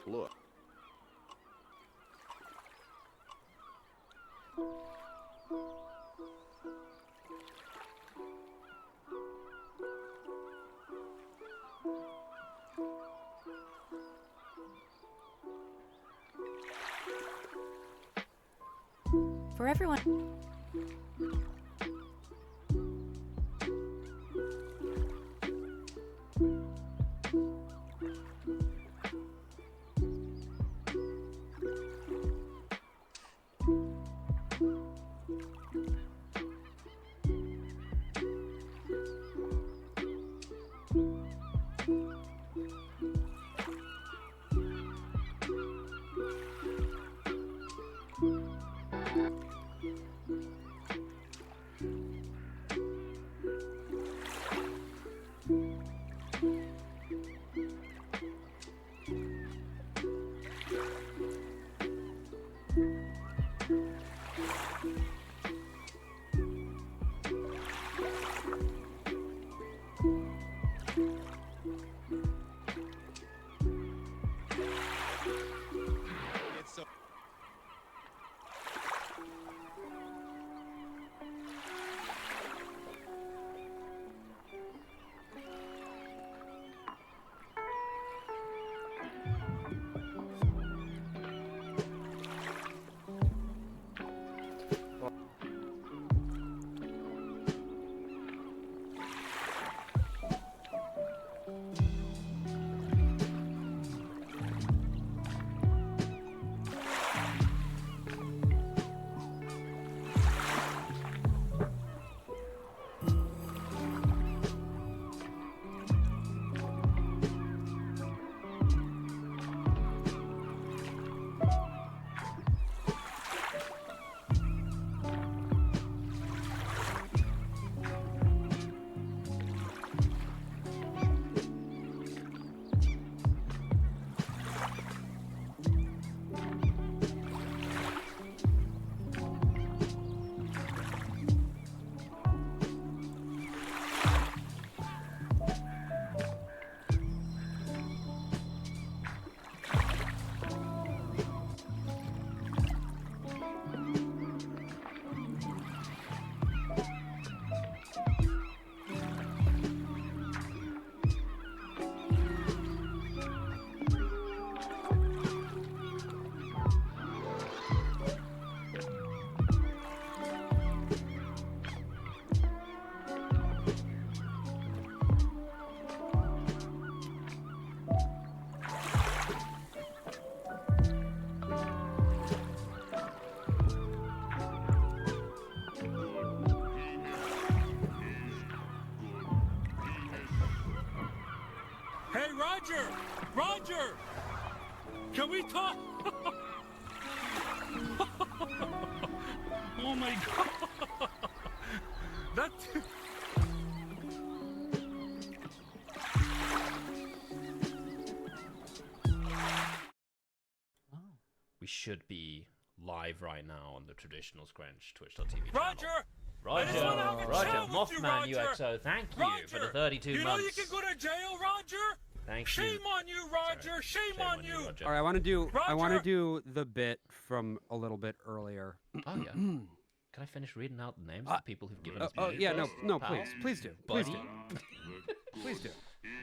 Look. For everyone. Hey, Roger! Roger! Can we talk? Oh my God! That's... We should be live right now on the traditional Scrunch Twitch.tv Roger! channel. I just wanna have a Roger, chat with you, Mothman Roger. UXO, thank you for the Roger, 32 you know months. you can go to jail, Roger? Thank Shame you. on you, Roger! Shame on you! Roger. All right, I want to Roger! do the bit from a little bit earlier. Oh yeah. Can I finish reading out the names of the people who've given us Oh money yeah, first? no, Pal? please do, Buddy? please do.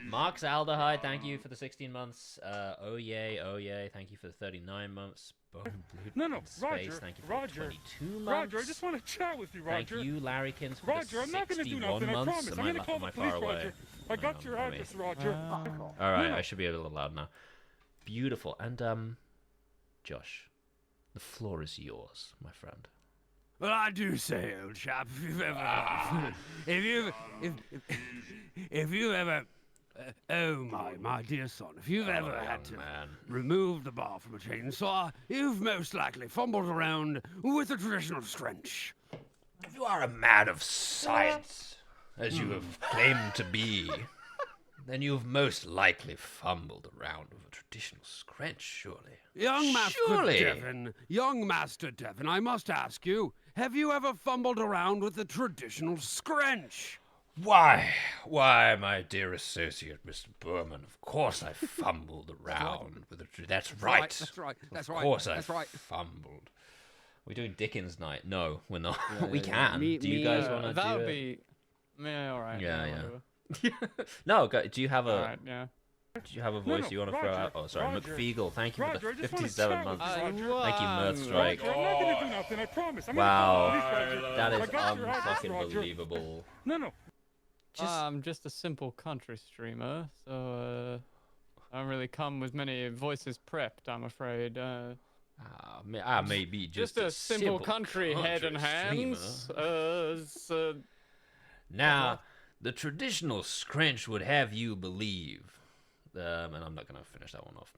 Mark's Aldehyde, thank you for the 16 months. Oh yay, thank you for the 39 months. No, Space, Roger, thank you for Roger, the 22 months. Roger, I just want to chat with you, Roger. Thank you, Larrykins, for Roger, the I'm not going to do 61 nothing, I months. promise. Am I'm I going to call the far police, away? Roger. I got your Let me- address, Roger. All right, I should be a little loud now. Beautiful, and Josh, the floor is yours, my friend. Well, I do say, old chap, if you've ever, oh my dear son, if you've ever had to remove the bar from a chainsaw, you've most likely fumbled around with a traditional Scrunch. If you are a man of science, as you have claimed to be, then you've most likely fumbled around with a traditional Scrunch, surely. Young Master Devon, I must ask you, have you ever fumbled around with the traditional Scrunch? Why, my dear associate, Mr. Berman, of course I fumbled around with the... That's right. That's right. That's Of right. course That's right. fumbled. We're doing Dickens night. No, we're not. Yeah, we yeah, can. yeah. Do you guys want to do that would it? be. Yeah, all right. Yeah, whatever. No, do you have All a... right, yeah. Do you have a voice you want to throw Roger, out? Oh, sorry, Roger. McFeagle. Thank you Roger, I for the just wanna 57 chat with months. you, Roger. Thank you, Mirth Strike. Roger, I'm not gonna do nothing, I promise. I'm Wow, gonna call the police, Roger. that I is got your address, unfucking Roger. believable. No. I'm just a simple country streamer, so I don't really come with many voices prepped, I'm afraid. I may be just a simple country head and streamer. hands. Now, the traditional scrunch would have you believe, and I'm not going to finish that one off.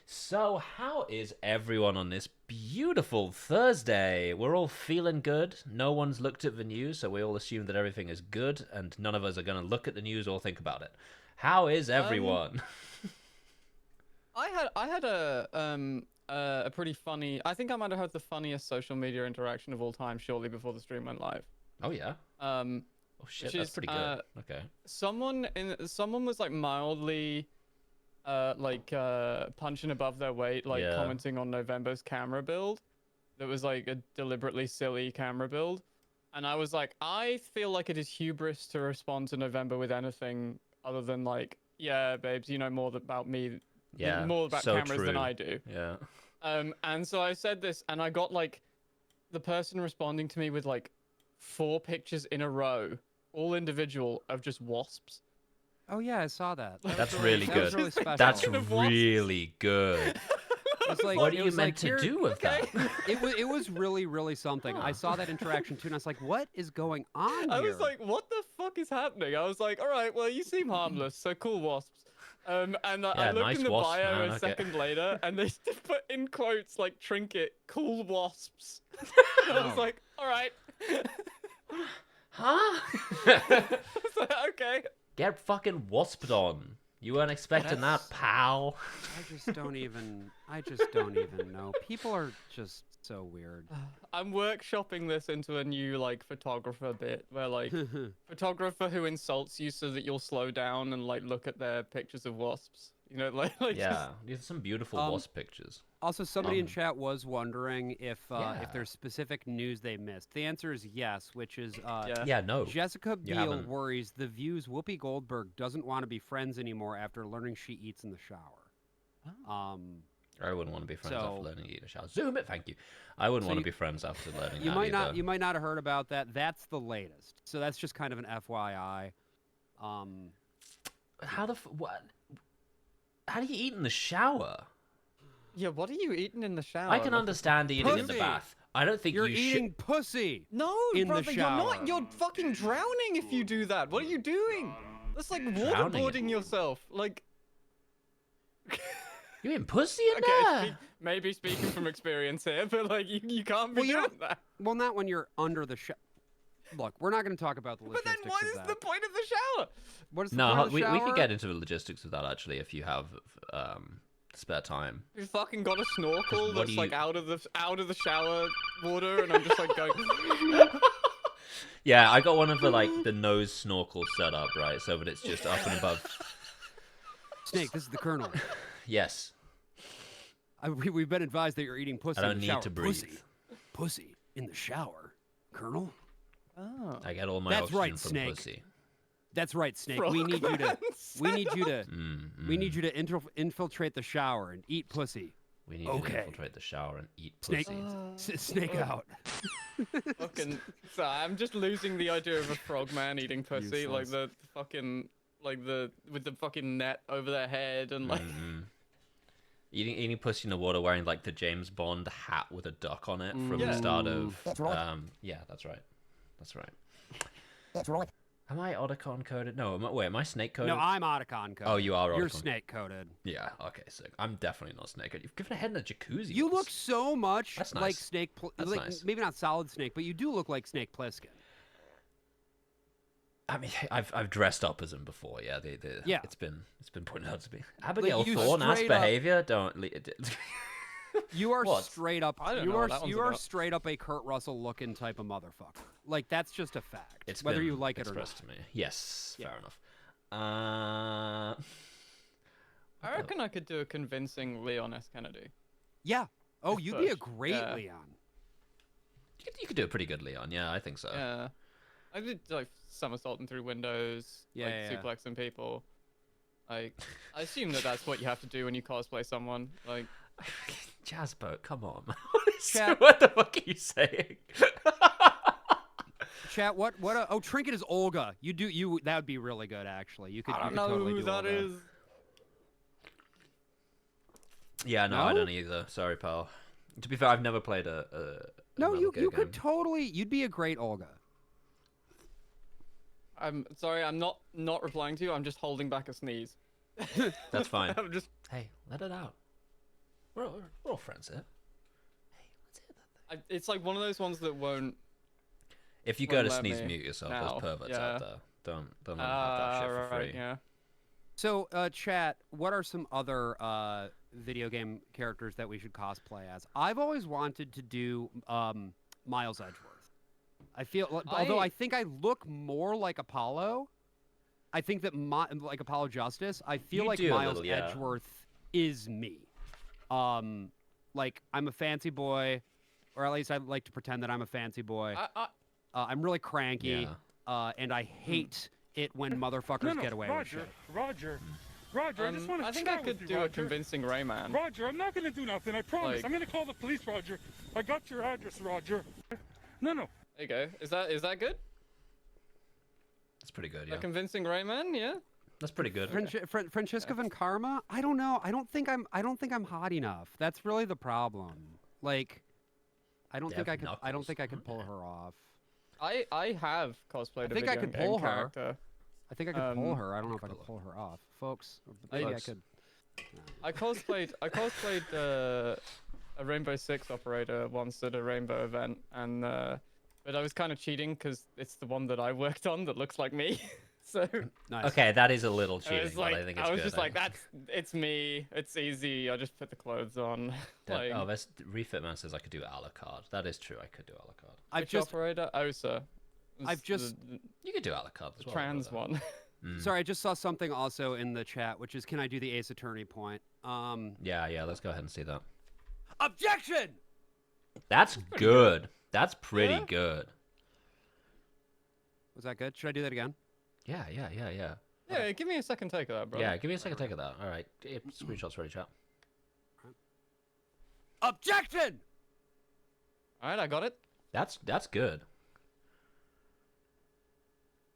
So, how is everyone on this beautiful Thursday? We're all feeling good. No one's looked at the news, so we all assume that everything is good, and none of us are going to look at the news or think about it. How is everyone? I had a pretty funny. I think I might have had the funniest social media interaction of all time shortly before the stream went live. Oh yeah. Oh shit, which that's is, pretty good. Okay. Someone was like mildly punching above their weight, like Yeah. commenting on November's camera build. That was like a deliberately silly camera build. And I was like, I feel like it is hubris to respond to November with anything other than like, yeah, babes, you know more about me, Yeah. more about so cameras than true. I do. Yeah. And so I said this, and I got like the person responding to me with like 4 pictures in a row, all individual, of just wasps. Oh yeah, I saw that. That's really that was good. really special. That's Kind of wasps. really good. It was like, What it are you was meant like, to here- do with that? It was really something. I saw that interaction too, and I was like, what is going on I here? was like, what the fuck is happening? I was like, all right, well, you seem harmless, so cool wasps. And I Yeah, looked nice in the wasp, bio man, a okay. second later, and they put in quotes like trinket, cool wasps. And I was Oh. like, all right. Huh? I was like, okay. Get fucking wasped on. You weren't expecting that, pal. I just don't even know. People are just so weird. I'm workshopping this into a new like photographer bit where like photographer who insults you so that you'll slow down and like look at their pictures of wasps. You know, like Yeah, these are some beautiful wasp pictures. Also, somebody in chat was wondering if Yeah. there's specific news they missed. The answer is yes, which is Yeah. Yeah, no. Jessica You Biel haven't. worries The View's Whoopi Goldberg doesn't want to be friends anymore after learning she eats in the shower. I wouldn't want to be friends So- after learning to eat in a shower. Zoom it, thank you. I wouldn't So want to you- be friends after learning You that might either. not have heard about that. That's the latest. So that's just kind of an FYI. How the what? How do you eat in the shower? Yeah, what are you eating in the shower? I can understand eating in the Pussy. bath. I don't think You're you eating pussy. No, in the brother, you're not. shower. You're fucking drowning if you do that. What are you doing? That's like Drowning. waterboarding yourself. Like, You eating pussy in okay, there? maybe speaking from experience here, but like you can't be Well, you doing don't- that. Well, not when you're under the shower. Look, we're not going to talk about the But logistics then what of is that. the point of the shower? What is the No, point of the we shower? could get into the logistics of that actually if you have spare time. You fucking got a snorkel what that's do like you- out of the shower water, and I'm just like going. Yeah, I got one of the nose snorkel set up, right? So that it's just up and above. Snake, this is the Colonel. Yes. We've been advised that you're eating pussy I don't in the need shower. to breathe. Pussy in the shower, Colonel. Oh. I get all my That's oxygen right, from Snake. pussy. That's right, Snake. We need you to. We need you to. We need you to infiltrate the shower and eat pussy. We need you to Okay. infiltrate the shower and eat Snake, pussy. snake out. Fucking. Sorry, I'm just losing the idea of a frogman eating pussy, like Useless. the fucking, like with the fucking net over their head and like. Eating pussy in the water, wearing like the James Bond hat with a duck on it from the Yeah. start of. Yeah, that's right. That's right. That's right. Am I Otacon coded? No, am I snake coded? No, I'm Otacon coded. Oh, you are You're Otacon. snake coded. Yeah, okay, sick. I'm definitely not snake coded. You've given a head in a jacuzzi. You once. look so much That's like nice. Snake. That's Like nice. maybe not solid Snake, but you do look like Snake Plissken. I mean, I've dressed up as him before. Yeah, Yeah. It's been pointed out to me. Abigail you Thorne ass straight up- behavior. Don't. You are What? straight up. I don't you know are what that one's you are about. straight up a Kurt Russell looking type of motherfucker. Like that's just a fact. It's whether been you like it or not. expressed to me. Yes, Yeah. fair enough. I reckon I could do a convincing Leon S. Kennedy. Yeah. Oh, It's you'd be a Tosh. great Yeah. Leon. You could do a pretty good Leon. Yeah, I think so. Yeah. I did like somersaulting through windows, Yeah, like yeah, yeah. suplexing people. Like, I assume that that's what you have to do when you cosplay someone. Like, Jazzboat, come on. Chat. What the fuck are you saying? Chat. What? Oh, Trinket is Olga. You do. That would be really good, actually. You could. I you don't could know totally who do that Olga. is. Yeah, no, I No? don't either. Sorry, pal. To be fair, I've never played a No, another you gay could game. totally. You'd be a great Olga. I'm sorry, I'm not replying to you. I'm just holding back a sneeze. That's fine. I'm just. Hey, let it out. We're all friends here. Hey, let's hear that thing. It's like one of those ones that won't. If you go Won't to let sneeze me mute yourself, now. there's perverts Yeah. out there. Don't let them have that shit for Right, free. yeah. So, chat. What are some other video game characters that we should cosplay as? I've always wanted to do Miles Edgeworth. I feel, although I think I look more like Apollo. I think that like Apollo Justice. I feel You like do a Miles little, yeah. Edgeworth is me. Like I'm a fancy boy, or at least I like to pretend that I'm a fancy boy. I'm really cranky, and I hate it when motherfuckers get away with shit. Roger, I just want to I think I could do a convincing Rayman. Roger, I'm not going to do nothing, I promise. Like- I'm going to call the police, Roger. I got your address, Roger. No. There you go. Is that good? That's pretty good, A yeah. convincing Rayman, yeah. That's pretty good. Francesca Van Karma? I don't know. I don't think I'm hot enough. That's really the problem. Like, I don't They think have I could. I don't knuckles. think I could pull her off. I have cosplayed I think a I video could game pull her. character. I think I could pull Um, her. I don't know if I could pull her off, folks. I- Maybe I Folks. could. I cosplayed a Rainbow Six operator once at a Rainbow event, and but I was kind of cheating because it's the one that I worked on that looks like me. So Nice. Okay, that is a little I cheating, was like, but I think it's I was good. just like, it's me. It's easy. I just put the clothes on. Like, Oh, that's Refit Man says I could do a la carte. That is true. I could do a la carte. I've which just. operator? Osa. It was I've just- the You could do a la carte as well. trans brother. one. Sorry, I just saw something also in the chat, which is, can I do the Ace Attorney point? Yeah. Let's go ahead and see that. Objection. That's good. That's pretty Yeah? good. Was that good? Should I do that again? Yeah. Yeah, give me a second take of that, bro. Yeah, give me a second take of that. All right. Screenshots ready, chat. Objection. All right, I got it. That's good.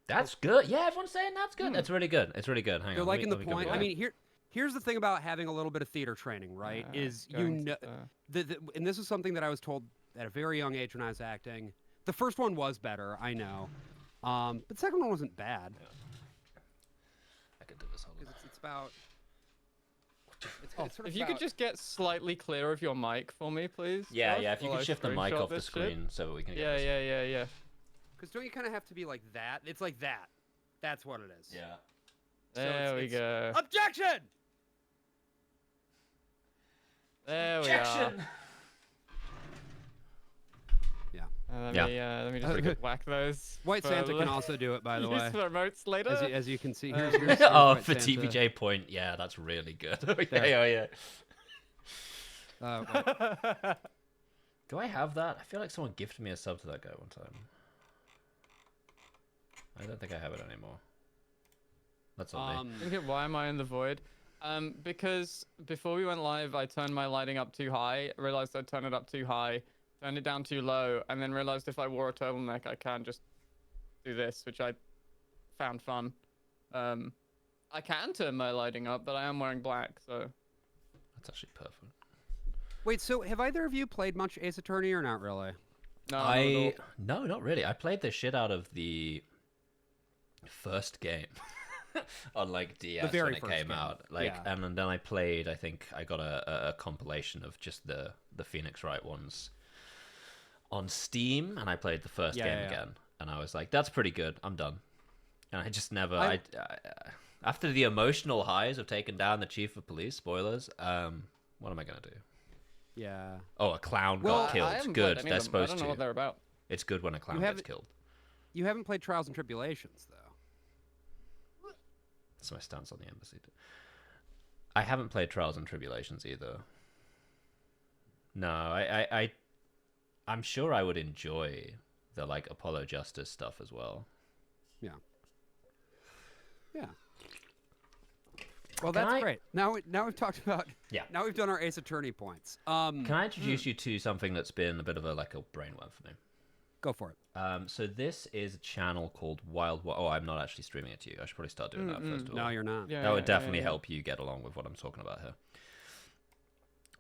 That's good. Yeah, everyone's saying that's good. That's really good. It's really good. Hang They're on. liking the let me go point. back. I mean, here's the thing about having a little bit of theater training, right? Is you going know, to and this is something that I was told at a very young age when I was acting. The first one was better, I know, but the second one wasn't bad. I could do this whole. 'Cause it's about. It's sort of If you could about- just get slightly clearer of your mic for me, please. Yeah, Josh, if you while could I shift the mic screenshot off the this shit. screen so we can get Yeah, this. yeah. Because don't you kind of have to be like that? It's like that. That's what it is. Yeah. So There we go. Objection! There we are. Objection! Yeah. Let me just whack those. White for Santa can the- also do it, by the use way. the remotes later. As you can see, Uh, here's Oh, White for Santa. TBJ point, yeah, that's really good. There. yeah. Do I have that? I feel like someone gifted me a sub to that guy one time. I don't think I have it anymore. That's on me. Thinking, why am I in the void? Because before we went live, I turned my lighting up too high, realized I'd turned it up too high, turned it down too low, and then realized if I wore a turtleneck, I can just do this, which I found fun. I can turn my lighting up, but I am wearing black, so... That's actually perfect. Wait, so have either of you played much Ace Attorney or not really? No, not at all. No, not really. I played the shit out of the first game on like DS very when it first came game. out. Like, Yeah. and then I played. I think I got a compilation of just the Phoenix Wright ones on Steam, and I played the first game again, and I was like, "That's pretty good. I'm done." And I just never. I after the emotional highs of taking down the chief of police. Spoilers. What am I gonna do? Yeah. Oh, a clown Well, got killed. I haven't Good. played any They're of them. supposed I don't know to. what they're about. It's good when a clown haven't- gets killed. You haven't played Trials and Tribulations, though. That's my stance on the embassy. I haven't played Trials and Tribulations either. No, I'm sure I would enjoy the like Apollo Justice stuff as well. Yeah. Yeah. Well, Can that's I- great. Now we've talked about. Yeah. Now we've done our Ace Attorney points. Can I introduce you to something that's been a bit of a brainworm for me? Go for it. So this is a channel called Oh, I'm not actually streaming it to you. I should probably start doing that first of all. No, you're not. Yeah, That would yeah, definitely yeah. help you get along with what I'm talking about here.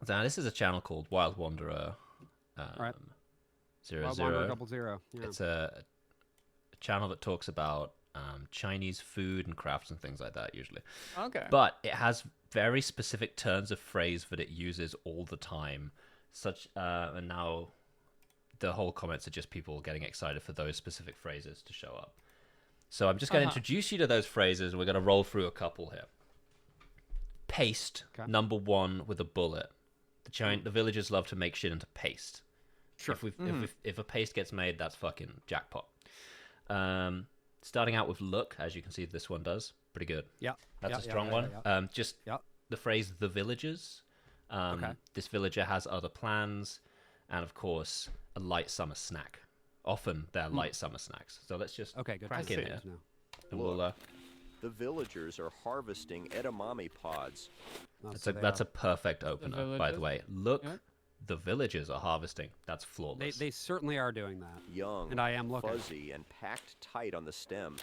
So now this is a channel called Wild Wanderer. Right. 00. Wild Wanderer 00. Yeah. It's a channel that talks about Chinese food and crafts and things like that usually. Okay. But it has very specific turns of phrase that it uses all the time. And now the whole comments are just people getting excited for those specific phrases to show up. So I'm just going to introduce you to those phrases, and we're going to roll through a couple here. Paste, Okay. number 1 with a bullet. The villagers love to make shit into paste. Sure. If a paste gets made, that's fucking jackpot. Starting out with look, as you can see, this one does pretty good. Yeah. That's Yeah, a strong yeah, one. yeah. Just Yeah. the phrase "the villagers." Okay. This villager has other plans, and of course, a light summer snack. Often they're light summer snacks. So let's just Okay, good. crack to in see here, those now. and we'll. The villagers are harvesting edamame pods. Oh, That's so a perfect opener, by the villagers? way. Look, Yeah. the villagers are harvesting. That's They flawless. they certainly are doing that. Young, And I am looking. fuzzy, and packed tight on the stem.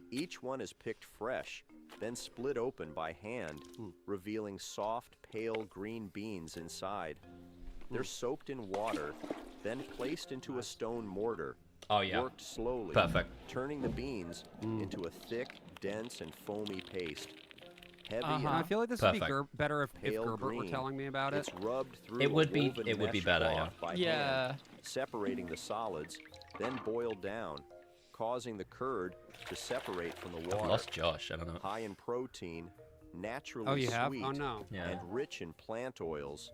Each one is picked fresh, then split open by hand, revealing soft, pale green beans inside. They're soaked in water, then placed into a stone mortar. Oh, yeah. Worked slowly, Perfect. turning the beans into a thick, dense, and foamy paste. Heavy And I and feel like this would be Perfect. better if pale Gerbert were green. telling me about it. It's rubbed through It would a be- woven it would be mesh better, cloth by Yeah. hand, separating the solids, then boiled down, causing the curd to separate from the I've water. lost Josh. I don't know. High in protein, naturally Oh, you have? sweet, Oh, no. Yeah. and rich in plant oils.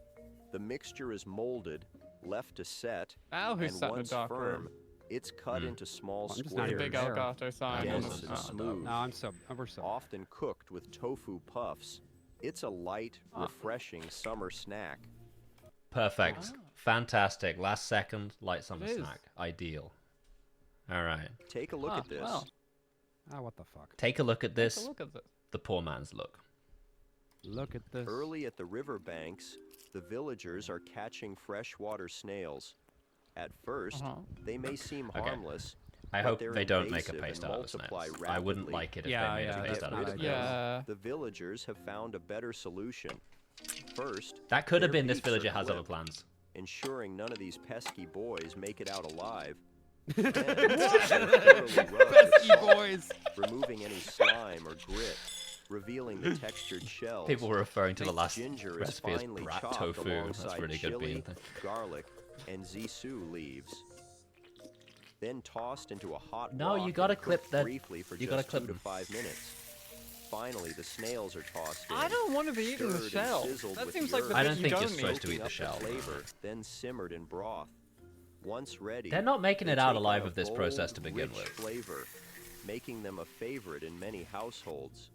The mixture is molded, left to set, Now who's and sat in a once dark firm, room? it's cut into small I'm just not squares, even Big there. Elgato sign. Yeah, on dense the and side. smooth, No, we're so. often cooked with tofu puffs. It's a light, refreshing summer snack. Perfect. Fantastic. Last second, light summer It is. snack. Ideal. All right. Take a look at this. Wow. Ah, what the fuck? Take a look at Take this. a look at this. The poor man's look. Look at this. Early at the riverbanks, the villagers are catching freshwater snails. At first, they may seem Okay. harmless. I but hope they're they don't make a invasive paste and out of the multiply snails. I wouldn't rapidly. like it if Yeah, they made yeah, a paste that's out of not the good. snails. Yeah. The villagers have found a better solution. First, That could have their been this beaks are villager has other clipped, plans. ensuring none of these pesky boys make it out alive. Then, they're thoroughly rubbed with Pesky salt, boys. removing any slime or grit, revealing the textured shells. People were referring to the last Ginger is recipe as finely brat chopped tofu. That's alongside really good chili, bean thing. garlic, and zisu leaves. Then tossed into a hot No, wok you gotta and clip cooked that- briefly for you just gotta 2 clip to them. 5 minutes. Finally, the snails are tossed in. I don't want to be eating the stirred and shell. sizzled That with seems like the the I bit don't you think don't you're need. supposed to eat soaking the up shell. flavor, then simmered in broth. Once ready, They're not making they it out take alive on a of this bold, process to begin rich with. flavor, making them a favorite in many households.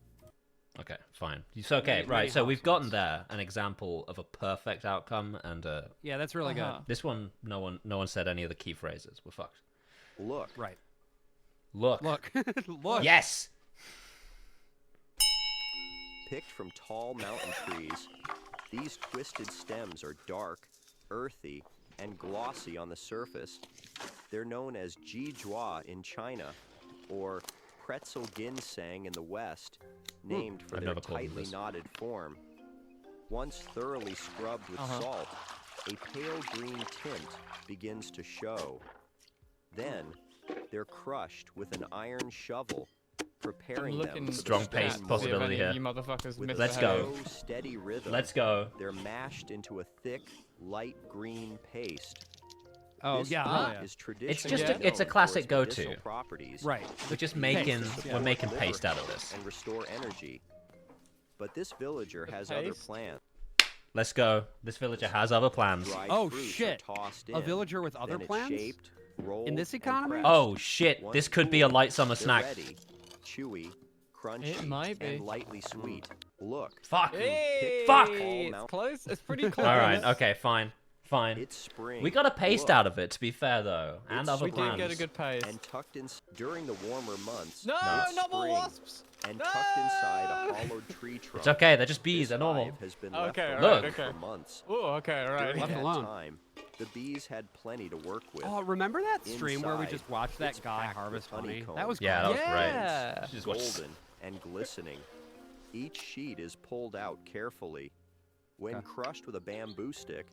Okay, fine. So okay, Many- right. many So we've gotten households. there an example of a perfect outcome, and Yeah, that's really this one, no one said any of the key phrases. We're fucked. Look, good. Right. Look. Look. Look. Yes. picked from tall mountain trees, these twisted stems are dark, earthy, and glossy on the surface. They're known as jijua in China, or pretzel ginseng in the West, named for I've their never called them tightly this. knotted form. Once thoroughly scrubbed with salt, a pale green tint begins to show. Then, they're crushed with an iron shovel, preparing them Looking for the Strong stone pace mold. possibility See if any of here. you motherfuckers With missed a Let's the go. headache. slow, steady rhythm. Let's go. They're mashed into a thick, light green paste. Oh, This yeah. fruit Oh, yeah. is traditionally just a- known it's a for classic its go-to. medicinal properties. Right. We're just Used making to we're support making liver paste out of health this. And restore energy. But this villager The has other paste? plans. Let's go. This villager has other plans. Dried Oh, fruits are shit. tossed A in, villager with other then it's plans? shaped, rolled, In this and economy? pressed. Oh shit! Once This could be a cooled, light summer they're snack. ready. Chewy, crunchy, It might be. and lightly sweet. Look, Fuck. Hey, Fuck! it's close. It's pretty close. All right. Okay. Fine. Fine. it's spring. We got a paste Look, out of it, to be fair, though, and It's other We plans. did get a good pace. and tucked in during the warmer months. No, it's not more spring, wasps. And tucked inside a No! hollowed tree trunk. It's okay. They're just bees. This They're normal. hive has been Okay, left alright, alone okay. for months. Oh, okay, all right. During Left that alone. time, the bees had plenty to work with. Oh, remember that stream where we Inside, just watched that it's guy packed with harvest honey? honeycomb. That was Yeah, that great. was Yeah. great. Just watch- golden and glistening. Each sheet is pulled out carefully. When Okay. crushed with a bamboo stick,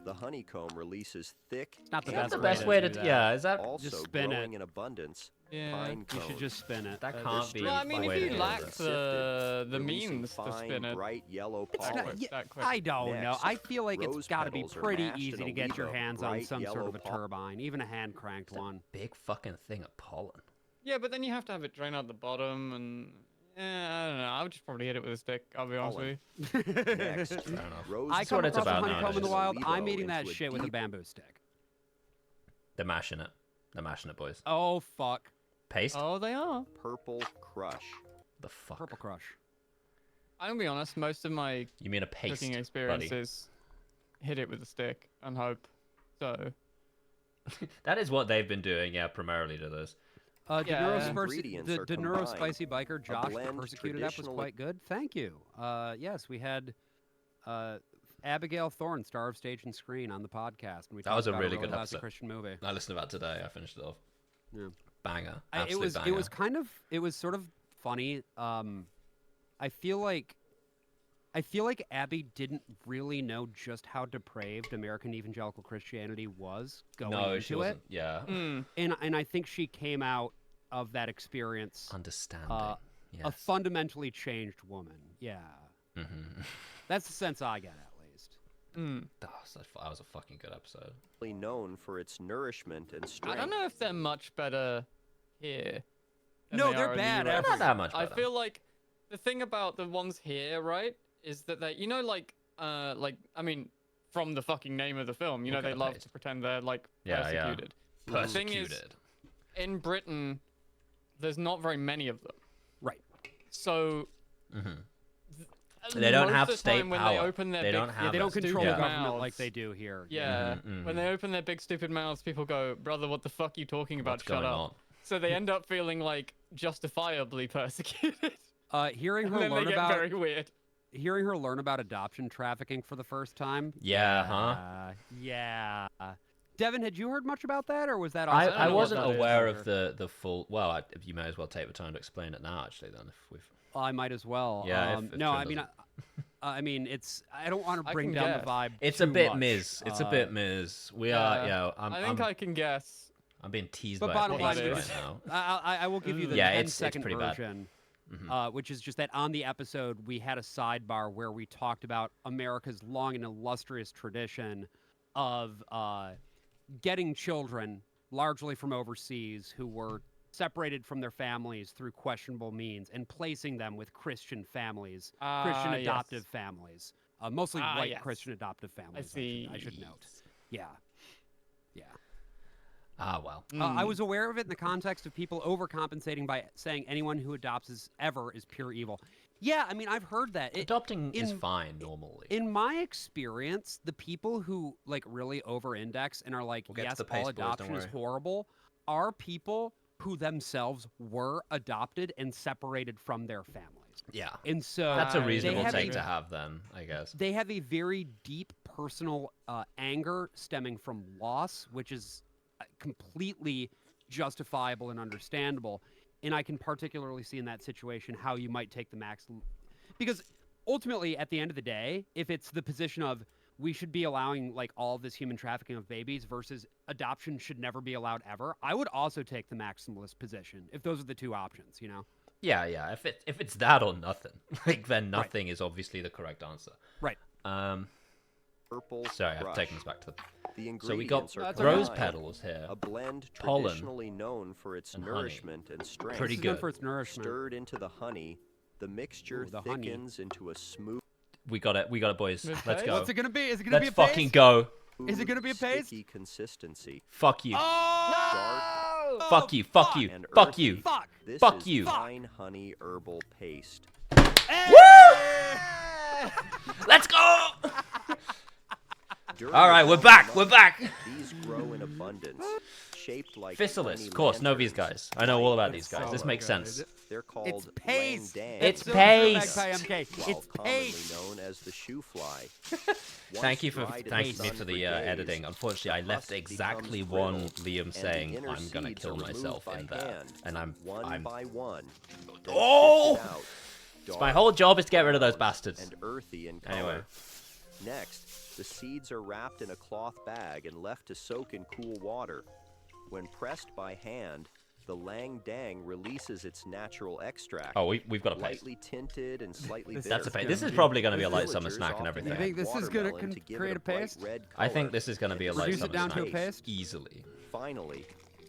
the honeycomb releases thick, Not the and best the way best to way do to. that. Yeah. Is that? also Just spin growing it. in abundance. Yeah. Pine You cones. should just spin it. That They're can't be. Well, I mean, the if way you to do lack this. the releasing means to fine, spin it, bright yellow It's pollen. not, yeah, that quick. I don't know. Next, I feel like it's rose got to be petals are pretty mashed easy in to a get your weave of hands on bright some sort of a yellow turbine, even a hand cranked one. Big fucking thing of pollen. Yeah, but then you have to have it drain out the bottom, and I don't know. I would just probably hit it with a stick. I'll be honest with you. Next, Fair enough. rose I That's come what it's across a about honeycomb in the nowadays. wild. I'm Levo eating that into a shit with a deep- bamboo stick. They're mashing it. They're mashing it, boys. Oh fuck, Paste. Oh, they are. Purple crush. The fuck. purple crush. I'm gonna be honest. Most of my You mean a paste, cooking buddy? experiences hit it with a stick and hope. So That is what they've been doing, yeah, primarily to this. Yeah. Ingredients are The Neuro combined. Spicy Biker Josh, the blend Persecuted app was traditionally- quite good. Thank you. Yes, we had Abigail Thorne, star of stage and screen, on the podcast, and we That talked was a about really a good classic episode. Christian movie. I listened to that today. I finished it off. Yeah. Banger. It Absolute was banger. kind of sort of funny. I feel like Abby didn't really know just how depraved American evangelical Christianity was going No, into she it, wasn't. Yeah. and I think she came out of that experience Understanding. a Yes. fundamentally changed woman. Yeah, Mhm. that's the sense I get at least. That was a fucking good episode. Known for its nourishment and I strength. don't know if they're much better here. than No, they they're are in the bad US. everywhere. Not that much I better. feel like the thing about the ones here, right, is that they, like I mean, from the fucking name of the film, you know, Look at they the love page. to pretend they're like Yeah, yeah. persecuted. The thing is, Persecuted. in Britain, there's not very many of them. Right. So They don't most have of the state time when power. They open their They big, don't have Yeah, they don't it. control stupid the government mouths. like they do here. Yeah, Mhm, when they open their big stupid mouths, people go, "Brother, what the fuck are you talking about? What's Shut going up." on? So they end up feeling like justifiably persecuted. Hearing And her then they learn get about very weird. hearing her learn about adoption trafficking for the first time. Yeah, huh? Yeah. Devin, had you heard much about that, or was that? I Also don't know what wasn't that is aware either? of the full. Well, you may as well take the time to explain it now. Actually, then, if we've. I might as well. Yeah, if no, Trim I mean, doesn't. I mean, it's. I don't want to I bring can down guess. the vibe. It's a too bit much. Ms. It's a bit Ms. We yeah. are. Yeah, I think I can guess. I'm being teased But by bottom a line paste is- right now. I will give you the Yeah, 10-second it's pretty bad. version, which is just that on the episode we had a sidebar where we talked about America's long and illustrious tradition of getting children, largely from overseas, who were separated from their families through questionable means, and placing them with Christian families, Christian yes. adoptive families, mostly white yes. Christian adoptive families. I should see. note. Yeah. Yeah. Ah, well. I was aware of it in the context of people overcompensating by saying anyone who adopts is pure evil. Yeah, I mean, I've heard that. Adopting is in- fine normally. In my experience, the people who like really over-index and are like, We'll get to yes, the pace, all boys, don't adoption is worry. horrible, are people who themselves were adopted and separated from their families. Yeah. And so That's a they reasonable have take a- to have then, I guess. They have a very deep personal anger stemming from loss, which is completely justifiable and understandable. And I can particularly see in that situation how you might take the maximum. Because ultimately, at the end of the day, if it's the position of we should be allowing like all this human trafficking of babies versus adoption should never be allowed ever, I would also take the maximalist position if those are the two options, you know? Yeah, yeah. If it's that or nothing, like then nothing is obviously the correct answer. Right. Purple Sorry, I've crush. taken us back to. The So we got ingredients are That's rose combined. petals here. A blend pollen, traditionally known for its and honey. nourishment and strength. Pretty This is known good. for its nourishment. Stirred into the honey, the mixture Ooh, the honey. thickens into a smooth. We got it. We got it, boys. Let's go. What's it gonna be? Is it gonna be Let's a paste? fucking go. Is it gonna be a paste? Sticky consistency. Fuck you. Oh! Fuck you. Fuck you. And Fuck earthy. you. Fuck! This Fuck is you. fine honey herbal paste. Let's go. During All right, the we're warm back. We're months, back. These grow in abundance, shaped like Physalis, tiny of course. Know these lanterns. guys. I know all about Light these and guys. This color. makes sense. They're called It's paste. lang It's so paste. Magpie MK. while It's commonly paste. known as the shoe fly. Thank you for Once dried in thanking me sun for the days, editing. Unfortunately, I the left husk exactly becomes one brittle, Liam and the saying inner I'm gonna seeds kill are removed myself by in there, hand, and I'm by one. then Oh! sifted out, So my dark, whole job is to get rid of those brown, bastards. And earthy in color. Anyway. Next, the seeds are wrapped in a cloth bag and left to soak in cool water. When pressed by hand, the lang dang releases its natural extract. Oh, we've got a paste. Lightly tinted and slightly bitter. That's a paste. This is be- probably gonna be a The light summer villagers snack and often everything. You think add this is gonna watermelon to give create it a bright paste? red I think color this is gonna be a light Reduce it summer down to snack. a paste? Easily. Finally,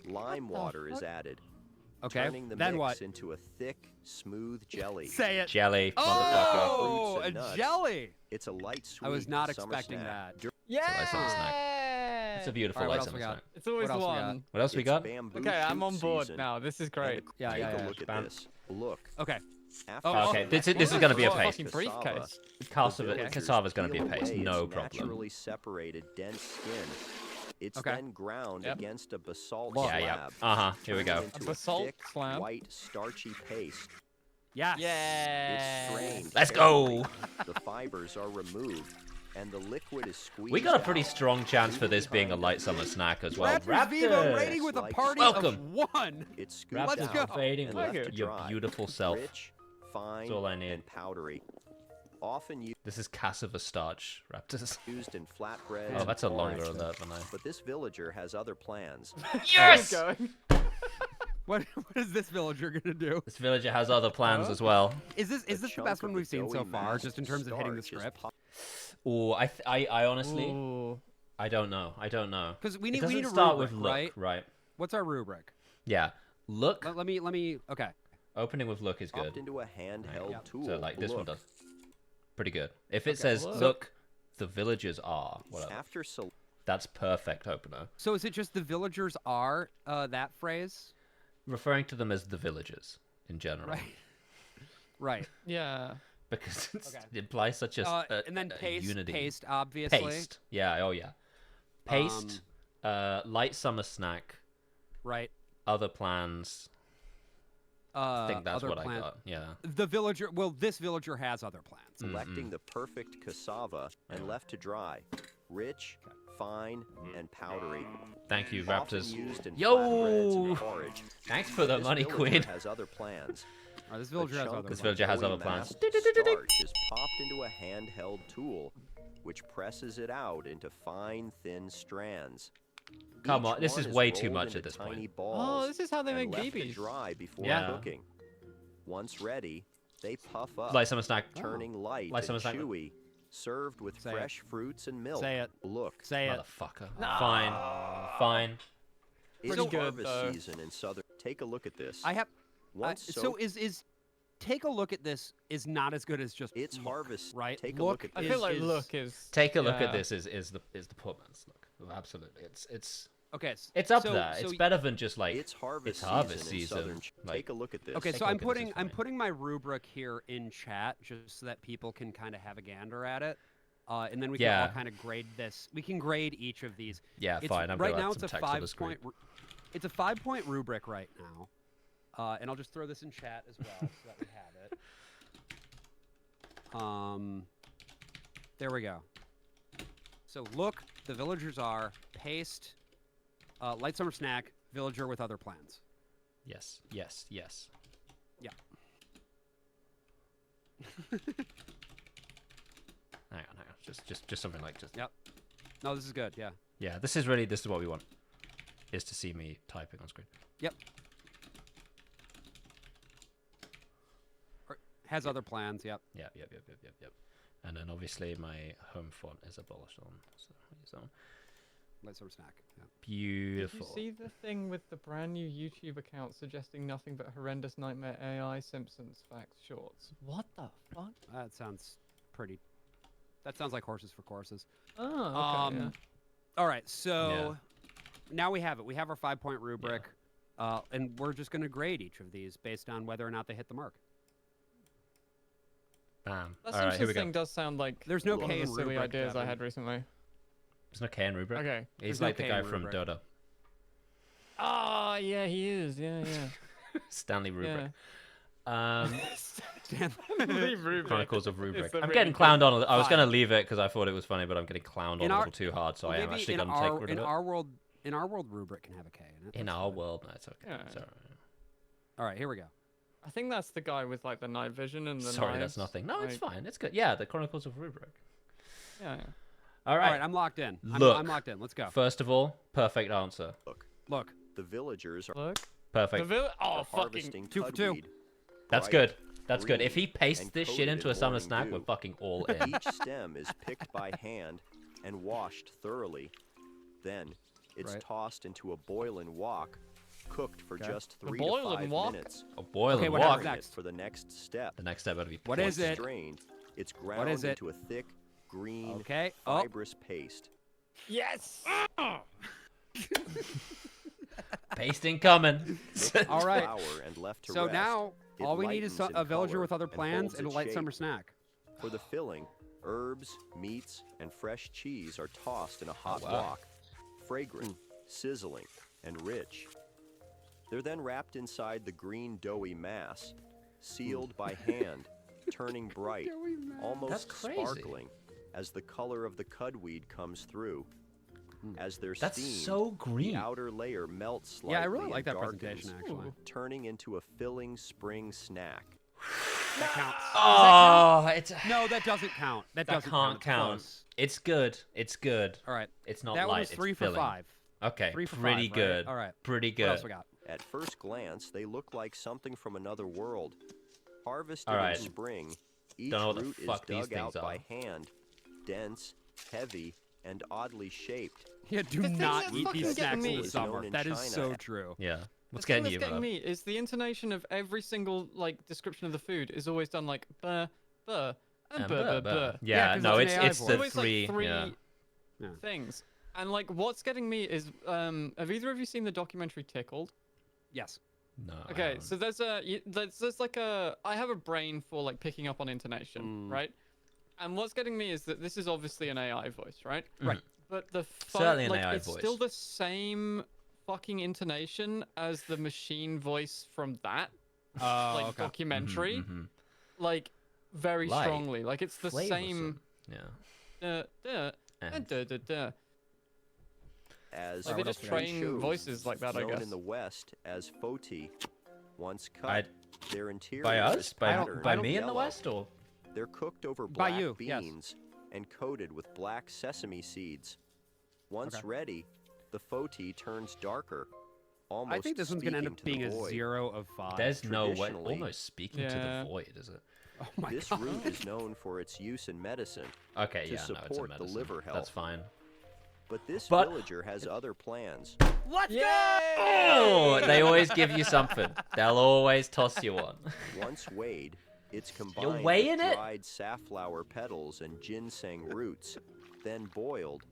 lime water is added, Okay. turning the Then mix what? into a thick, smooth jelly. Say it. Jelly, motherfucker. Oh, Fruits a and nuts. jelly. It's a light, sweet I was not summer expecting snack. that. Yeah. summer snack. It's a beautiful All right, light what else summer we got? snack. It's always What else we got? one. What else we It's got? bamboo Okay, I'm shoot on board season, now. This is and great. Yeah, take yeah, a yeah. look at Bam. this. Look. Okay. After Oh, okay, sun, this is gonna be a What paste. fucking briefcase. Cassava's gonna be a peel paste, away no its problem. Naturally separated dense skin. It's Okay. then ground Yep. against a basalt Look. Yeah, yeah. slab. Here we turning go. into A basalt thick, slab? white, starchy paste. Yes. It's Yeah. strained Let's carefully. go. The fibers are removed, and the liquid is squeezed We got a pretty out. strong chance for this being a light summer snack as well. Raptors Vivo rating with a party of Welcome. 1. It's scooped Let's out go. Invading and Thank left you. to your dry. beautiful self. Rich, fine, all I need. and powdery. Often This is cassava starch, Raptors. used in flatbread. Oh, that's a and longer porridge. alert than I. But this villager has other plans. Yes! Going. What is this villager gonna do? This villager has other plans as well. Is this A the chunk the best of one we've seen so doughy far, mass just in terms of hitting the starch is script? Oh, I honestly, Ooh. I don't know. I don't know. 'Cause we It need- we doesn't need a start rubric, with look, right? right? What's our rubric? Yeah, look. Let me. Okay. Opening with look is good. Popped into a handheld Yep. tool. So like this one Look. does pretty good. If it says look. look, the villagers are whatever. After That's perfect opener. So is it just the villagers are that phrase? Referring to them as the villagers in general, Right. Right. Yeah. because Okay. it implies such a And then a paste. unity. Paste, obviously. Paste. Yeah. Oh yeah. Paste. Light summer snack. Right. Other plans. I think that's other what I plant- got. Yeah. The villager. Well, this villager has other plans. selecting the perfect cassava and left to dry. Rich, fine, and powdery. Thank you, Often Raptors. used in Yo! flatbreads and porridge. Thanks for the This money, villager Queen. has other plans. All right, this A villager has chunk other of This plans. villager has doughy other plans. mass starch is popped into a handheld tool, which presses it out into fine, thin strands. Come Each on, this one is way rolled too much into at this tiny point. balls Oh, this is how they and make left to BBs. dry before Yeah. cooking. Once ready, they puff up, Light summer snack. turning light Light summer and snack. chewy, served with Say it. fresh fruits and milk. Say it. Look, Say it. Motherfucker. Fine. Fine. it's Pretty good, harvest though. season in southern. Take a look at this. I have. Once so soaked, is take a look at this is not as good as just it's look, harvest. right? Take a look at I this. feel like is- look is. Take a look at yeah. this. Is the poor man's look. Absolutely. It's Okay. it's up so, there. So it's better than just like It's harvest, harvest season, in season, southern. like- Take a look at this. Okay, Take so a I'm look at this, putting it's I'm fine. putting my rubric here in chat just so that people can kind of have a gander at it, and then we can Yeah. all kind of grade this. We can grade each of these. Yeah, It's, fine. I'm right gonna now add it's a some text on the screen. 5-point. It's a 5-point rubric right now, and I'll just throw this in chat as well so that we have it. There we go. So look, the villagers are paste, light summer snack, villager with other plans. Yes. Yes. Yes. Yeah. Hang on. Just something like just. Yep. No, this is good. Yeah. Yeah. This is what we want. Is to see me typing on screen. Yep. Has other plans. Yep. Yep. And then obviously my home font is abolished on. So Light summer snack. Yeah. Did you beautiful. see the thing with the brand new YouTube account suggesting nothing but horrendous nightmare AI Simpsons facts shorts? What the fuck? That sounds pretty That sounds like horses for courses. Oh, okay. Yeah. All right, so now we have it. We have our 5-point rubric, and we're just going to grade each of these based on whether or not they hit the mark. Bam. That All right, here we go. thing does sound like There's no one K of in the silly rubric, ideas I Devin. had recently. There's no K in rubric. Okay. He's There's no like the K guy in from rubric. Dota. Oh, yeah, he is. Yeah, Stanley Rubric. yeah. Chronicles of Rubric. It's the I'm really getting good- clowned on. I was Fine. gonna leave it because I thought it was funny, but I'm getting clowned on In a our- little too hard, so I am Maybe actually in gonna our, take rid in of it. our world, in our world, rubric can have a K in it. In That's our fine. world, no, it's okay. Yeah. It's alright. All right, here we go. I think that's the guy with like the night vision and the Sorry, knives. that's nothing. No, it's like- fine. It's good. Yeah, the Chronicles of Rubric. Yeah. All All right. right, I'm locked in. Look. I'm locked in. Let's go. First of all, perfect answer. Look. The villagers are Look. Perfect. Oh, fucking. harvesting 2 for 2. cudweed. That's bright, good. That's good. If he green, pastes and this shit coated into in a summer morning snack, dew. we're fucking all in. Each stem is picked by hand and washed thoroughly. Then it's Right. tossed into a boiling wok, cooked for Okay. just The 3 to boiling 5 wok? minutes. A boiling Okay, what wok. happens Preparing it next? for the next step. The next step better be. What Once is it? strained, it's ground is it? into a thick, green, Okay. Oh, fibrous paste. Yes. Pasting coming. all right. Flour and left to So rest. now It all we need is lightens in a villager color with other and plans holds and a its light shape. summer snack. For the filling, herbs, meats, and fresh cheese are tossed in a hot wow. wok, fragrant, sizzling, and rich. They're then wrapped inside the green doughy mass, sealed by hand, turning bright, almost That's crazy. sparkling, as the color of the cudweed comes through. As they're That's steamed, so green. the outer layer melts slightly Yeah, I really and like that darkens, presentation, actually. turning into a filling spring snack. That counts. Oh, it's No, that doesn't count. That that doesn't can't It's count. close. It's good. It's good. All right. It's not That light. one was it's 3 for filling. 5. Okay, 3 for pretty 5, right? good. All right. Pretty What good. else we got? At first glance, they look like something from another world. Harvested Alright. in spring, each Don't know what the root is fuck these dug out things by are. hand, dense, heavy, and oddly shaped. Yeah, do The thing not that's eat fucking these snacks getting in me- the is known summer. in That is China. so true. Yeah. What's The thing getting you, that's getting man? me is the intonation of every single like description of the food is always done like buh, buh, and buh, buh, buh. Yeah, 'cause no, it's it's an AI it's voice. the Always, like, three. three Yeah. Yeah. things. And like, what's getting me is, have either of you seen the documentary Tickled? Yes. No. I Okay, haven't. so there's like a, I have a brain for like picking up on intonation, right? And what's getting me is that this is obviously an AI voice, right? Right. But the Certainly an like, AI it's voice. still the same fucking intonation as the machine voice from that like okay. documentary, Mhm. like very Light, strongly. Like it's the same. Flavoursome. Yeah. And- Duh. As Like, they just it train shows, voices like that, I known guess. in the West as foti. Once cut, I'd- their interior By is us? By patterned by in me in the yellow. West, or They're cooked over By black you, yes. beans and coated with black sesame seeds. Once Okay. ready, the foti turns darker. Almost I think this one's going to end up speaking being to the a void. 0 of 5. there's no way. Traditionally- Almost speaking to Yeah. the void, is it? Oh my This god. root is known for its use in medicine, Okay, To yeah, no, it's a support the medicine. liver That's health. fine. but this But- villager has other plans. Oh, they always give you something. They'll always toss you one. Once weighed, it's combined weighing with it? dried safflower petals and ginseng roots, then boiled,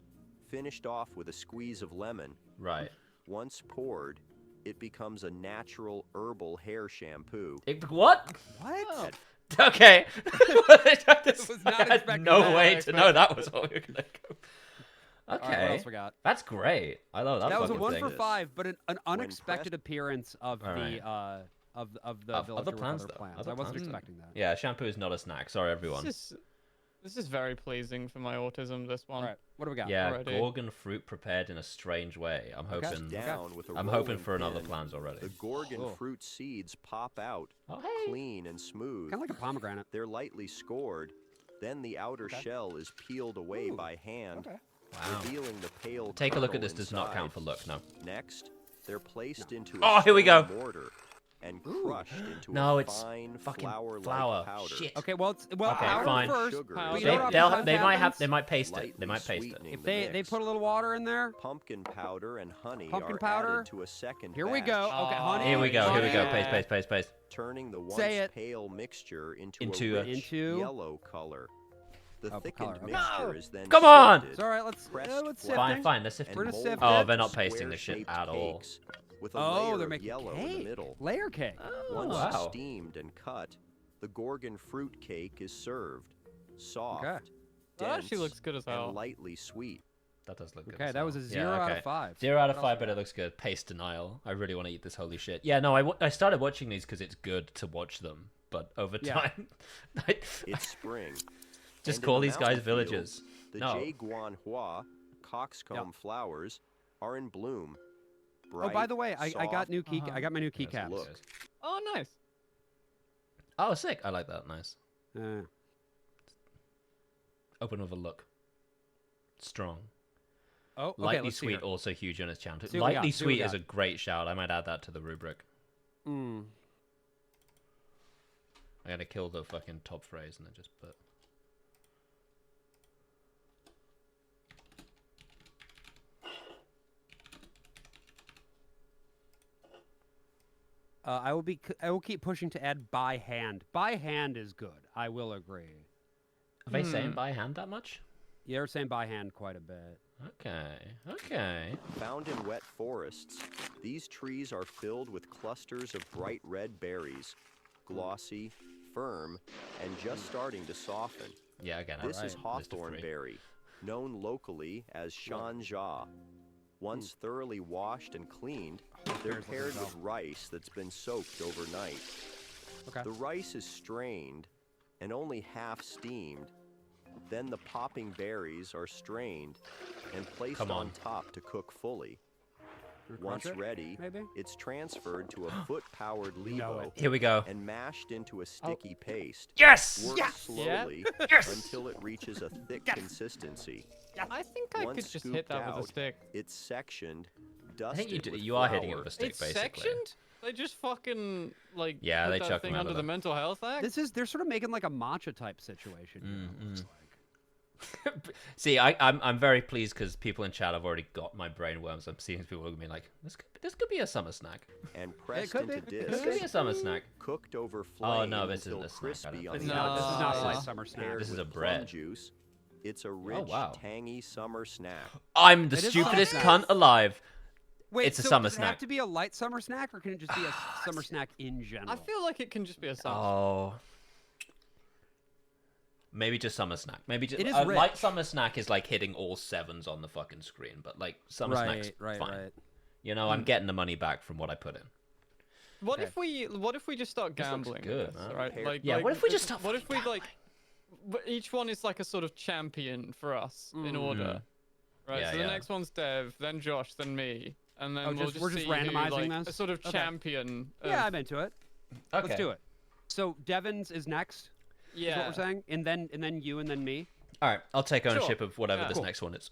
finished off with a squeeze of lemon. Right. Once poured, it becomes a natural herbal hair shampoo. What? What? Okay. was not I had expecting no that. way I to know expected that was what we were gonna go. All right, Okay. what else we got? That's great. I love that. That was a fucking 1 thing. for 5, but an unexpected pressed- appearance of Alright. the of the Of villager other with plans, other though. plans. Other I wasn't plans. expecting that. Yeah, shampoo is not a snack. Sorry, everyone. This is very pleasing for my autism. This one. All right, what do we got? Yeah, already. Gorgon fruit prepared in a strange way. I'm hoping. Down with a I'm hoping rolling for another pin, plans already. The gorgon Oh. fruit seeds pop out, Oh hey. clean and smooth. Kind of like a pomegranate. They're lightly scored. Then the outer shell is peeled away by hand, Wow. revealing the pale Take a look at kernel this. Does not count inside. for look. No. Next, they're placed into Oh, a here we stone go. mortar and crushed into No, a it's fine fucking flour-like flour. powder. Shit. Okay, well, Okay, powder fine. first. Sugar but is you know what They, often they might have. happens? They might paste it. They Lightly might paste it. sweetening If the they mix. put a little water in there. Pumpkin powder and honey Pumpkin are powder? added to a second Here we batch, go. Okay, honey. Here we go. Here we go. Yeah. Paste. turning the once Say it. pale mixture into Into a a- rich Into- yellow color. The Oh, thickened color, okay. mixture is then Come on! sifted, It's all right. Let's pressed sift Fine, it. fine. Let's sift and We're gonna molded sift Oh, it. they're not into pasting this shit square-shaped at all. cakes With a Oh, layer they're of making yellow cake. in the middle. Layer cake. Once wow. steamed and cut, the Gorgon fruit cake is served. Soft, Okay. That actually dense, looks good as hell. and lightly sweet. That does look good. Okay, as that was well. a 0 out of 5. 0 out of What 5, else but we it looks good. Paste denial. I really want to eat this holy shit. Yeah, no, I started watching these because it's good to watch them, but over Yeah. time, It's spring. just And in call the these guys mountain villagers. fields, The No. jaguanhua coxcomb flowers are in bloom. Oh, by the way, I got soft, new key. I got my new Yes, keycaps. look. Oh, nice. Oh, sick. I like that. Nice. Uh, Open with a look. Strong. oh, okay. Lightly Let's see sweet, here. also huge on his channel. See what we Lightly got, see what we sweet is got. a great shout. I might add that to the rubric. Mm. I gotta kill the fucking top phrase and then just put. I will keep pushing to add by hand. By hand is good. I will agree. Are they saying by hand that much? Yeah, they're saying by hand quite a bit. Okay. Okay. Found in wet forests, these trees are filled with clusters of bright red berries, glossy, firm, and just starting to soften. Yeah, again, This is list of hawthorn three. berry, known locally as shanja. Once thoroughly washed and cleaned, they're Bears paired looking with rice that's been soaked overnight. Okay. The rice is strained and only half steamed. Then the popping berries are strained and placed Come on on. top to cook fully. Crush Once it, ready, maybe? it's transferred to a foot-powered Know levo it. Here we go. and mashed into a sticky paste. Yes! Work slowly Yes! until it reaches a thick consistency. I think I Once could just hit scooped that with a out, stick. It's sectioned, I dusted think with you are hitting it flour, with a stick, It's basically. sectioned? They just fucking, like, Yeah, put they that chuck thing 'em under under the there. mental health act? They're sort of making like a matcha type situation. You know? It's like- See, I'm very pleased because people in chat have already got my brainworms. I'm seeing people looking at me like, this could be a summer snack. and pressed could be. into This could be a discs, summer snack. cooked over Oh, flame no, this until isn't a snack, I crispy don't on This the is not. This is not a outside. light summer snack. Paired This is with a plum bread. juice. It's a rich, wow. tangy summer snack. I'm the It is stupidest summer cunt alive. Wait, It's a so summer does it have snack. to be a light summer snack, or can it just be a summer snack in general? I feel like it can just be a summer. Oh. Maybe just summer snack. Maybe just It is a rich. light summer snack is like hitting all sevens on the fucking screen, but like summer snacks, fine. right. You know, I'm getting the money back from what I put in. What Okay. if we just start This looks gambling? good, with this, man. right? Like, Yeah, like, what if we just start What if we fucking like? Each one is like a sort of champion for us in order, right? Yeah, so the yeah. next one's Dev, then Josh, then me, and then Oh, we'll we're just see who, randomizing like, this? a sort of Okay. champion. Yeah, of- I'm into it. Okay. Let's do it. So Devon's is next. Is yeah. what we're saying, and then you, and then me. All right, I'll take ownership Sure. of whatever Yeah. this Cool. next one is.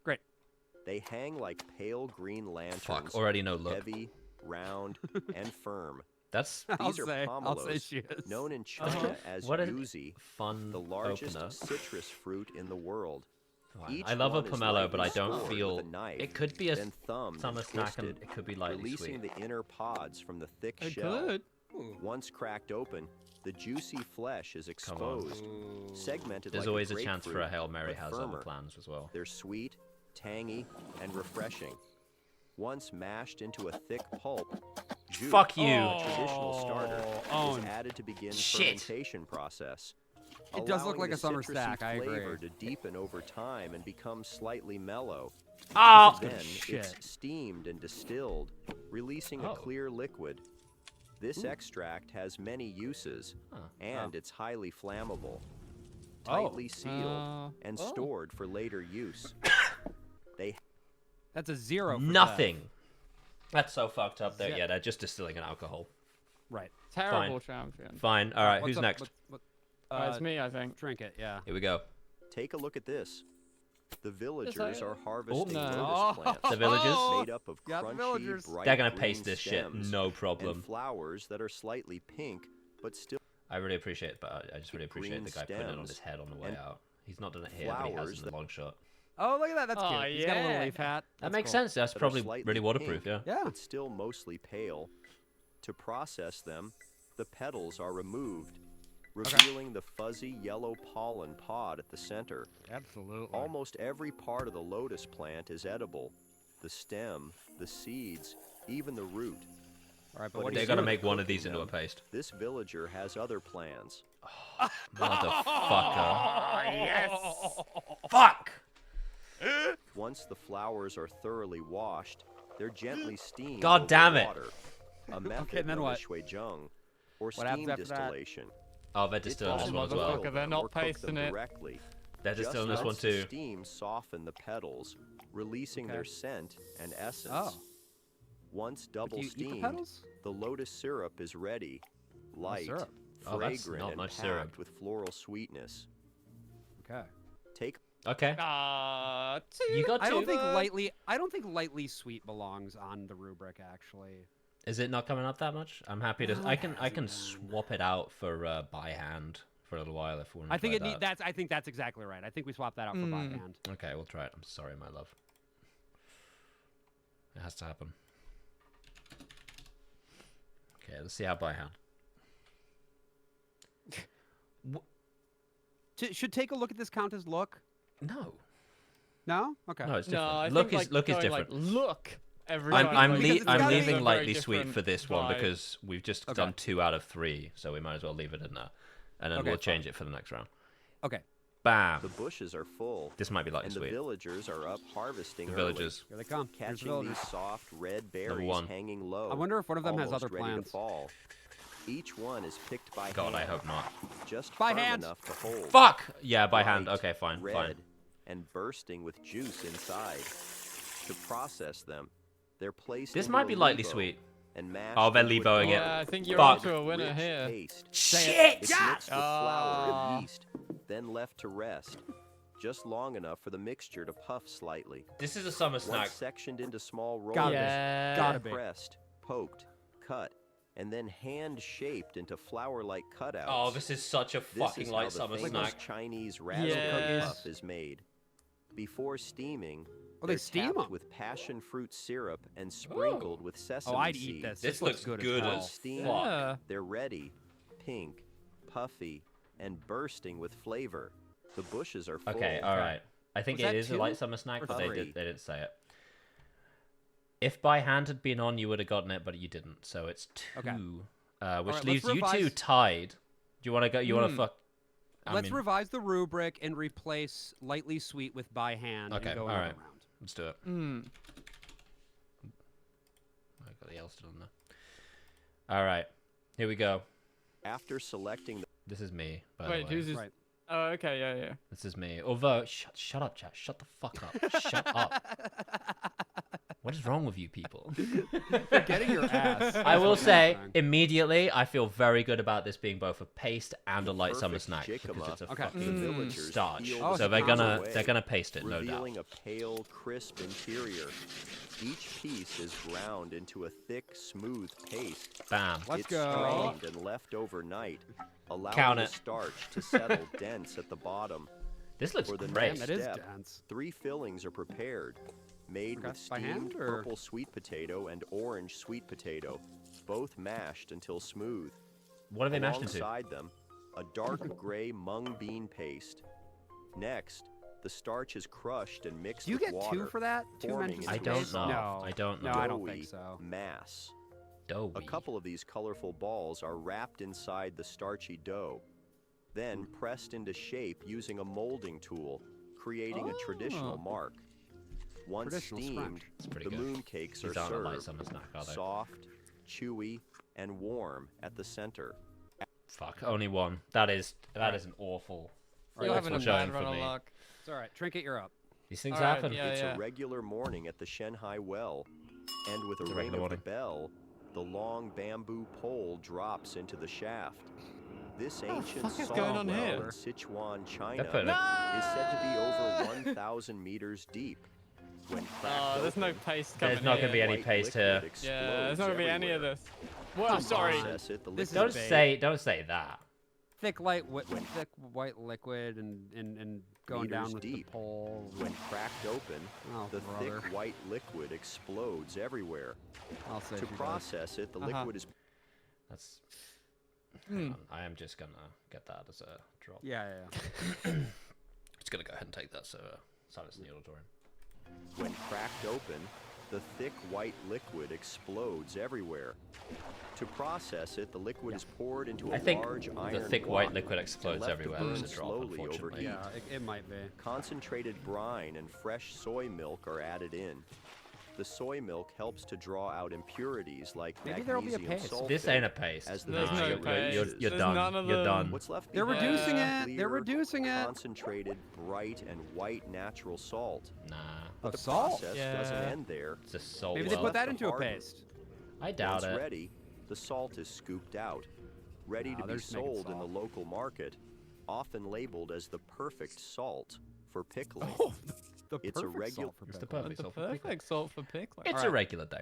Great. They hang like pale green lanterns. Fuck, already no look. Heavy, round, and firm. That's I'll These are say pomelos, she is. known in China as what a yuzu, fun the largest opener. citrus fruit in the world. Wow. Each I love a one is pomelo, but I lightly don't scored feel with a knife, it could be a then thumbed summer and snack and twisted, it could be lightly releasing sweet. the inner pods from the thick It shell. could. Once cracked open, the juicy flesh is Come on. exposed, segmented There's like always a chance for a grapefruit, Hail Mary but has other firmer. plans as well. They're sweet, tangy, and refreshing. Once mashed into a thick pulp, jute, Fuck you. a traditional starter, owned. is added to begin Shit. fermentation process. It does look allowing like the a summer citrusy snack, I agree. flavor to deepen over time and become slightly mellow. Oh, Then shit. it's steamed and distilled, releasing Oh. a clear liquid. This extract has many uses, and it's highly flammable. Tightly sealed and stored for later use. They That's a 0 for nothing. That's so fucked up there. Zip. Yeah, they're just distilling an alcohol. That. Right. Terrible champion. Fine. All right, What's who's up- next? It's me, I think. Trinket, yeah. Here we go. take a look at this. The villagers are harvesting no. lotus plants. The villagers? made up of Got the crunchy, villagers. bright They're gonna green paste this shit, stems no problem. And flowers that are slightly pink, but still I really appreciate it, but I just really appreciate green the guy putting it on stems his head on the way and out. He's not done it here, but he has flowers in the that- long shot. Oh, look at that. That's Aw, cute. He's got a little yeah. leaf hat. That That's makes cool. sense. That's that are probably slightly really waterproof, pink, yeah. Yeah. but still mostly pale. To process them, the petals are removed. revealing the fuzzy yellow pollen pod at the center. Absolutely. Almost every part of the lotus plant is edible. The stem, the seeds, even the root. All right, but But what They're do you gonna do? make one of these Cooking into a them. paste. This villager has other plans. Motherfucker. yes. Fuck! Once the flowers are thoroughly washed, they're gently steamed God over damn it. water. A method and then known what? as shuizheng, or What happens steam after that? distillation. Oh, they're It distilling this doesn't one as boil well. Motherfucker, they're them not or cook pasting them it. directly. They're Just distilling this one lets the too. steam soften the petals, releasing Okay. their scent and essence. Oh. Once But double do you eat the steamed, petals? the lotus syrup is ready. Light, syrup. Oh, that's fragrant, not and much packed syrup. with floral sweetness. Okay. Take Okay. You got I don't two. think lightly sweet belongs on the rubric actually. Is it not coming up that much? I'm happy to. I can swap it out for by hand for a little while if we want to I think try that. I think that's exactly right. I think we swap that out for by hand. Okay, we'll try it. I'm sorry, my love. It has to happen. Okay, let's see how by hand. Should take a look at this count as look? No, No? Okay. no, it's No, different. I look think, is look is going, different. Look. Every I'm time, I'm, like, Because it's I'm gotta be leaving a very lightly sweet different for this one vibe. because we've just Okay. done 2 out of 3, so we might as well leave it in there, and then Okay, we'll change it for the next round. Okay. Bam. the bushes are full, This might be lightly and the sweet. villagers are up harvesting The early, villagers. Here they come. Here's the catching villagers. these soft red berries one. hanging low. I wonder if one of them has almost other ready plans. to fall. Each one is picked by God, I hand, hope not. just By firm hand. enough to hold. Fuck! Yeah, by hand. Bright, Okay, fine, red, fine. and bursting with juice inside. To process them, they're placed This into might a be lightly levo sweet. and mashed Oh, they're into a levoing it. Yeah, I think you're Fuck. onto a winner rich here. paste. Shit! It's mixed with flour Ah. and yeast, then left to rest, just long enough for the mixture to puff slightly. This is a summer snack. Once sectioned into small rolls, Gotta be. Yeah. Gotta be. pressed, poked, cut, and then hand-shaped into flour-like cutouts. Oh, this is such a This fucking is how light the summer famous snack. Chinese raspberry Yes. puff is made. Before steaming, Oh, they they're steam tapped 'em. with passion fruit syrup and sprinkled with sesame Oh, I'd seeds. eat this. This looks looks good good as as hell. Steamed, Yeah. they're ready, pink, puffy, and bursting with flavor. The bushes are full. Okay, alright. I think Was it that is a 2 light summer snack, or but 3? they didn't say it. If by hand had been on, you would have gotten it, but you didn't. So it's 2, Okay. which Alright, leaves let's you 2 revise- tied. Do you want to go? You want to fuck? I Let's mean, revise the rubric and replace lightly sweet with by hand Okay, and go alright. another round. Let's do it. Hmm. I got the Elston on there. All right, here we go. After selecting the This is me. By Wait, the way. who's this? Right. Oh, okay, yeah. This is me. Although, shut up, chat. Shut the fuck up. Shut up. What is wrong with you people? Getting your ass. I will That's what say, I'm saying. immediately, I feel very good about this being both a paste and a light summer perfect snack because jicama, it's a Okay. fucking the villagers starch. peel Oh, the So they're stems gonna away, paste it, no doubt. revealing a pale, crisp interior. Each piece is ground into a thick, smooth paste. Bam. Let's It's go. strained and left overnight, allowing Count the it. starch to settle dense at the bottom. This looks For the great. Damn, next that is step, dense. 3 fillings are prepared, made Okay, with by hand, steamed or- purple sweet potato and orange sweet potato, both mashed until smooth. What are they mashed into? Alongside them, a dark gray mung bean paste. Next, the starch is crushed and mixed Do you with get water, 2 for that? 2 forming mentions into I of don't taste? know. No. I don't No, know. I don't doughy think so. mass. Doughy. A couple of these colorful balls are wrapped inside the starchy dough, then pressed into shape using a molding tool, creating a traditional mark. Once Traditional steamed, scrunch. It's pretty the good. moon cakes are These aren't a light served, summer snack, are they? soft, chewy, and warm at the center. Fuck, only one. That is an awful. You're having a awful showing bad run for of me. luck. It's all right. Trinket, you're up. These things All right, happen. yeah. It's a regular morning at the Shanghai well, and with a It's a ring regular of the morning. bell, the long bamboo pole drops into the shaft. This ancient fuck is saw going on well here? in Sichuan, They're China, putting it. is said to be over 1,000 meters deep. When cracked Oh, there's no open, paste coming There's not here. gonna be any white paste liquid here. Yeah, there's not gonna be any of everywhere. this. Whoa, sorry. Process it, the This is liquid bait. Don't say that. Thick white liquid and going down Meters with deep. the pole. When cracked open, Oh, the brother. thick white liquid explodes everywhere. I'll say To process it, the liquid is That's Hang on, I am just gonna get that as a drop. Yeah, yeah. Just gonna go ahead and take that so silence in the auditorium. When cracked open, the thick white liquid explodes everywhere. To process it, the liquid is poured into a I think large iron the thick block white liquid and explodes left to everywhere. burn There's a drop, slowly over unfortunately. heat. Yeah, it might be. Concentrated brine and fresh soy milk are added in. The soy milk helps to draw out impurities like Maybe there'll be a magnesium paste. sulfate. This ain't a paste. As the There's no mixture paste. rises. You're There's done. none of You're them. done. What's left They're behind reducing is it. They're clear, reducing it. Concentrated, bright, and white natural salt. Nah, But the salt? process Yeah. doesn't end there. it's a salt. Maybe they well. put that to into a harden. paste. I doubt Once it. ready, the salt is scooped out, ready No, to they're be just making sold in the salt. local market, often labeled as the perfect salt for pickling. The It's a perfect regular- salt for It's the pickling. perfect The salt for pickling. perfect salt for pickling. It's a Alright. regular day.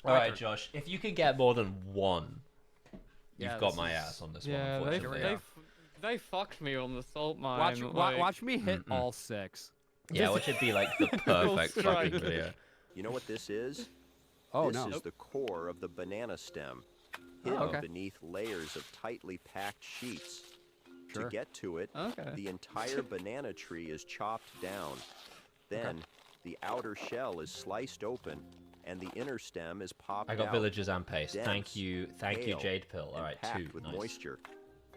My All right, turn. Josh. If you can get more than one, Yeah, you've got this my is- ass on this Yeah, one. they, Unfortunately. they fucked me on the salt mine. Watch me hit all 6. Yeah, which would be like the perfect strike. fucking video. You know what this is? Oh, this no. is the core of the banana stem, hidden okay. beneath layers of tightly packed sheets. Sure. To get to it, Okay. the entire banana tree is chopped down. Then, the outer shell is sliced open, and the inner stem is popped I got out. villagers and paste. dense, Thank you, pale, Jade Pill. All and right, packed 2. with Nice. moisture.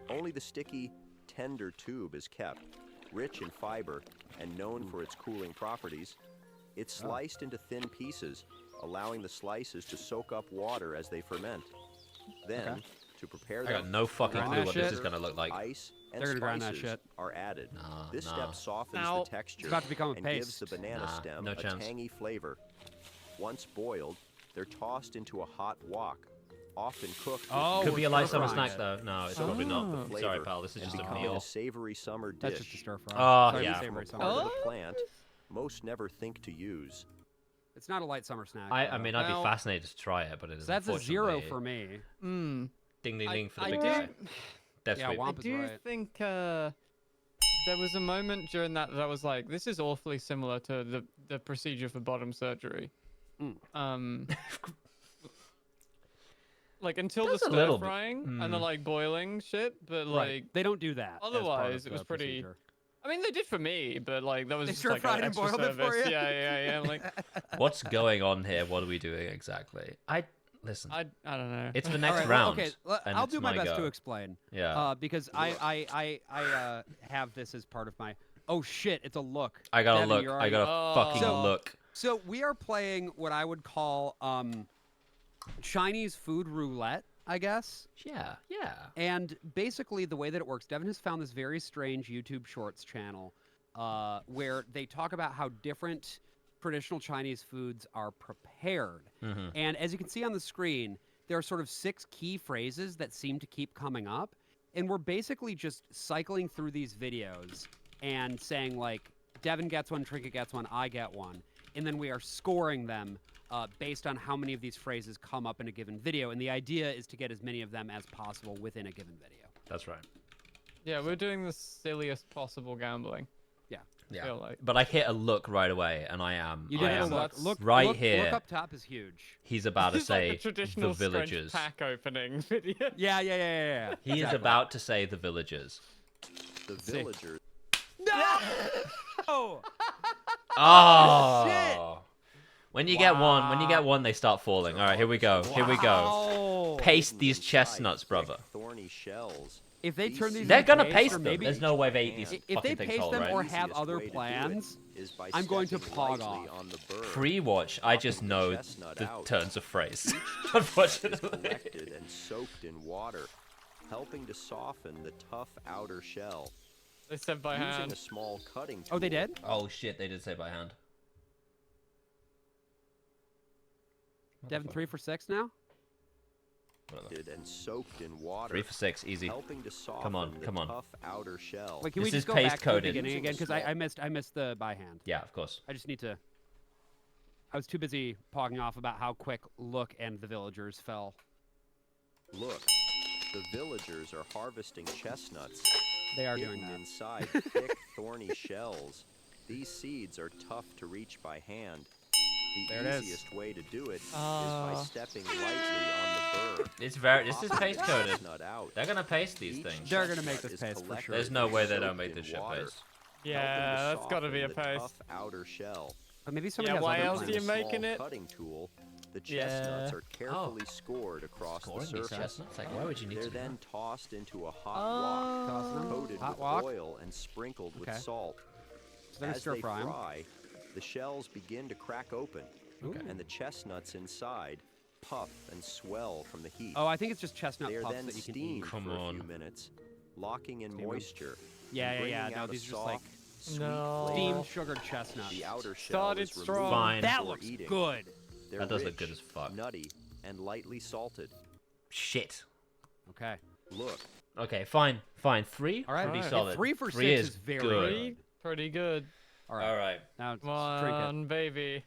Only the sticky, tender tube is kept, rich in fiber and known for its cooling properties. It's sliced into thin pieces, allowing the slices to soak up water as they ferment. Then, to prepare I got them, no fucking Grind clue that what this shit. is gonna look like. ice and They're gonna grind that spices shit. are added. Nah, This nah. step softens Now- the texture about to become a and gives paste. the banana Nah, stem no a chance. tangy flavor. Once boiled, they're tossed into a hot wok, often cooked with Oh, Could be a it's light stir summer frying snack it. though. No, it's probably not. Oh. flavor Sorry, pal. This is and just a become meal. a savory summer dish. That's just a stir fry. Oh, Sorry, yeah. savory From summer. a part of Oh. the plant most never think to use. It's not a light summer snack. I though. mean, I'd Well- be fascinated to try it, but it is So that's a 0 unfortunately- for me. Mm. Ding ding ding for the I big do- guy. Death Yeah, sweep. Womp I is do right. think there was a moment during that I was like, this is awfully similar to the procedure for bottom surgery. Like until the Does a stir little bit. frying and the like boiling shit, but like Right. They don't do that. as part of otherwise it was the pretty- procedure. I mean they did for me, but like that was They just stir like fried an and extra boiled it for service. you? Yeah. Like What's going on here? What are we doing exactly? Listen. I don't know. It's the All next right, well, round. okay, and I'll it's do my best go. to explain. Yeah. Because I have this as part of my. Oh shit! It's a look. I gotta Devin, look. you're I already- gotta fucking So- look. So we are playing what I would call Chinese food roulette, I guess. Yeah. Yeah. And basically, the way that it works, Devin has found this very strange YouTube Shorts channel where they talk about how different traditional Chinese foods are prepared. Mm-hmm. And as you can see on the screen, there are sort of 6 key phrases that seem to keep coming up. And we're basically just cycling through these videos and saying, like, Devin gets one, Trinket gets one, I get one. And then we are scoring them based on how many of these phrases come up in a given video. And the idea is to get as many of them as possible within a given video. That's right. Yeah, we're doing the silliest possible gambling. Yeah. Feel like. But I hit a look right away, and I am. You I did am a look. Look right look, here. Look up top is huge. He's about to It's like say the traditional the villagers. pack opening video. Yeah. He is about to say the villagers. The villagers Oh! Oh. When you get one, they start falling. All right, here we go. Here we go. Oh! Paste these inside chestnuts, thick, brother. Thorny shells. If they turn these They're into gonna paste, paste or them. maybe There's no way they eat these if they fucking things paste whole, them right? or have Easiest other way to do it plans, is by I'm going to stepping pog lightly off. on the burr. Pre-watch, I just popping the know chestnut the out. turns of phrase. Is Unfortunately. collected and soaked in water, helping to soften the tough outer shell. They said by Using hand. a small cutting tool, Oh, they did? Oh shit, they did say by hand. Devin 3 for 6 now? collected and soaked in water, 3 for 6, easy. helping to soften on, the come on. tough outer shell. Wait, can This we is just go paste back to the coded. beginning again? Using Because a I missed the by hand. Yeah, of course. I just need to. I was too busy pogging off about how quick Look and the villagers fell. Look, the villagers are harvesting chestnuts They are hidden doing that. inside thick, thorny shells. These seeds are tough to reach by hand. There it The is. easiest way to do it is by stepping lightly on the burr. It's very. This is Pop the paste coded. chestnut out. They're gonna paste these Each things. They're gonna make chestnut this is paste for collected sure. There's no way they and don't make soaked this in shit water, paste. Yeah, helping to that's got to be a soften the paste. tough outer shell. But maybe somebody Yeah, has why other else plans. are you With a making small it? cutting tool, the Yeah. chestnuts are carefully scored across Scoring the these surface. chestnuts? Like, why would you need They're to do then tossed into a hot Toss wok, them. coated Hot with wok. oil and sprinkled with Okay. salt. So they're gonna As stir they fry 'em. fry, the shells begin to crack open, and the chestnuts inside puff and swell from the heat. Oh, I think it's just chestnut They are puffs then that you can steamed eat. Come for a on. few minutes, locking in moisture. Yeah, and yeah. bringing No, out a these are just like soft, sweet No. flavor. steamed sugared chestnuts. The outer shell Started is removed strong. Fine. That before looks eating. good. They're That does look rich, good as fuck. nutty, and lightly salted. Shit. Okay. Look, Okay, fine. 3. All right. Pretty Alright. solid. 3 for 3 6 is very good. Pretty, pretty good. All right. All right. Now Come drink it. on, baby.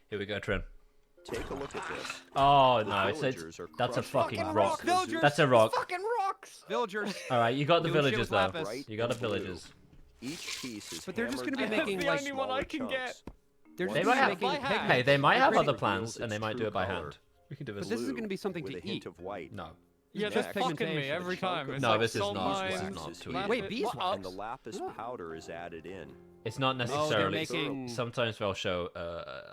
Here we go, Trin. take a look at this. Oh The no, it's villagers are that's a crushing fucking the rock. lapis Villagers! That's a rock. Fucking rocks. Villagers. All right, you got the Doing shit villagers with though. lapis. Bright You got the and blue. villagers. Each piece is But they're just hammered gonna be down making, into like- the only one I smaller can chunks. get. They're They just might gonna be have- making by pigments. Hey, they might Like have crazy. other plans, reveals and they its might do true it by color. hand. We can do But this. this is Blue gonna be something with to a hint eat. of white. No. Yeah, just they're fucking me pigmentation. every time. It's No, like this is salt not. mines, This is not to eat. lapis- Wait, beeswax? what? And the lapis powder is added in. It's not Oh, they're necessarily. making. Sometimes they'll show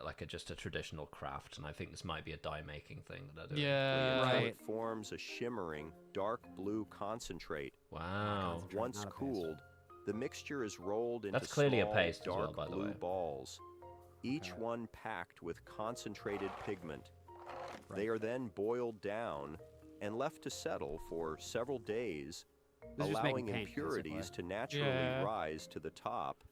like just a traditional craft, and I think this might be a dye making thing that they're doing. Yeah. Until Right. It forms a shimmering, dark blue concentrate. Wow. Once not a paste. cooled, the mixture is rolled into That's clearly a small, paste as well, dark by the blue way. balls, each Okay. one packed with concentrated pigment. Right. They are then boiled down and left to settle for several days, This is just making allowing paint, impurities basically. to naturally Yeah. rise to the top.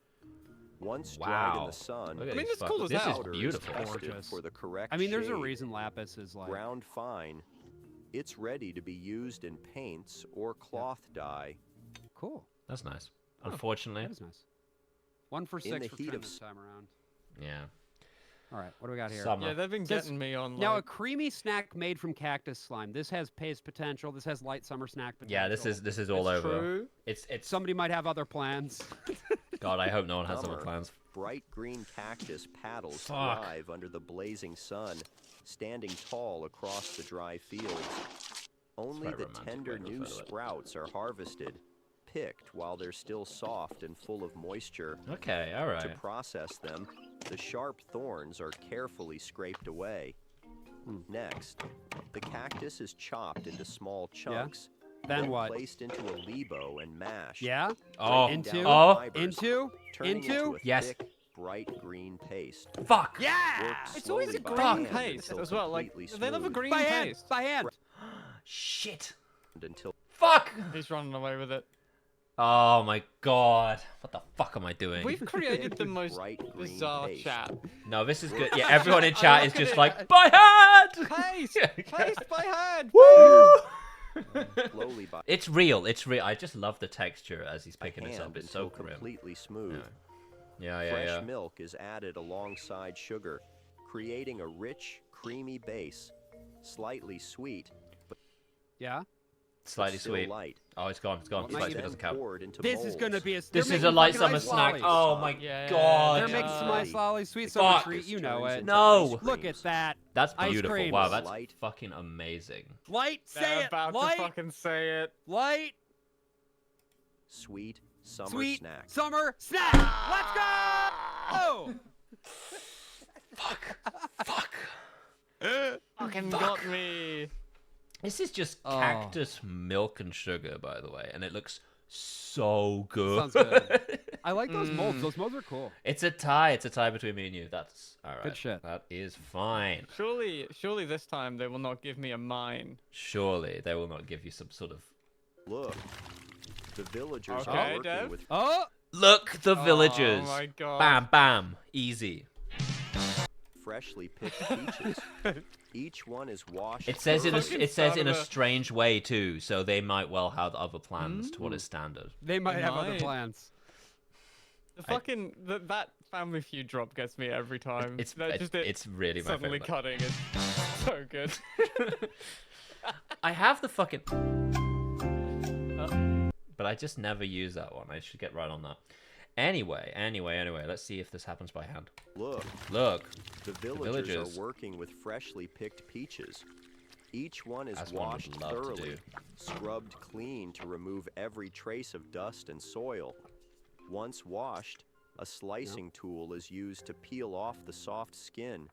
Once dried in Wow. the sun, Look at I mean, these it's cool fuckers. as This hell. is powder beautiful. tested Gorgeous. for the correct I mean, there's a shade. reason lapis is like. Ground fine, it's ready to be used in paints or cloth dye. Cool. That's nice. Unfortunately, That is nice. 1 for In 6 the for heat Trin of this time around. yeah. All right. What do we got here? Summer. Yeah, they've been Says- getting me on. Now, a Like, creamy snack made from cactus slime. This has paste potential. This has light summer snack potential. Yeah, this is all it's over. true. It's Somebody might have other plans. God. I hope no one has other Summer. plans. Bright green cactus paddles Fuck. thrive under the blazing sun, standing tall across the dry fields. Only very the romantic tender way to new look at it. sprouts are harvested, picked while they're still soft and full of moisture. Okay. All To right. process them, the sharp thorns are carefully scraped away. Next, the cactus is chopped into small chunks, Then what? placed into a lebo and mashed. Yeah? Oh. Into? down Oh. fibers, Into? turning Into? into a Yes. thick, bright green paste. Fuck. Yeah! Works It's always a slowly by green hand paste until as well. Like completely they love a smooth. green By hand! paste. By hand! Shit. Until Fuck. He's running away with it. Oh my god. What the fuck am I doing? We've created the most bright green bizarre paste. chat. No, this is good. Yeah, everyone in chat is look at just it. like, by hand! Paste! Paste by hand! Woo! slowly by It's real. It's real. I just love the texture as he's picking this hand up. It's until so grim. completely smooth. Yeah, Fresh yeah. milk is added alongside sugar, creating a rich, creamy base, slightly sweet, but Yeah? Slightly still sweet. light. Oh, it's gone. It's gone. What It's might like you it Then doesn't count. poured into This is gonna molds. be a. This they're is a making light fucking summer ice snack. lollies. Oh my Yeah, god. They're making some ice Fuck. lollies, sweet summer Fuck. treat. You know Turns it. into No. ice Look at creams. that. That's Ice beautiful. creams. Wow, that's Light. fucking amazing. Light, say They're it. about Light, to fucking say it. light, Sweet summer sweet snack. summer snack. Let's go! Fucking got me. This is just Oh. cactus milk and sugar, by the way, and it looks so good. Sounds good. I like those molds. Those molds are cool. It's a tie. It's a tie between me and you. That's all right. Good shit. That is fine. Surely this time they will not give me a mine. Surely they will not give you some sort of. Look, the villagers Okay, are working Dev. with Oh, Look, the villagers. Oh my god. Bam, bam, easy. freshly picked peaches. Each one is washed. It says in a Fucking it says son in a of a- strange way too, so they might well have other plans to what is standard. they might They have other might. plans. The fucking that Family Feud drop gets me every time. It's That just it it's really my suddenly favorite. cutting is so good. I have the fucking, but I just never use that one. I should get right on that. Anyway, let's see if this happens by hand. Look, Look, the villagers are working with freshly picked peaches. Each one is That's what I would washed love to thoroughly, do. scrubbed clean to remove every trace of dust and soil. Once washed, a slicing tool is used to peel off the soft skin.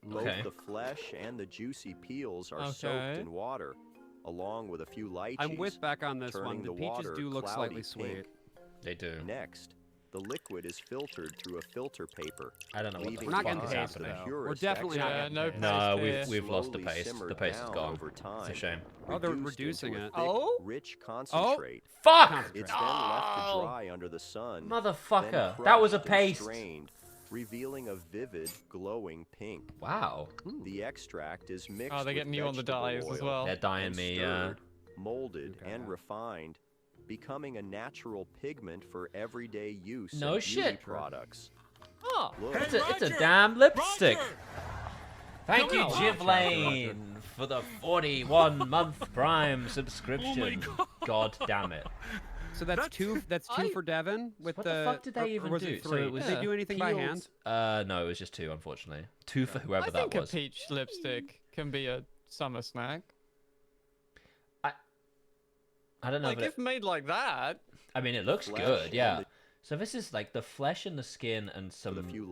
Both Okay. the flesh and the juicy peels are soaked Okay. in water, along with a few lychees. I'm with Beck on this one. turning The the peaches water do look slightly cloudy sweet. pink. They do. Next, the liquid is filtered through a filter paper. I don't know what the leaving We're not fuck getting is behind paste, the happening. though. We're purest definitely not Yeah, getting no paste. No, paste we've here. lost the Slowly paste. The simmered paste is down gone. over It's a time. shame. Oh, they're reduced reducing into a it. thick, Oh? rich concentrate. Fuck! It's then left to Oh. dry under the sun. Motherfucker, then that was a crushed and paste. strained, revealing a vivid, glowing pink. Wow. The extract is mixed Oh, they're with getting you on the vegetable dyes as oil well. They're dying and me. stirred, molded, and Okay. refined, becoming a natural pigment for everyday use No and beauty shit. products. Oh, Look, It's a Roger! damn lipstick. Roger! Thank you, Come on. Jivlane, for the 41-month Prime subscription. God damn it. So that's two. That's two I- for Devin with What the fuck did they or even was do? It So three? it was Did they do anything by peeled- hand? No, it was just 2, unfortunately. 2 for whoever I that think a was. peach lipstick can be a summer snack. I don't know. Like If if made like that. I mean, it looks Flesh good, and yeah. the- So this is like the flesh and the skin and some with a few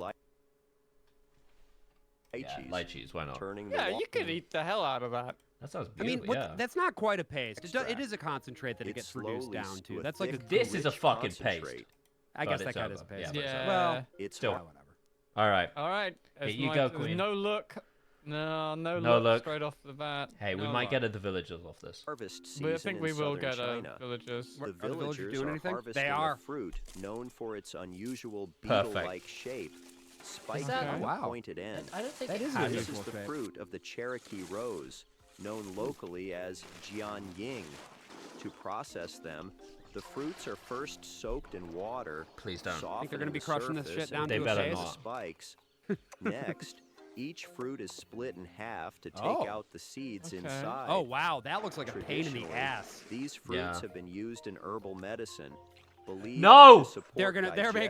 yeah, lychees, light cheese. Why not? turning the Yeah, wa- you could eat the hell out of that. That sounds I mean, beautiful. what, yeah. that's not quite a paste. It Extract. is a concentrate that it It gets reduced slowly down to to. a That's like a. thick, This is a rich fucking paste. concentrate. I but guess it's that kind of over. is Yeah, a paste. but it's Yeah. over. Well, It's Still. hot. whatever. All right. All right. Here it's you my- go, there's Queen. No look. No No look. straight off the bat. Hey, we No might look. get the villagers off this. Harvest season But I think in we will southern get China. villagers. The Are the villagers villagers doing are anything? harvesting They a are. fruit known for its unusual Perfect. beetle-like shape, spiky that- and Wow. pointed end. I don't think That it is has This unusual is the shape. fruit of the Cherokee rose, known locally as jianying. To process them, the fruits are first soaked in water. Please don't. Think they're gonna softening be the crushing this surface shit down and They to a better removing paste? the not. spikes. Next, each fruit is split in half to take Oh. out the seeds Okay. inside. Oh wow, that looks like a pain in the Traditionally, ass. These fruits Yeah. have been used in herbal medicine. Believed No! to support They're making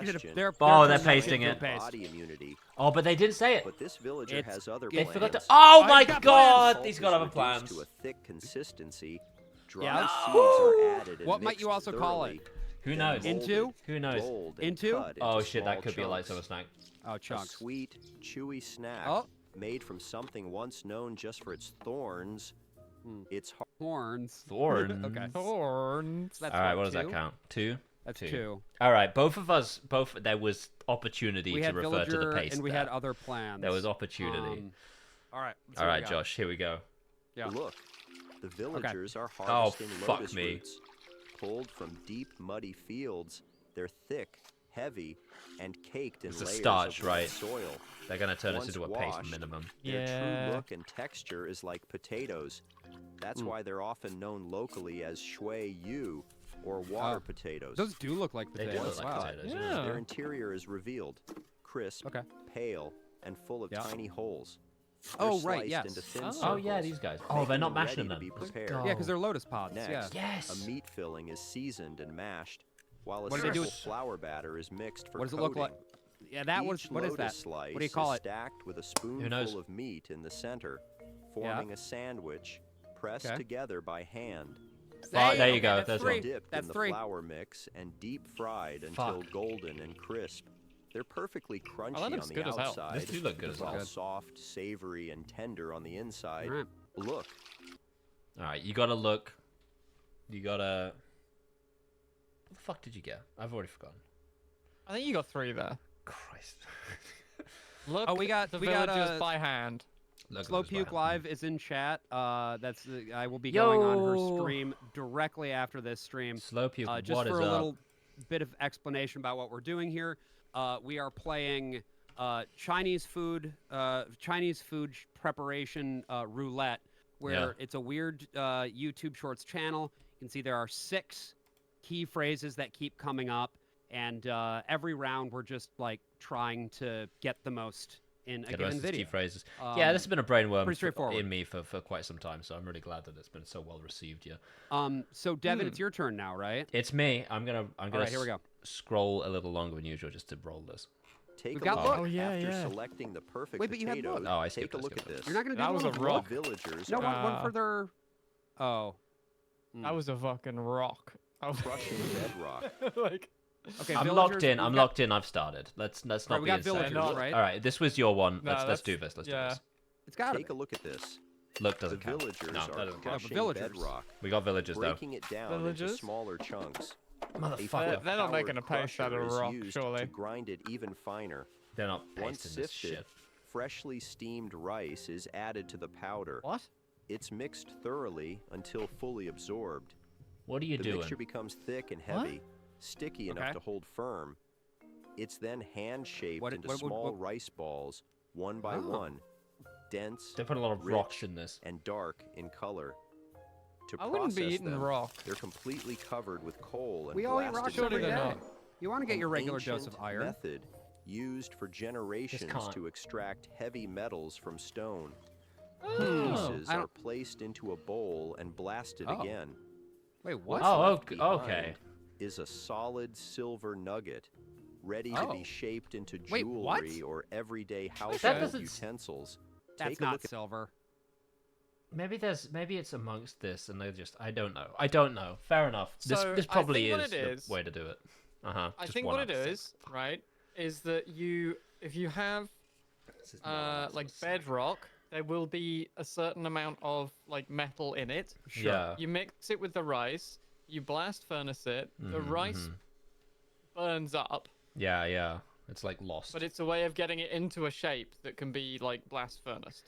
it. digestion, They're Oh, they're turning pasting into it. paste. body immunity. Oh, but they didn't say it. But this villager It's- has other They plans. forgot to. Oh I've my got god! Salt He's is got other reduced plans. to a thick consistency. Dry Yeah. seeds are added and What might mixed you also call thoroughly, it? Who then knows? molded, Into? Who knows? rolled, and Into? cut Oh into shit, that small could be a chunks. lightsaber snack. Oh, A chunks. sweet, chewy snack Oh. made from something once known just for its thorns. It's hard. Horns. Thorns. Okay. Thorns. That's All right, what does that two? count? 2. That's Two. 2. All right, both of us. There was opportunity We to had refer to villager the paste. and we there. had other plans. There was opportunity. All right. let's see All what right, we got. Josh. Here we go. Yeah. Look, the villagers are Oh, harvesting fuck lotus me. roots. Pulled from deep, muddy fields, they're thick, heavy, and caked in It's a layers starch, of wet right? soil. They're gonna turn us Once into a paste washed, minimum. Their Yeah. true look and texture is like potatoes. That's why they're often known locally as shui yu, or water Oh. potatoes. Those do look like They potatoes. do look like wow. potatoes. Yeah. Their interior is revealed, crisp, Okay. pale, and full of Yeah. tiny holes. Oh, They're right, sliced yes. into thin Oh yeah, circles, these guys. Oh, making they're not them mashing ready to them. be prepared. Yeah, because they're lotus pods. Next, Yeah. Yes. a meat filling is seasoned and mashed, while a What do they do simple with- flour batter is mixed for What does it look like? coating. Yeah, that was. Each What is that? lotus slice What do you call is it? stacked with a knows? spoonful of meat in the center, forming a sandwich pressed Okay. together by hand. There you go, That's there's three. one. Dipped That's in the three. flour mix and deep fried until Fuck. golden and crisp. They're perfectly crunchy that on looks the good as hell. outside, These do look good as while hell. soft, savory, and tender on the inside. All right. Look, All right, you gotta look. You gotta. What the fuck did you get? I've already forgotten. I think you got 3 there. Christ. Look, Oh, we got- the we got, villagers by hand. Look at Slow this Puke man. Live is in chat. I will be going on her Yo. stream directly after this stream. Slow Puke, Just what is for a up? little bit of explanation about what we're doing here. We are playing Chinese food preparation roulette, where Yeah. it's a weird YouTube Shorts channel. You can see there are 6 key phrases that keep coming up, and every round we're just like trying to get the most in a Get the given rest of the key video. phrases. Yeah, this has been a brainworm pretty straightforward. in me for quite some time, so I'm really glad that it's been so well received. Yeah. So Devin, it's your turn now, right? It's me. I'm gonna right, here we go. scroll a little longer than usual just to roll this. Take We've a got look. look. Oh, yeah, After yeah. selecting the perfect Wait, but you had potatoes, look. Oh, I take skipped a it, look at skipped it. this. You're not gonna do That the was one a with rock. The villagers No, are one further. Oh. That was a fucking rock. I was crushing bedrock. like, Okay. I'm villagers, locked in. we've I'm got- locked in. I've started. Let's not Right, we be got insane. villagers, No. right? All right, this was your one. No, Let's do that's- this. Let's yeah. do this. It's gotta Take be. a look at this. Look The doesn't count. villagers No, are that doesn't count. crushing villagers. bedrock, We got villagers though. breaking it down into Villagers? smaller chunks. A Motherfucker. They're not making a powered paste out of crusher is rock, used surely. to grind it even finer. They're not Once pasting this sifted, shit. freshly steamed rice is added to the powder. what? It's mixed thoroughly until fully absorbed. What are you The doing? mixture becomes thick and heavy, sticky enough Okay. to hold firm. It's then hand-shaped What- into what- small rice balls, one by Oh. one, dense They put a lot of rich, rocks in this. and dark in color. To I wouldn't be process eating them, rock. they're completely covered with coal and We all eat blasted rocks Surely every they're day. not. You want to get An your regular dose of ancient iron. method used for generations can't. to extract heavy metals from stone. Oh. Pieces I are don't- placed into a bowl and blasted Oh. again. Wait, what? Oh, Left okay. behind Okay. Is a solid silver nugget, ready to Oh. be shaped into Wait, what? jewelry or everyday household doesn't utensils. That's Take a not look at silver. Maybe it's amongst this, and they just I don't know. I don't know. Fair enough. This So, this I probably think what is it the is- way to do it. I think what it is, right, is that if you have like bedrock, there will be a certain amount of like metal in it. Yeah. You mix it with the rice, you blast furnace it, the Mhm, rice burns up, Yeah, yeah. It's like lost. but it's a way of getting it into a shape that can be like blast furnace.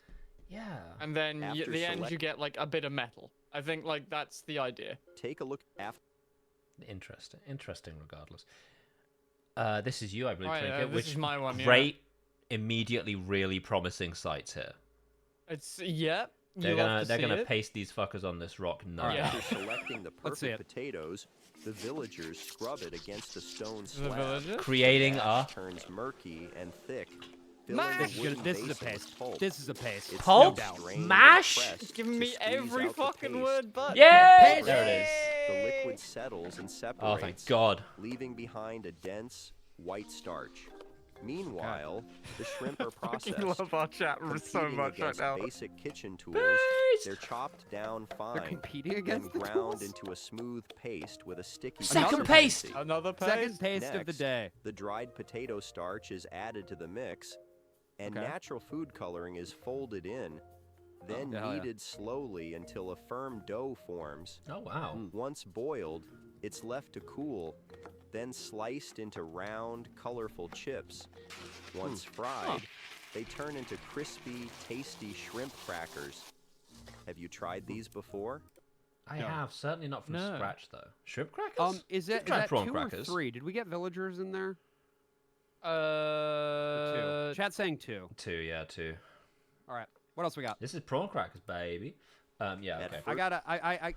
yeah. And then at After the end you select- get like a bit of metal. I think like that's the idea. Take a look after. Interesting. Regardless. This is you, I believe. Alright, Trinket, this which is my one, yeah. great, immediately really promising sites here. It's yeah. They're you gonna love to they're see gonna it. paste these fuckers on this rock. No. Alright. Yeah. After selecting the Let's see perfect it. potatoes, the villagers scrub it against a stone The slab. villager. Creating a Ash turns murky and thick, filling Mash! the This is, wooden this is a basin with paste. pulp. This is a paste. It's Pulp? then strained and Mash? pressed Giving to me squeeze every out the fucking paste. word but Yay! Paste. There it is. The liquid settles and separates, Oh, thank God. leaving behind a dense white starch. Meanwhile, the shrimp are processed. fucking love our chat room so Competing much right against now. basic kitchen tools, Paste! they're chopped down They're fine, competing then against the ground tools? into a smooth paste with a sticky Second Another paste! consistency. Another Second paste. paste of the Next, day. The dried potato starch is added to the mix, and Okay. natural food coloring is folded in, then hell yeah. kneaded slowly until a firm dough forms. Oh wow. Once boiled, it's left to cool, then sliced into round, colorful chips. Once fried, they turn into crispy, tasty shrimp crackers. Have you tried these before? I have certainly not from No. scratch though. Shrimp crackers? Is We've that tried prawn 2 crackers. or 3? Did we get villagers in there? Or 2. Chat's saying 2. Two. All right. What else we got? This is prawn crackers, baby. Yeah. At Okay. I gotta.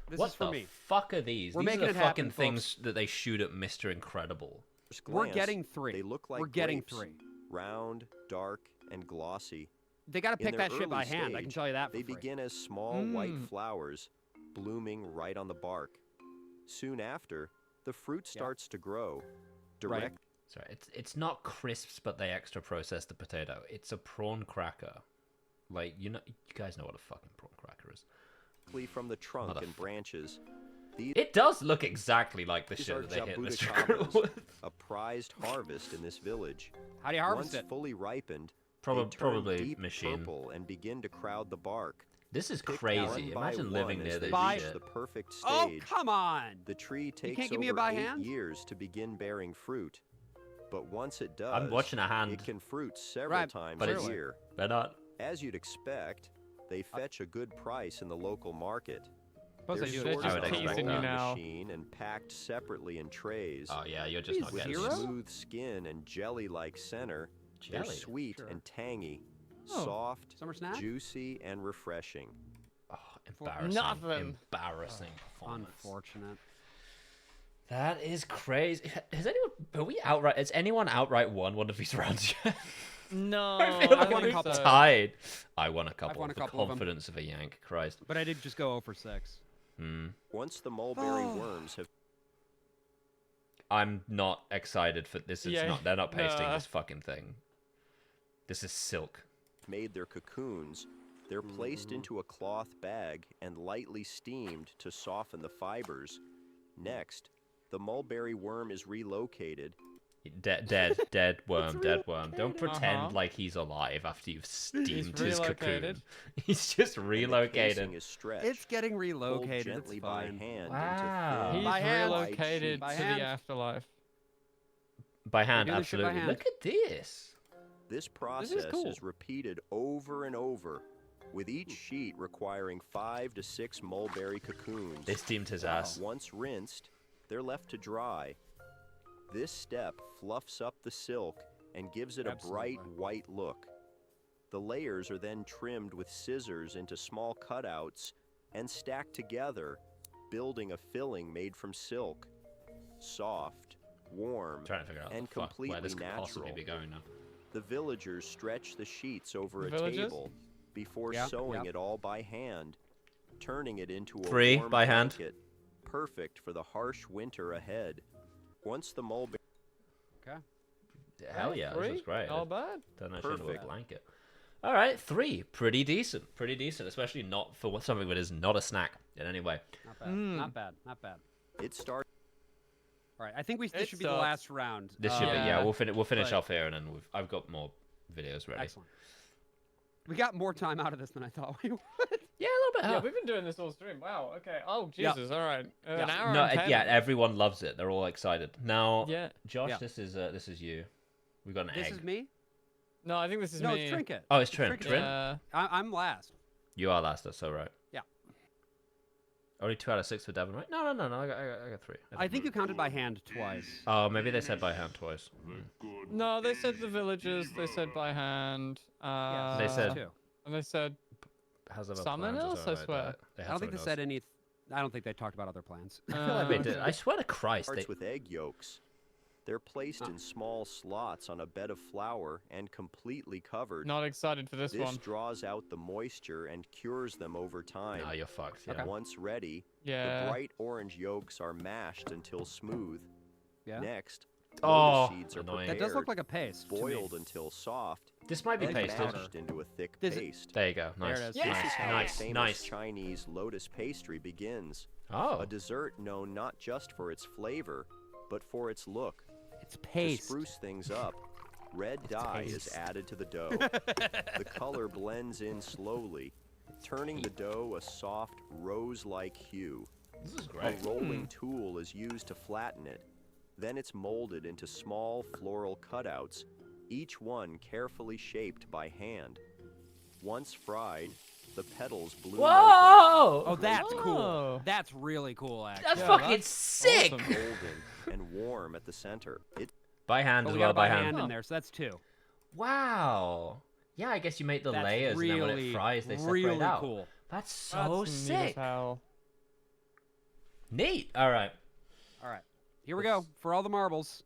This What is for the me. fuck are these? We're These making are the it happen, fucking folks. things that they shoot at Mr. Incredible. First We're glance, getting 3. They look like We're getting grapes, 3. round, dark, and glossy. They gotta In pick their that shit by early hand. I can stage, tell you that for They free. begin as small white flowers, blooming right on the bark. Soon after, the fruit starts to grow. Direct Sorry, it's not crisps, but they extra process the potato. It's a prawn cracker. Like you guys know what a fucking prawn cracker is. directly from the trunk and Motherfucker. branches. These It does look exactly like the These shit are that they hit Mr. jabuticabas, Incredible with. a prized harvest in this village. How do you harvest Once it? fully ripened, Prob- they turn probably deep machine. purple and begin to crowd the bark. This is Picked crazy. one by Imagine one living as near they this By- reach shit. the perfect Oh, stage. come on! The tree takes can't give me a over by 8 hand? years to begin bearing fruit. But once it does, I'm watching a hand. it can fruit several Right, times but a it's- year. They're not. As you'd expect, they fetch a good price in the local market. Suppose They're I do They're it. sorted I would on a expect teasing you rolling now. machine and packed separately in trays. Oh yeah, you're just not These getting With zero? a it. smooth skin and jelly-like center, they're Jelly. sweet Sure. and tangy, Oh. soft, Summer snack? juicy, and refreshing. Oh, embarrassing. Nothing. Embarrassing performance. Unfortunate. That is crazy. Has anyone outright won one of these rounds yet? No, I feel like won a we've couple. tied. I won a couple. won a The couple of 'em. confidence of a Yank. Christ. But I did just go 0 for 6. Once the mulberry worms have I'm not excited for this. It's Yeah, not. They're not pasting nah. this fucking thing. This is silk. made their cocoons, they're placed into a cloth bag and lightly steamed to soften the fibers. Next, the mulberry worm is relocated. Dead worm. Don't pretend like he's alive after you've steamed his cocoon. relocated. He's just And the relocated. casing is stretched. It's getting pulled relocated. gently It's by fine. hand Wow. into He's thin, By hand. relocated By to hand. the afterlife. By hand, do this shit by absolutely. hand. Look at this. This process cool. is repeated over and over, with each sheet requiring 5 to 6 mulberry cocoons. They steamed his ass. Once rinsed, they're left to dry. This step fluffs up the silk and gives it a bright white look. The layers are then trimmed with scissors into small cutouts and stacked together, building a filling made from silk. Soft, warm, I'm trying to figure out and the fuck where this completely could possibly natural. be going now. The villagers stretch the sheets over The a villagers? table before Yeah, sewing yeah. it all by hand, turning it into a Free warm by hand. blanket, perfect for the harsh winter ahead. Once the mulberry Okay. Hell yeah, this is great. Not bad. Turn that shit into a Perfect. blanket. All right, 3. Pretty decent. Pretty decent, especially not for something that is not a snack in any way. Not bad. Not bad. Not bad. it starts All right. I think this It should be the sucks. last round. This should be, yeah. Yeah. We'll finish but- off here, and then I've got more videos ready. Excellent. We got more time out of this than I thought we would. Yeah, a little bit. Yeah, huh? we've been doing this all stream. Wow. Okay. Oh Yeah. Jesus. All right. An Yeah. hour No, and 10. yeah, everyone loves it. They're all excited. Now, Yeah. Josh, Yeah. this is you. We've got an This egg. is me? No, I think this is No, me. it's Trinket. Oh, it's Trin. Trinket. Trin? Yeah. I'm last. You are last, that's so right. Yeah. Only 2 out of 6 for Devon, right? No. I got 3. I think you counted by hand twice. Oh, maybe they said by hand twice. No, they said the villagers. They said by hand. Yes, They said- two. And they said How's that Someone plans or else, something I like swear. that? I don't think they said any. I don't think they talked about other plans. I feel like they did. I swear to Christ. starts They... with egg yolks. They're placed in small slots on a bed of flour and completely covered. not excited for this This one. draws out the moisture and cures them over time. Nah, you're fucked. Yeah. Once ready, Yeah. the bright orange yolks are mashed until smooth. Yeah. Next, Oh, lotus seeds are annoying. That does look prepared, like a paste. to me. boiled until soft, This might be and pasted. mashed into a thick Does it- paste. There you go. Nice. it is. Yeah. This is Nice. how Nice. the famous Nice. Chinese lotus pastry begins. Oh. A dessert known not just for its flavor, but for its look. It's To paste. spruce things up, red dye is paste. added to the dough. The color blends in slowly, turning the dough a soft rose-like hue. This is A great. rolling tool is used to flatten it. Then it's molded into small floral cutouts, each one carefully shaped by hand. Once fried, the petals bloom Whoa! Oh, that's Whoa. cool. That's really cool, actually. That's Yeah, fucking that's sick! awesome. golden and warm at the center. It By hand But as we well, got a by by hand. hand in Huh. there, so that's 2. Wow. Yeah, I guess you make the That's layers and then when it really, fries, they separate really out. cool. That's so That's neat as sick. hell. Neat. All right. All right. Here we go for all the marbles.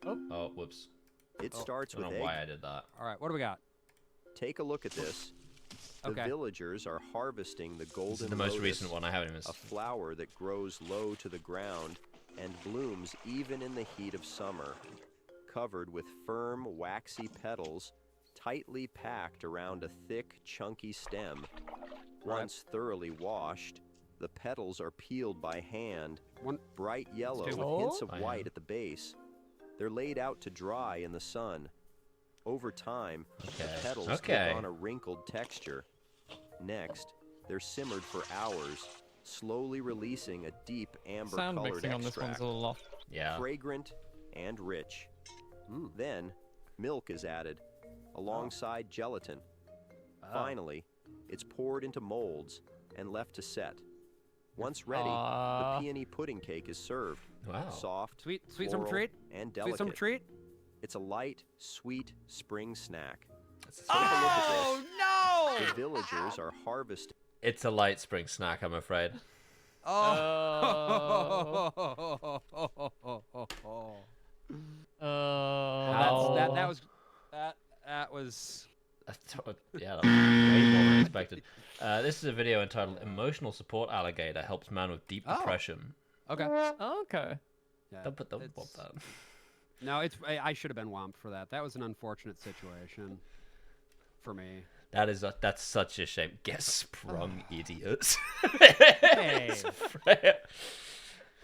Oh, whoops. starts I with don't know egg. why I did that. All right. What do we got? Take a look at this. The Okay. villagers are harvesting the This golden is the most lotus, recent one. I haven't even. a flower that grows low to the ground and blooms even in the heat of summer, covered with firm, waxy petals, tightly packed around a thick, chunky stem. Once thoroughly washed, the petals are peeled by hand, One. bright yellow Two. with hints of By white hand. at the base. They're laid out to dry in the sun. Over time, the Okay. petals Okay. take on a wrinkled texture. Next, they're simmered for hours, slowly releasing a deep Sound amber-colored mixing on this one's extract, a little off. Yeah. fragrant and rich. Then, milk is added, alongside gelatin. Finally, it's poured into molds and left to set. Once ready, Aw. the peony pudding cake is served. Wow. Soft, Sweet summer floral, treat. and Sweet summer delicate. treat. It's a light, sweet spring snack. It's Take a look at Oh this. no! The villagers are harvesting a light spring snack, I'm afraid. Oh. That was Yeah, that was way more than expected. This is a video entitled "Emotional Support Alligator Helps Man with Deep Depression." okay. Okay. Yeah, Don't pump it's- that. No, I should have been whomped for that. That was an unfortunate situation for me. That's such a shame. Get sprung, idiots. Hey.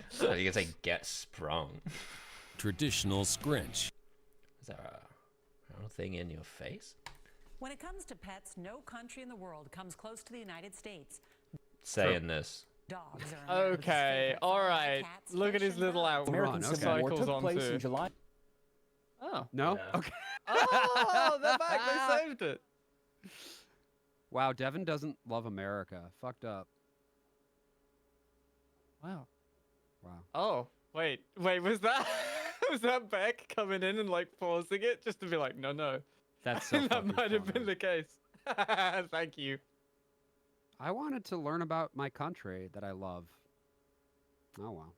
So you can say get sprung. Traditional scrunch. Is there a round thing in your face? When it comes to pets, no country in the world comes close to the United States. Saying this. Dogs are America's Okay. favorite All food, right. cats, Look at fish, his and little dogs. outfit. American Civil Cycles War took on place to- in July. Oh. No? Yeah. Okay. Oh, they're back. They saved it. Wow, Devin doesn't love America. Fucked up. Wow. Wow. Oh, wait, was that was that Beck coming in and like pausing it just to be like, no, That's so that fucking might have been funny. the case. Thank you. I wanted to learn about my country that I love. Oh well.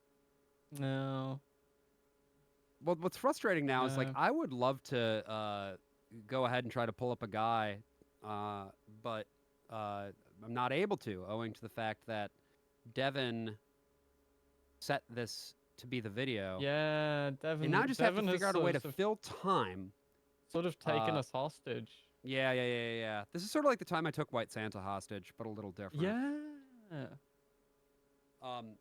No. Well, what's frustrating now is like Yeah. I would love to go ahead and try to pull up a guy, but I'm not able to, owing to the fact that Devin set this to be the video. Yeah, Devin. And now I just Devin have to has figure out a way to sort of- fill time. Sort of taken uh, us hostage. Yeah. This is sort of like the time I took White Santa hostage, but a little different. Yeah.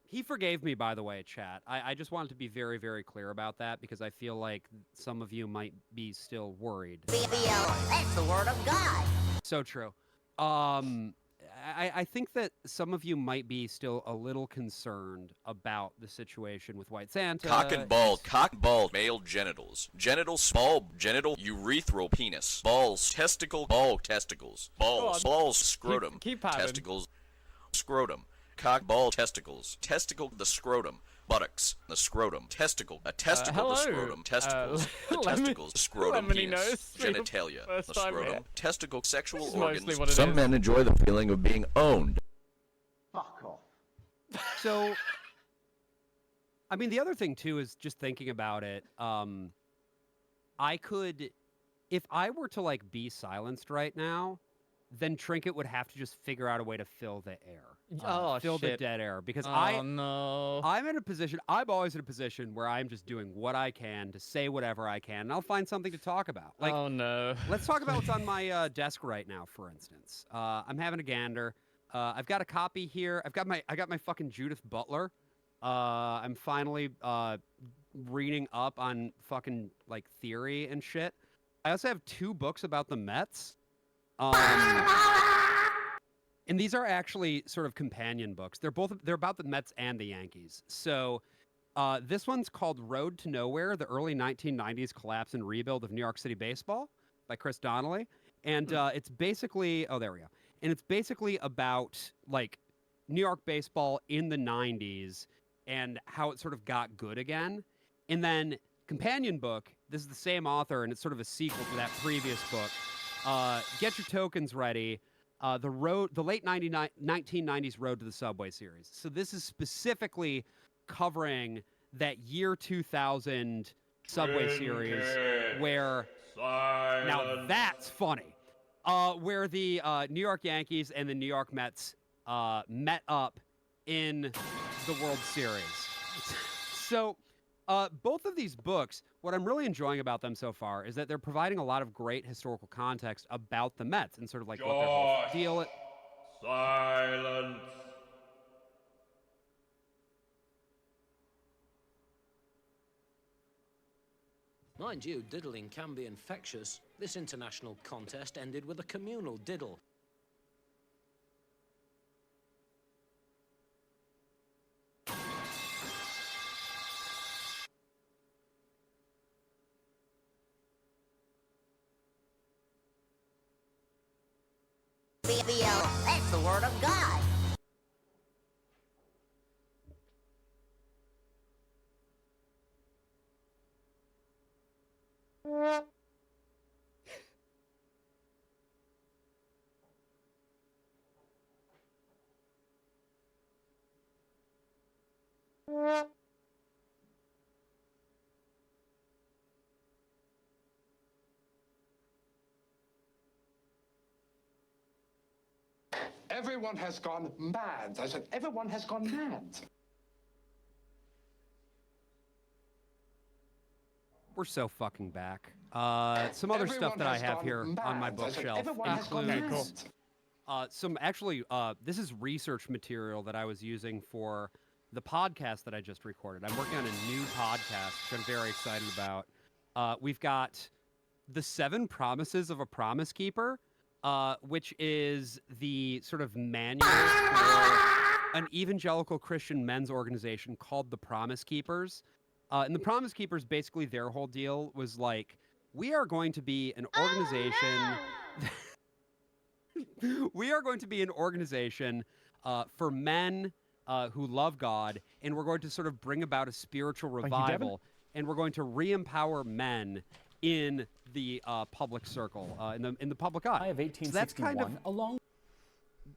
He forgave me, by the way, chat. I just wanted to be very, very clear about that because I feel like some of you might be still worried. That's the word of God. So true. I think that some of you might be still a little concerned about the situation with White Santa. Cock and ball, male genitals. Genital, small, genital, urethral penis. Balls, testicle, ball, testicles. Balls, balls, scrotum. Keep having. Testicles, scrotum. Cock, ball, testicles. Testicle, the scrotum. Buttocks, the scrotum. Testicle, a testicle, the hello. scrotum. Testicles, the let me- testicles, scrotum, let me penis. know. It's the Genitalia, first the time scrotum. here. Testicle, sexual This is mostly organs. what it Some is. men enjoy the feeling of being owned. Fuck off. So, I mean, the other thing too is just thinking about it. I could, if I were to like be silenced right now, then Trinket would have to just figure out a way to fill the air, fill the shit. dead air, because Oh no. I'm in a position. I'm always in a position where I'm just doing what I can to say whatever I can, and I'll find something to talk about. Like, oh no. let's talk about what's on my desk right now. For instance, I'm having a gander. I've got a copy here. I got my fucking Judith Butler. I'm finally reading up on fucking like theory and shit. I also have 2 books about the Mets. And these are actually sort of companion books. They're about the Mets and the Yankees. So this one's called Road to Nowhere: The Early 1990s Collapse and Rebuild of New York City Baseball by Chris Donnelly. And it's basically there we go. And it's basically about like New York baseball in the 90s and how it sort of got good again. And then companion book, this is the same author and it's sort of a sequel to that previous book. Get your tokens ready. The late 1990s Road to the Subway series. So this is specifically covering that year 2000 Subway series where now that's funny. Where the New York Yankees and the New York Mets met up in the World Series. So both of these books, what I'm really enjoying about them so far is that they're providing a lot of great historical context about the Mets and sort of like what their whole deal. Silence. Mind you, diddling can be infectious. This international contest ended with a communal diddle. That's the word of God. Everyone has gone mad. I said, everyone has gone mad. We're so fucking back. Some other stuff that I have here on my bookshelf includes some actually. This is research material that I was using for the podcast that I just recorded. I'm working on a new podcast, which I'm very excited about. We've got the 7 Promises of a Promise Keeper, which is the sort of manual for an evangelical Christian men's organization called the Promise Keepers. And the Promise Keepers, basically their whole deal was like, we are going to be an organization. We are going to be an organization for men who love God, and we're going to sort of bring about a spiritual revival, and we're going to re-empower men in the public circle, in the public eye. I have 1861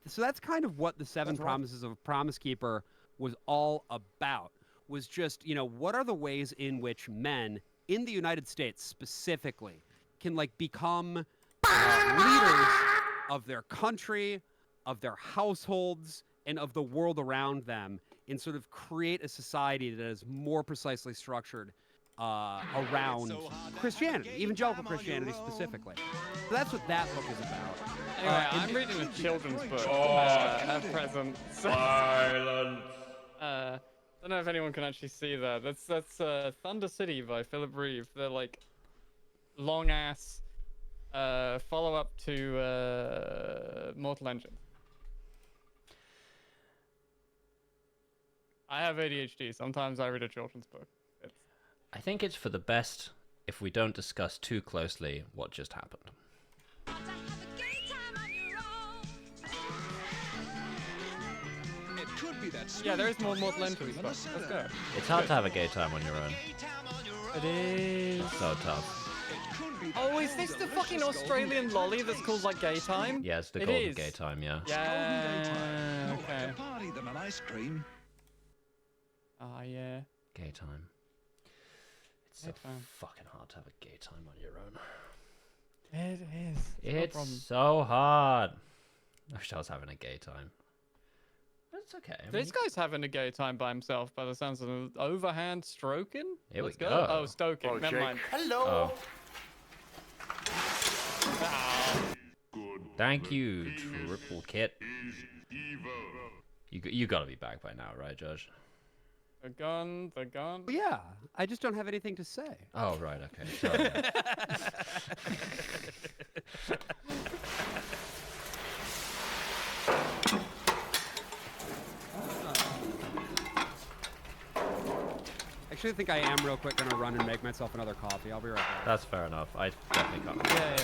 so that's kind of what the 7 Promises of a Promise Keeper was all about. Was just, what are the ways in which men in the United States specifically can become leaders of their country, of their households, and of the world around them, and sort of create a society that is more precisely structured around Christianity, evangelical Christianity specifically. So that's what that book is about. Anyway, I'm reading a children's book at present. Silence. I don't know if anyone can actually see that. That's Thunder City by Philip Reeve. They're long ass follow up to Mortal Engine. I have ADHD. Sometimes I read a children's book. I think it's for the best if we don't discuss too closely what just happened. Yeah, there is more Mortal Engine stuff. Let's go. It's hard to have a gay time on your own. It is. So tough. Oh, is this the fucking Australian lolly that's called Gay Time? Yeah, it's the golden gay time, yeah. Yeah. Okay. Party than an ice cream. Ah, yeah. Gay time. It's so fucking hard to have a gay time on your own. It is. It's so hard. I wish I was having a gay time. That's okay. This guy's having a gay time by himself by the sounds of an overhand stroking. Here Let's we go. go. Oh, stoking. Oh, Never mind. Hello. Ah. Thank you, Triple Kit. You gotta be back by now, right, Josh? The gun. Yeah, I just don't have anything to say. Oh, right, okay. Sorry. Actually, I think I am real quick gonna run and make myself another coffee. I'll be right back. That's fair enough. I definitely can't. Yeah.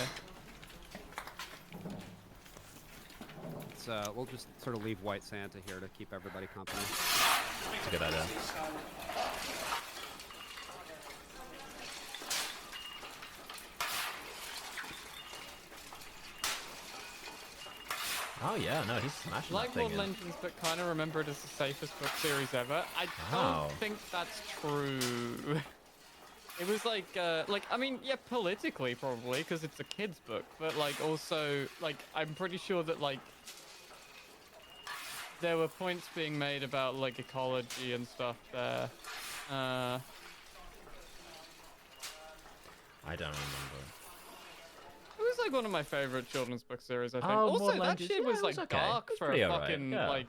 We'll just sort of leave White Santa here to keep everybody company. It's a good idea. Oh yeah, no, he's smashing Like that thing. Mortal Engines, but kind of remember it as the safest book series ever. I Wow. don't think that's true. It was I mean, yeah, politically probably, because it's a kid's book, but also, I'm pretty sure that there were points being made about ecology and stuff there. I don't remember. It was one of my favorite children's book series, I think. Oh, Also, Mortal that Engines, shit yeah, was it was okay. dark It was for pretty a alright, fucking yeah.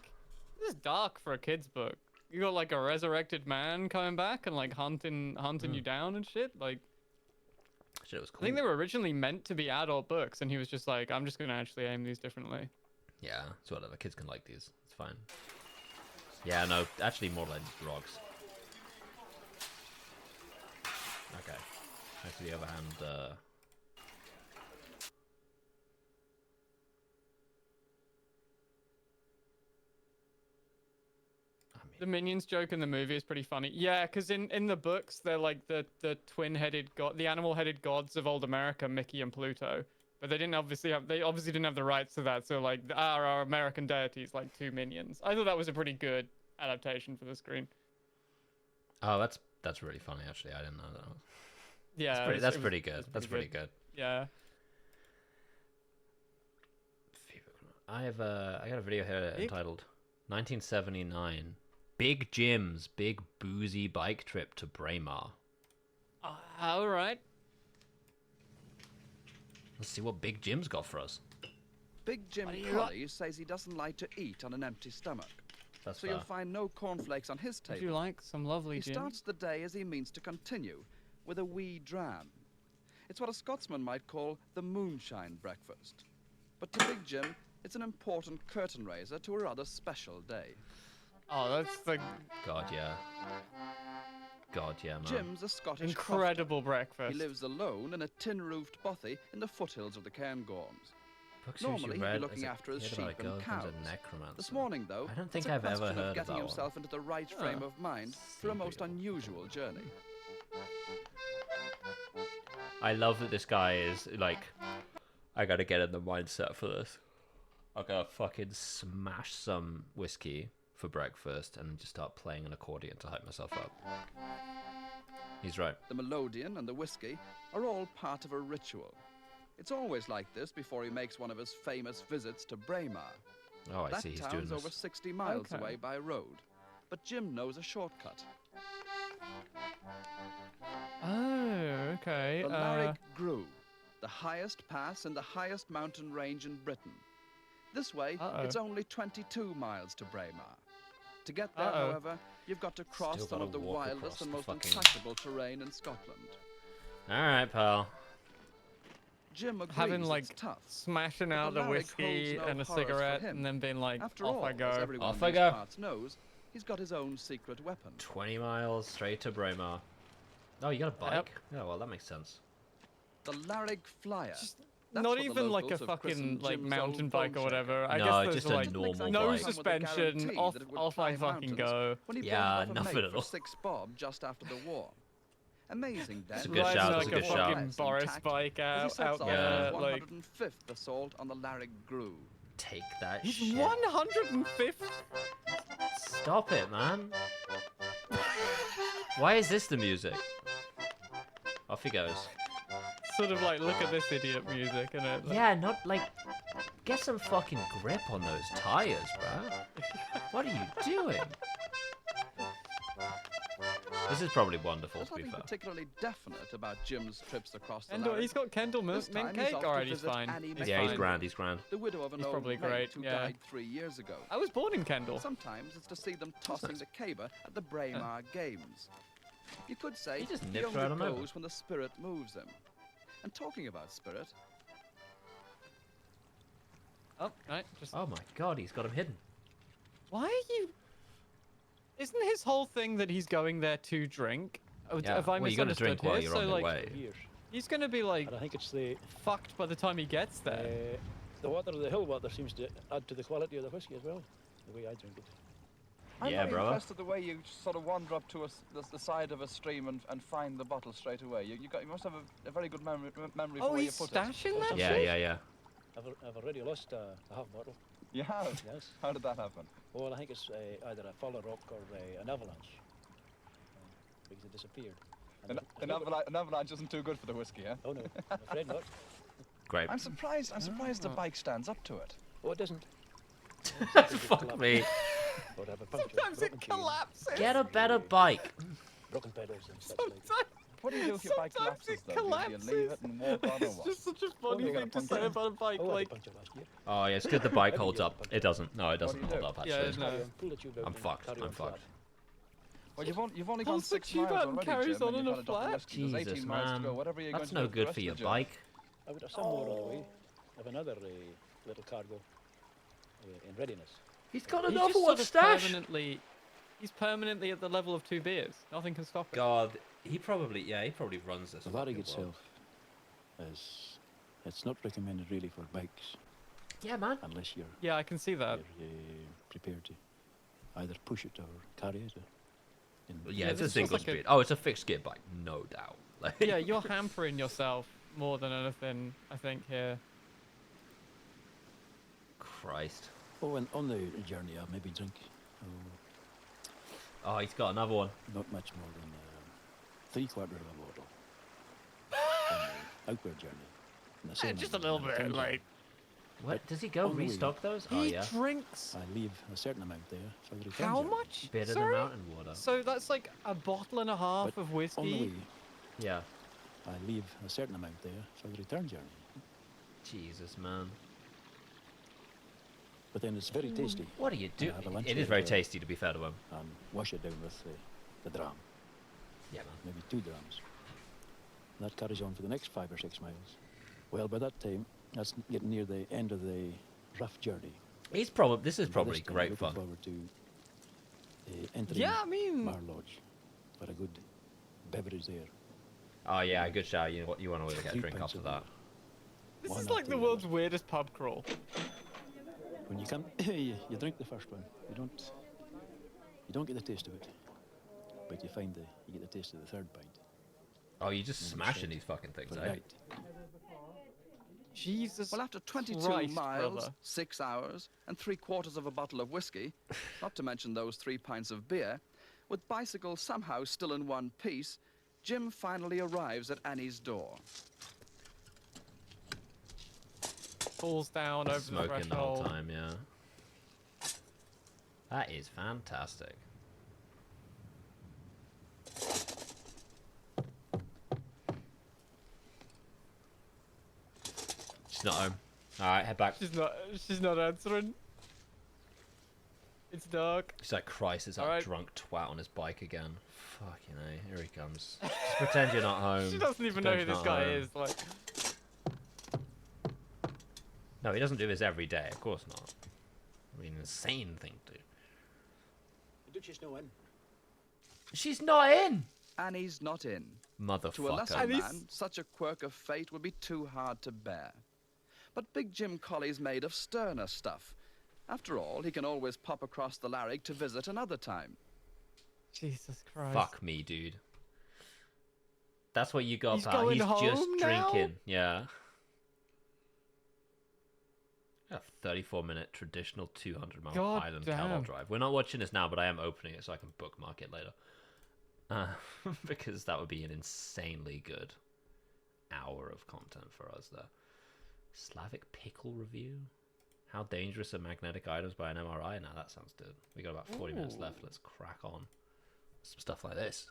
This is dark for a kid's book. You got a resurrected man coming back and hunting you down and shit. Shit was cool. I think they were originally meant to be adult books, and he was just like, I'm just gonna actually aim these differently. Yeah, it's whatever. Kids can like these. It's fine. Yeah, no, actually, Mortal Engines rocks. Okay. Back to the other hand, The Minions joke in the movie is pretty funny. Yeah, because in the books, they're the twin-headed god, the animal-headed gods of old America, Mickey and Pluto. But they obviously didn't have the rights to that. So our American deities, two minions. I thought that was a pretty good adaptation for the screen. Oh, that's really funny actually. I didn't know that. Yeah, that's pretty good. That's pretty good. Yeah. I got a video here entitled 1979 Big Jim's Big Boozy Bike Trip to Braemar. All right. Let's see what Big Jim's got for us. Big Jim Colley says he doesn't like to eat on an empty stomach. That's so fair. you'll find no cornflakes on his table. Would you like some lovely He gin? starts the day as he means to continue, with a wee dram. It's what a Scotsman might call the moonshine breakfast. But to Big Jim, it's an important curtain raiser to a rather special day. Oh, that's the... God, yeah. God, yeah, man. Jim's a Scottish incredible crofter. breakfast. He lives alone in a tin-roofed bothy in the foothills of the Cairngorms. Books Normally, you he'd read be looking as a after his kid sheep about a and girl who's cows. a necromancer. This morning, though, I don't think it's a I've ever question heard of of getting that himself one. into the right frame of mind for a most unusual journey. I love that this guy is like, I gotta get in the mindset for this. I gotta fucking smash some whiskey for breakfast and just start playing an accordion to hype myself up. He's right. The melodeon and the whiskey are all part of a ritual. It's always like this before he makes one of his famous visits to Braemar. Oh, I that see. He's town's doing this. over 60 miles away by road, but Jim knows a shortcut. Oh, okay. The Larrig Grue, the highest pass in the highest mountain range in Britain. This way, it's only 22 miles to Braemar. To get there, however, you've got to cross Still some gotta of the walk wildest across and the most fucking- intractable terrain in Scotland. All right, pal. Jim agrees Having like it's tough, smashing but out the the Larrig whiskey holds no and a horrors for cigarette him. and then being like, After off all, I go. as everyone Off in I these go. parts knows, he's got his own secret weapon. 20 miles straight to Braemar. Oh, you got a bike? Oh, well, that makes sense. The Larrig Flyer. Not what the even like a locals have fucking christened like Jim's mountain old bike or bone whatever. I No, guess there's just a like normal no bike. suspension. Guarantee Off that it would I climb fucking mountains go. When he Yeah, bought it off a nothing mate at for all. 6 bob just after the war. Amazing then. It's a good Riding shout, like it's a good a shout. fucking Boris bike As he out sets off Yeah. on like his 105th assault on the Larrig Grue. Take that he's shit. 105th. Stop it, man. Why is this the music? Off he goes. Sort of like look at this idiot music and it. Like, Yeah, not like... Get some fucking grip on those tires, bro. What are you doing? This is probably wonderful, There's to be nothing fair. particularly definite about Jim's trips across the And Larrig. he's got Kendall This mint time he's cake. off to Alright, he's visit fine. Annie He's Yeah, he's fine. grand, he's grand. The widow of an He's old probably mate great, who yeah. died 3 years ago. I was born in Kendall. Sometimes it's to see them tossing the caber at the Braemar Games. You could say He just he nips only right on over. goes when the spirit moves him. And talking about spirit, Oh, right. Just Oh my god, he's got him hidden. why are you? Isn't his whole thing that he's going there to drink? Oh, Yeah, have I well, you gotta misunderstood drink while here? you're So, on the like, way. he's gonna be like And I think it's the fucked by the time he gets there. the hill water seems to add to the quality of the whiskey as well, the way I drink it. I'm Yeah, very brother. impressed at the way you sort of wander up to the side of a stream and find the bottle straight away. You must have a very good memory for Oh, where you he's put stashing that Yeah, shit? yeah, yeah. I've already lost a half bottle. it. You have? Yes. How did that happen? Well, I think it's either a fall of rock or an avalanche. Because it disappeared. And An avalanche isn't too good for the whiskey, eh? Oh no, I'm afraid not. Great. I'm surprised the bike stands up to it. Oh, it doesn't. Fuck me. Or have a puncture, Sometimes it broken key, collapses. Get a better bike. broken pedals and such like. Sometimes, What do you do if your bike sometimes collapses, it though? Do you leave it and walk on or It's what? just such a Oh, funny you got thing a to say puncture. about a bike. Oh, I had a Like, puncture last year. Oh, yeah, it's good the bike holds up. It doesn't. No, it doesn't do you hold do? up, Yeah, actually. no. Pull the tube out I'm and fucked. carry I'm on flat. fucked. Well, you've only Pulls gone the 6 tube miles out and already, carries Jim, on and in you've a had a double flat. whiskey. There's 18 Jesus, miles to man. go. Whatever are you That's going to no do for the good rest for of your the journey? bike. I would have some more on the way. I have another little cargo in readiness. He's got he's another just one sort of stash. He's permanently at the level of 2 beers. Nothing can stop it. God, he probably runs this. The fucking Larrig world. itself it's not recommended really for bikes Yeah, man. unless you're Yeah, I can see that. prepared to either push it or carry it. Yeah, it's a this feels single like a- speed. Oh, it's a fixed gear bike, no doubt. Like, Yeah, you're hampering yourself more than anything, I think, here. Christ. Oh, and on the journey, I'll maybe drink Oh, he's got another one. not much more than 3/4 of a bottle on the outward journey. And the same Just a on little the bit, return like. journey. What? Does he go on the way, restock those? Oh, He yeah. drinks. I leave a certain amount there for the return How journey. much? Bit of the Sorry? mountain water. So that's like a bottle and a half But of on the whiskey. way, Yeah. I leave a certain amount there for the return journey. Jesus, man. But then it's very tasty. What do you do? I have a lunch It is later very tasty, to be fair to him. and wash it down with the dram. Yeah, man. Maybe 2 drams. That carries on for the next 5 or 6 miles. Well, by that time, that's getting near the end of the rough journey. He's probably. This is And by probably this time, I'm great looking fun. forward to entering Yeah, I mean- Mar Lodge for a good beverage there. Oh yeah, good shout. You know what? You want to get a 3 drink pints after of that. This One is like after the the world's weirdest pub crawl. When you come, you drink the first one. You don't get the taste of it, but you get the taste of the third pint. Oh, you just And smashing shit these fucking things, for the eh? night. Jesus. Well, after 22 Christ, miles, brother. 6 hours, and 3/4 of a bottle of whiskey, not to mention those 3 pints of beer, with bicycle somehow still in one piece, Jim finally arrives at Annie's door. Falls down over the Smoking the whole threshold. time, yeah. That is fantastic. She's not home. Alright, head back. She's not answering. It's dark. She's like, Christ, is that Alright. drunk twat on his bike again? Fucking A, here he comes. Just pretend you're not home. She doesn't even know who Pretend this you're guy not home. is. Like, No, he doesn't do this every day, of course not. I mean, insane thing to do. The Duchess no in. She's not in! Annie's not in. To a lesser Motherfucker. man, such a quirk of fate would be too hard to bear. But Big Jim Colley's made of sterner stuff. After all, he can always pop across the Larrig to visit another time. Jesus Christ. Fuck me, dude. That's what you got, He's pal. going He's just home now? drinking. Yeah. A 34-minute traditional 200-mile God Highland damn. cattle drive. We're not watching this now, but I am opening it so I can bookmark it later. Because that would be an insanely good hour of content for us there. Slavic pickle review? How dangerous are magnetic items by an MRI? Now that sounds good. We got about 40 minutes left. Let's crack on. Some stuff like this.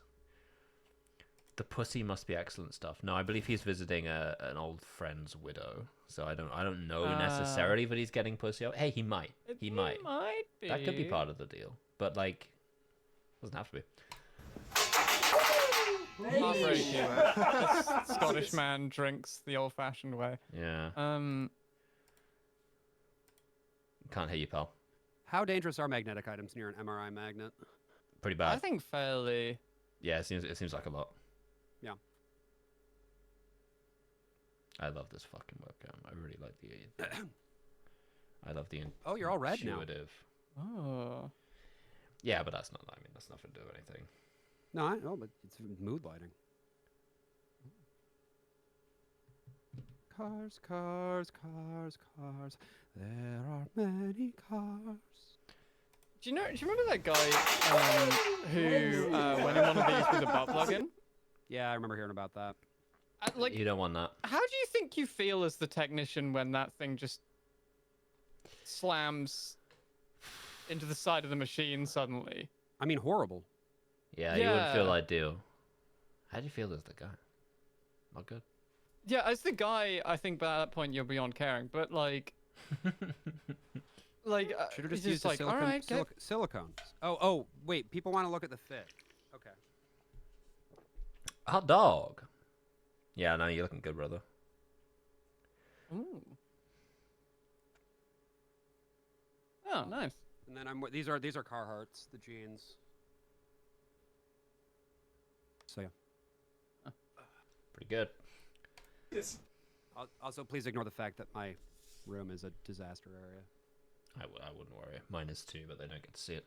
The pussy must be excellent stuff. No, I believe he's visiting an old friend's widow. So I don't know necessarily that he's getting pussy. Hey, he might. He might. Might be. That could be part of the deal. But like, doesn't have to be. Heartbreaking. This Scottish man drinks the old-fashioned way. Yeah. Can't hear you, pal. How dangerous are magnetic items near an MRI magnet? Pretty bad. I think fairly. Yeah, it seems like a lot. Yeah. I love this fucking webcam. I really like the. I love the. Oh, you're all red now. intuitive. Oh. Yeah, but that's not. I mean, that's nothing to do with anything. No, I know, but it's mood lighting. Cars, cars, cars, cars. There are many cars. Do you remember that guy who went in one of these with a butt plug in? Yeah, I remember hearing about that. Like, You don't want that. how do you think you feel as the technician when that thing just slams into the side of the machine suddenly? I mean, horrible. Yeah, you wouldn't feel Yeah. ideal. How do you feel as the guy? Not good. Yeah, as the guy, I think by that point you're beyond caring. But like, Should have it's just used a like, silicone. all right, Silicones. Oh, wait. People want to look at the fit. Okay. Hot dog. Yeah, no, you're looking good, brother. Ooh. Oh, nice. And then these are Carhartts, the jeans. So yeah. Pretty good. Yes. Also, please ignore the fact that my room is a disaster area. I wouldn't worry. Mine is too, but they don't get to see it.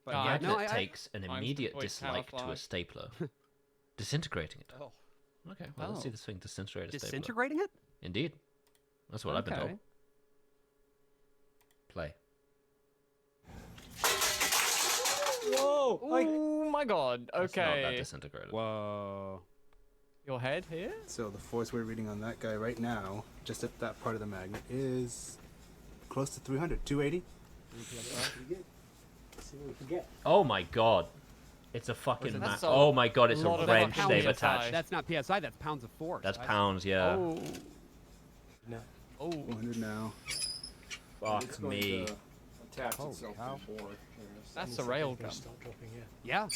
But The yeah, magnet no, takes an Mine's immediate completely dislike to a camouflage. stapler, disintegrating it. Oh. Okay, well, let's see this thing disintegrate a stapler. Disintegrating it? Indeed. That's what I've been told. Okay. Play. Whoa! Oh my god. That's not that Okay. disintegrated. Whoa. your head here. So the force we're reading on that guy right now, just at that part of the magnet, is close to 300, 280. Oh my god. It's a fucking oh my god, it's a wrench they've attached. That's not PSI, that's pounds of force. That's pounds, yeah. Oh. No. Oh. 100 now. Fuck me. That's a rail gun. Yeah.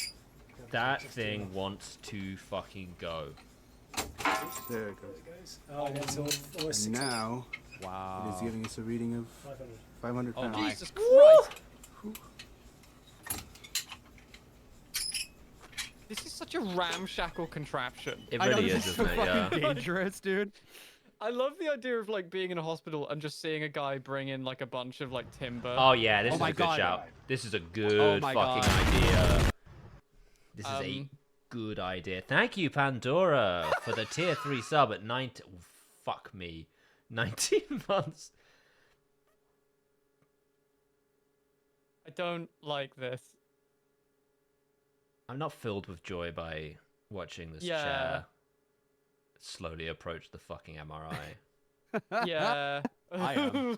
That thing wants to fucking go. There it goes. Oh, that's almost And now, wow. it is giving us a reading of 500 pounds. Oh, Jesus Christ! This is such a ramshackle contraption. It really is, isn't it? Yeah. Dangerous, dude. I love the idea of like being in a hospital and just seeing a guy bring in like a bunch of like timber. Oh yeah, this is a good shout. This is a good fucking idea. This is a good idea. Thank you, Pandora, for the tier 3 sub at 19. Oh, fuck me, 19 months. I don't like this. I'm not filled with joy by watching this chair slowly approach the fucking MRI. Yeah. I am.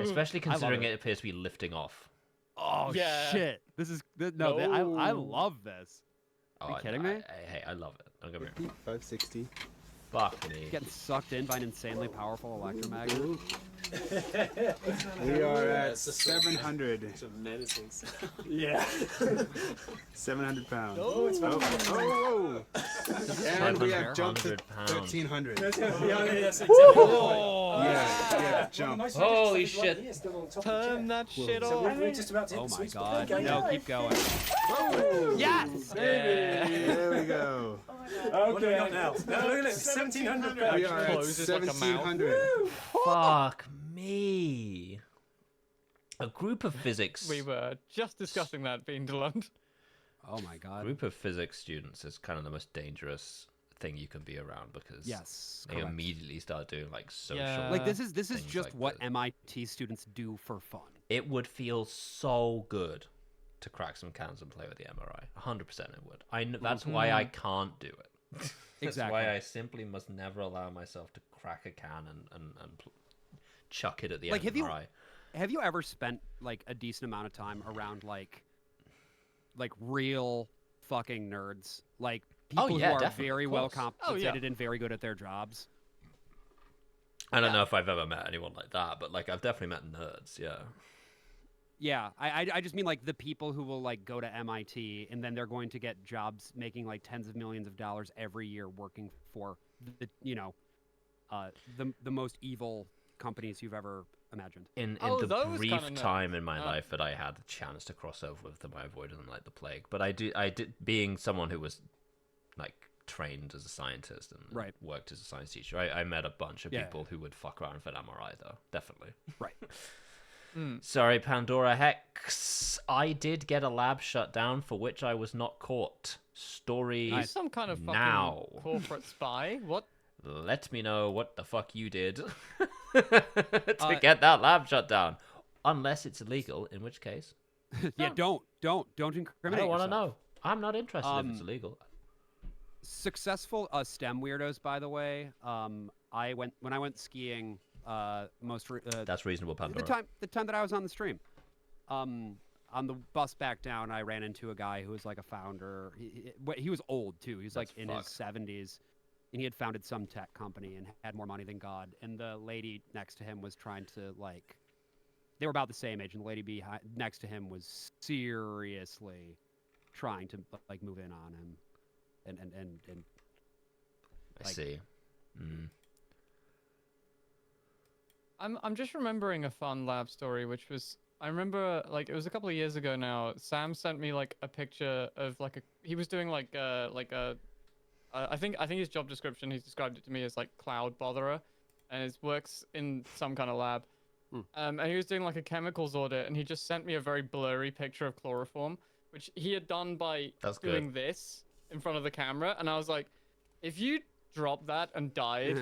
Especially considering it appears to be lifting off. Oh Yeah. shit! This is I love this. Are you kidding me? Hey, I love it. Don't get me wrong. 560. Fuck me. Getting sucked in by an insanely powerful electromagnet. We are at 700. It's a menacing sound. Yeah. 700 pounds. Oh, it's oh. And we have jumped to 1300. 1300. That's exactly Yeah, jump. Holy shit. Turn that shit off. We're just about to hit Oh the my sweet spot. god. No, keep going. Yes! There we go. What do we got now? No, look at it. 1700. We are at Closes like a mouth. 1700. Fuck me. A group of physics. We were just discussing that, being Delunt. Oh my god. Group of physics students is kind of the most dangerous thing you can be around because they correct. immediately start doing like social. Like this is things just like what this. MIT students do for fun. It would feel so good to crack some cans and play with the MRI. 100% it would. I know, that's why I can't do it. That's Exactly. why I simply must never allow myself to crack a can and chuck it at the Like, MRI. have you ever spent like a decent amount of time around like real fucking nerds, like people who are definitely, very of well course. compensated and very good at their jobs? I don't know if I've ever met anyone like that, but like I've definitely met nerds. Yeah. Yeah, I just mean like the people who will like go to MIT and then they're going to get jobs making like tens of millions of dollars every year working for the the most evil companies you've ever imagined. In the brief time in my life that I had the chance to cross over with them, I avoided them like the plague. But I did being someone who was like trained as a scientist and worked as a science teacher, I met a bunch of people who would fuck around with an MRI though, definitely. Right. Sorry, Pandora Hex. I did get a lab shut down for which I was not caught. Story You're some kind of fucking now. corporate spy. What? Let me know what the fuck you did to get that lab shut down. Unless it's illegal, in which case. Yeah, don't incriminate I don't want to yourself. know. I'm not interested if it's illegal. Successful STEM weirdos, by the way. When I went skiing. That's reasonable, Pandora. The time that I was on the stream, on the bus back down, I ran into a guy who was like a founder. He was old too. He was like in his 70s, and he had founded some tech company and had more money than God. And the lady next to him was trying to like, they were about the same age, and the lady next to him was seriously trying to like move in on him, and I see. I'm just remembering a fun lab story, which was I remember like it was a couple of years ago now. Sam sent me like a picture of like he was doing I think his job description, he described it to me as like cloud botherer, and it works in some kind of lab. And he was doing like a chemicals audit, and he just sent me a very blurry picture of chloroform, which he had done by doing this in front of the camera, and I was like, if you dropped that and died,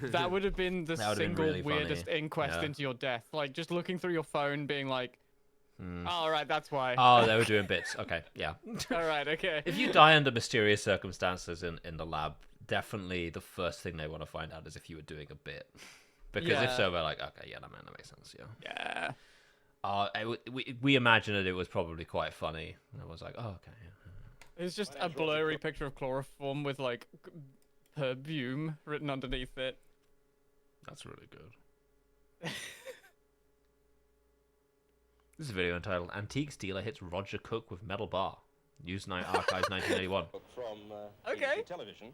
that would have been the single really weirdest funny. inquest into your death. Like just looking through your phone, being like, "All right, that's why." Oh, they were doing bits. Okay, yeah. All right, okay. If you die under mysterious circumstances in the lab, definitely the first thing they want to find out is if you were doing a bit. Because if so, we're like, okay, yeah, that makes sense, yeah. Yeah. We imagined it was probably quite funny. And I was like, oh, okay, yeah. It's just a blurry picture of chloroform with like perfume written underneath it. That's really good. This is a video entitled "Antiques Dealer Hits Roger Cook with Metal Bar." Newsnight Archives 1981. From BBC television.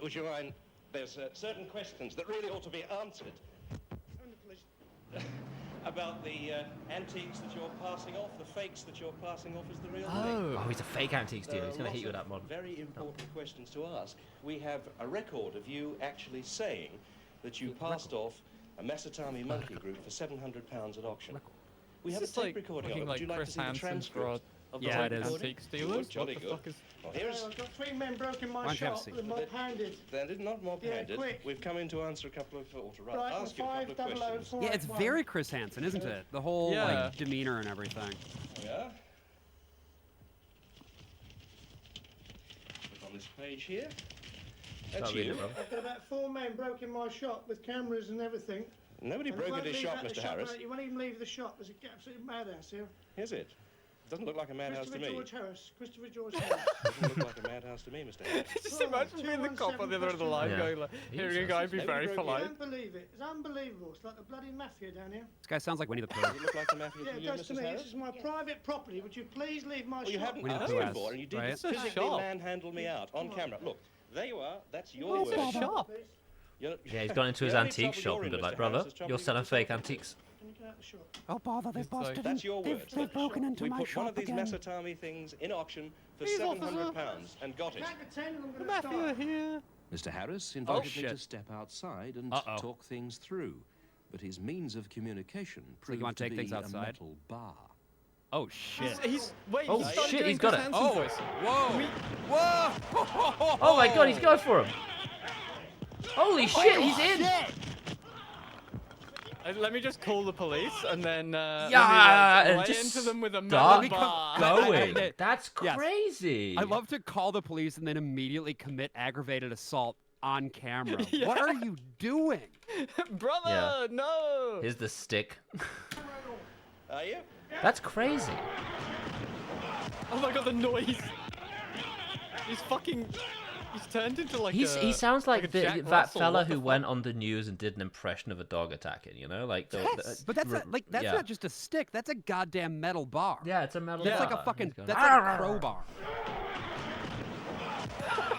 Would you mind? There's certain questions that really ought to be answered. About the antiques that you're passing off, the fakes that you're passing off as the real thing. Oh, he's a fake antiques dealer. He's going to hit you with that mod. Very important questions to ask. We have a record of you actually saying that you passed off a Mesotami monkey group for £700 at auction. We have a tape recording of it. Would you like to see the transcript? Yeah, it is. Antiques dealers? Jolly What the good. fuck is... Well, here's... I've got 3 men broken my shop with mob-handed. They're not mob-handed. Yeah, quick. We've come in to answer a couple of... or to Right, ask you a couple of questions. Yeah, it's very Chris Hansen, isn't it? The whole like demeanor and everything. Yeah. Look on this page here. That's you. I've got about 4 men broken my shop with cameras and everything. Nobody And broke they into won't shop, leave Mr. that Harris. Shop, you won't even leave the shop. There's an absolute madhouse here. Is it? Doesn't look like a madhouse to me. Christopher George Harris. Doesn't look like a madhouse to me, Mr. Harris. Just imagine being the cop on the other end of the line going like, hearing a guy be very polite. You don't believe it. It's unbelievable. It's like the bloody mafia down here. This guy sounds like Winnie the Pooh. Does it look like the mafia Yeah, to it you, does to Mrs. me. Harris? This is my private property. Would you please leave my Well, shop? you haven't Winnie the asked Pooh before, and you did right? physically shop. manhandle me out on camera. Look, there you are. That's your Where's word. the shop? Yeah, he's gone into his The only antique trouble shop you're and been in, like, Mr. brother, Harris, is trouble you're you selling with fake yourself. antiques. Can you get out the shop? Oh bother, they've busted That's your word. They've broken into we my put shop one of these again. Mesotami things in auction for Please, £700 officer. and got it. Can't pretend I'm The going to mafia stop. here. Mr. Harris invited me shit. to step outside and Uh-oh. talk things through, but his means of communication proved wanna to take be things a outside? metal bar. Oh shit. Wait, Oh, he started shit, doing he's got Chris it. Hansen's Oh, voice. whoa, whoa! Oh my god, he's going for him. Holy shit, he's in. Let me just call the police and then Yeah, let me, and lay just into them with a start metal bar. going. That's Yes. crazy. I love to call the police and then immediately commit aggravated assault on camera. Yeah. What are you doing? Brother, Yeah. no! Here's the stick. Are you? That's crazy. Oh my god, the noise! He's fucking... He's turned into like He sounds like, a Jack that Russell. fella What the who fuck? went on the news and did an impression of a dog attacking, you know? Like Yes, but that's that's yeah. not just a stick. That's a goddamn metal bar. Yeah, it's a metal That's bar. like a fucking. He's going, That's like a crowbar.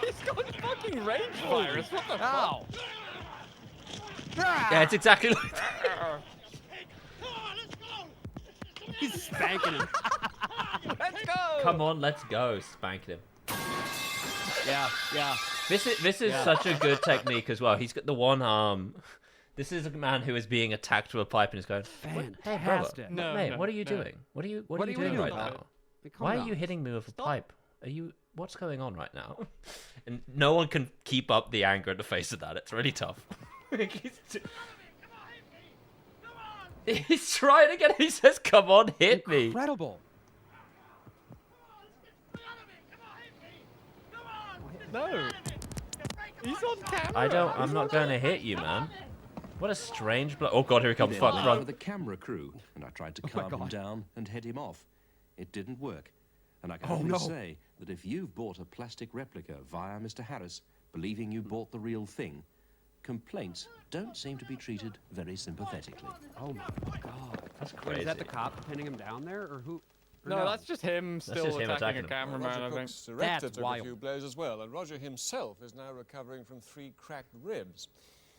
He's got fucking rage virus. What the Ow. Yeah, it's exactly like that. He's spanking him. Let's go! Come on, let's go. Spanking him. Yeah, yeah. This is Yeah. such a good technique as well. He's got the one arm. This is a man who is being attacked with a pipe and he's going, "Hey, brother, Fantastic. No, mate, no, what are you no. doing? What are you What are you doing doing right about now? it? Calm Why are down. you hitting me with a pipe? Are you? What's going on right now?" And no one can keep up the anger in the face of that. It's really tough. He's trying again. He says, "Come on, hit me." Incredible. No! He's on camera! I'm not going to hit you, man. What a strange oh god, here he comes. Fuck, Then run. with the camera crew, and I tried to calm him down and head him off. It didn't work. And I can only say that if you've bought a plastic replica via Mr. Harris, believing you bought the real thing, complaints don't seem to be treated very sympathetically. Oh my god. That's Wait, crazy. is that the cop pinning him down there, or who? Or No, that's just him still just him attacking attacking a him. cameraman, I Roger think. Cook's director That's took wild. a few blows as well, and Roger himself is now recovering from 3 cracked ribs.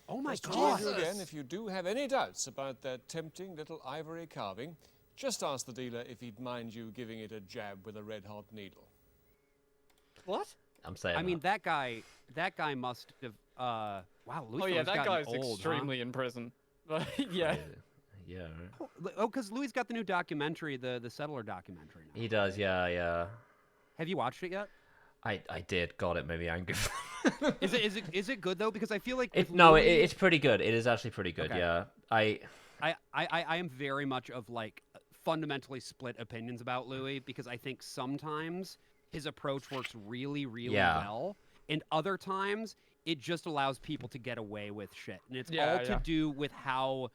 Oh my Just to warn god. you again, if you do have any doubts about that tempting little ivory carving, just ask the dealer if he'd mind you giving it a jab with a red-hot needle. What? I'm saying. I mean, that guy must have. Wow, Louis Oh yeah, Theroux's that gotten guy's old, extremely in prison. But yeah. Yeah. Right. Oh, because Louis got the new documentary, the Settler documentary. Now. He does. Yeah. Have you watched it yet? I did. God, it made me angry. Is it good though? Because I feel like it's pretty good. It is actually pretty good. Okay. Yeah. I am very much of like fundamentally split opinions about Louis because I think sometimes his approach works really, really well, and other times it just allows people to get away with shit, and it's Yeah, all to do with how,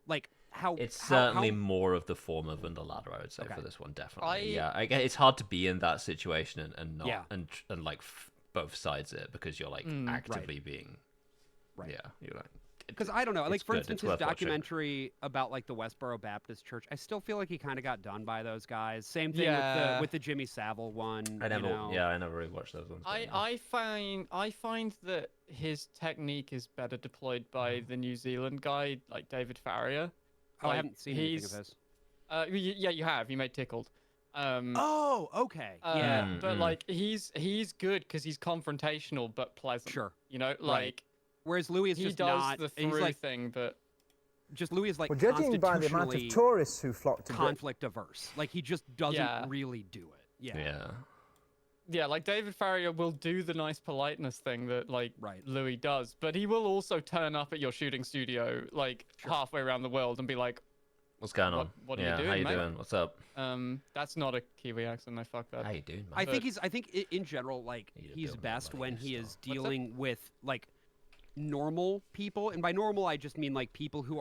like how It's how, certainly how, more of the former than the latter, I would say, for this one, definitely. I- Yeah, I guess it's hard to be in that situation and not Yeah. and like both sides of it because you're like actively being yeah, you're like because I don't know, like it's for good, instance, it's his worth watching. documentary about like the Westboro Baptist Church, I still feel like he kind of got done by those guys. Same thing Yeah. with the Jimmy Savile one. I never you know? I never really watched those ones. but yeah. I find that his technique is better deployed by the New Zealand guy, like David Farrier. Oh, I Like, haven't seen anything of his. Yeah, you have. You made Tickled. Oh, okay. Yeah. But like he's good because he's confrontational but pleasant. Sure. You know, Right. like Whereas Louis is he just does not. the he's through like, thing, but just Louis is like Well, judging by the amount of constitutionally tourists who flock to Britain, conflict averse. Like he just doesn't Yeah. really do it. Yeah. Yeah. yeah, like David Farrier will do the nice politeness thing that like Louis does, but he will also turn up at your shooting studio like halfway around the world and be like, What's going on? What are yeah, you doing, how you mate? doing? What's up? That's not a Kiwi accent. I fucked that. How you doing, man? I think in general, like he's best when he is dealing with like normal people, and by normal I just mean like people who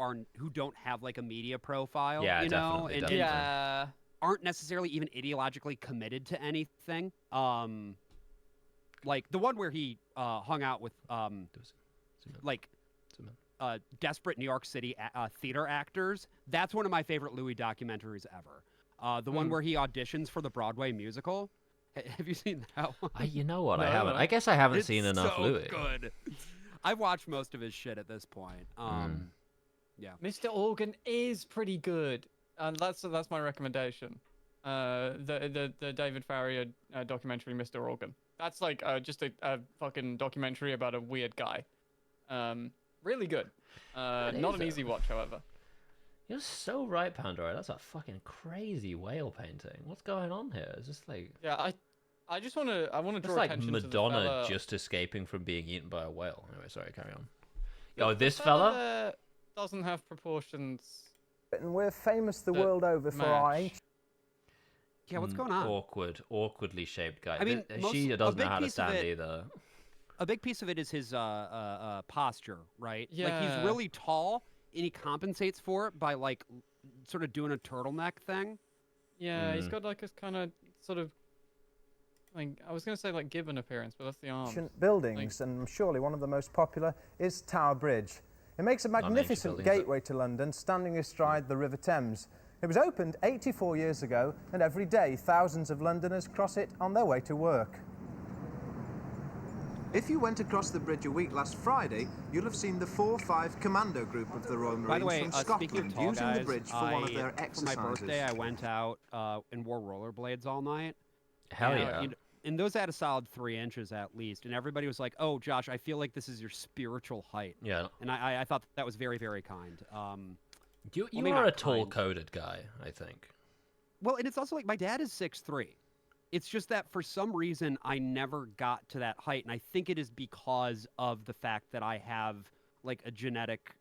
don't have like a media profile. Yeah, you know, definitely, and yeah, aren't necessarily even ideologically committed to anything. Like the one where he hung out with like desperate New York City theater actors. That's one of my favorite Louis documentaries ever. The one where he auditions for the Broadway musical. Have you seen that one? You know what? I No, haven't. no. I guess I haven't It's seen enough so Louis. good. I've watched most of his shit at this point. Yeah. Mr. Organ is pretty good, and that's my recommendation. The David Farrier documentary, Mr. Organ. That's like just a fucking documentary about a weird guy. Really good. Not an easy watch, however. You're so right, Pandora. That's a fucking crazy whale painting. What's going on here? It's just like Yeah, I just want to it's draw like attention Madonna to the fella. just escaping from being eaten by a whale. Anyway, sorry, carry on. The Oh, this fella fella? there doesn't have proportions. Britain, we're famous the that world over for our match. ancient. Yeah, what's going on? Awkwardly shaped guy. I mean, She a doesn't know big how to piece of stand it- either. A big piece of it is his posture, right? Like Yeah. he's really tall, and he compensates for it by like sort of doing a turtleneck thing. Yeah, he's got like a kind of sort of like I was gonna say like Gibbon appearance, but that's the arm. Ancient buildings, and surely one of the most popular is Tower Bridge. It makes a magnificent gateway to London, standing astride the River Thames. It was opened 84 years ago, and every day thousands of Londoners cross it on their way to work. If you went across the bridge a week last Friday, you'll have seen the 4-5 Commando Group of the Royal Marines By the way, from speaking of Scotland tall using guys, the bridge for one of their for exercises. my birthday, I went out and wore rollerblades all night. Hell And, yeah. and those had a solid 3 inches at least. And everybody was like, "Oh, Josh, I feel like this is your spiritual height." Yeah. And I thought that was very, very kind. You maybe are not a tall kind. coded guy, I think. Well, and it's also like my dad is 6'3". It's just that for some reason I never got to that height, and I think it is because of the fact that I have like a genetic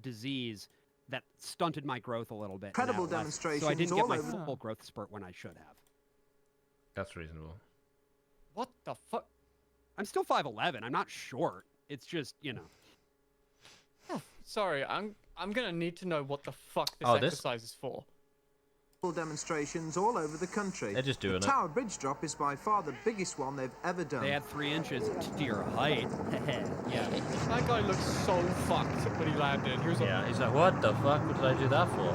disease that stunted my growth a little bit. in Incredible adolescence. So I demonstrations didn't get all my over- full growth spurt when I should have. That's reasonable. What the fuck? I'm still 5'11". I'm not short. It's just, you know. Sorry, I'm gonna need to know what the fuck this Oh, this- exercise is for. Demonstrations all over the country. They're just doing the it. Tower Bridge drop is by far the biggest one they've ever done. They add 3 inches to your height. Yeah. That guy looks so fucked when he landed. He was like, Yeah, he's like, what the fuck? What did I do that for?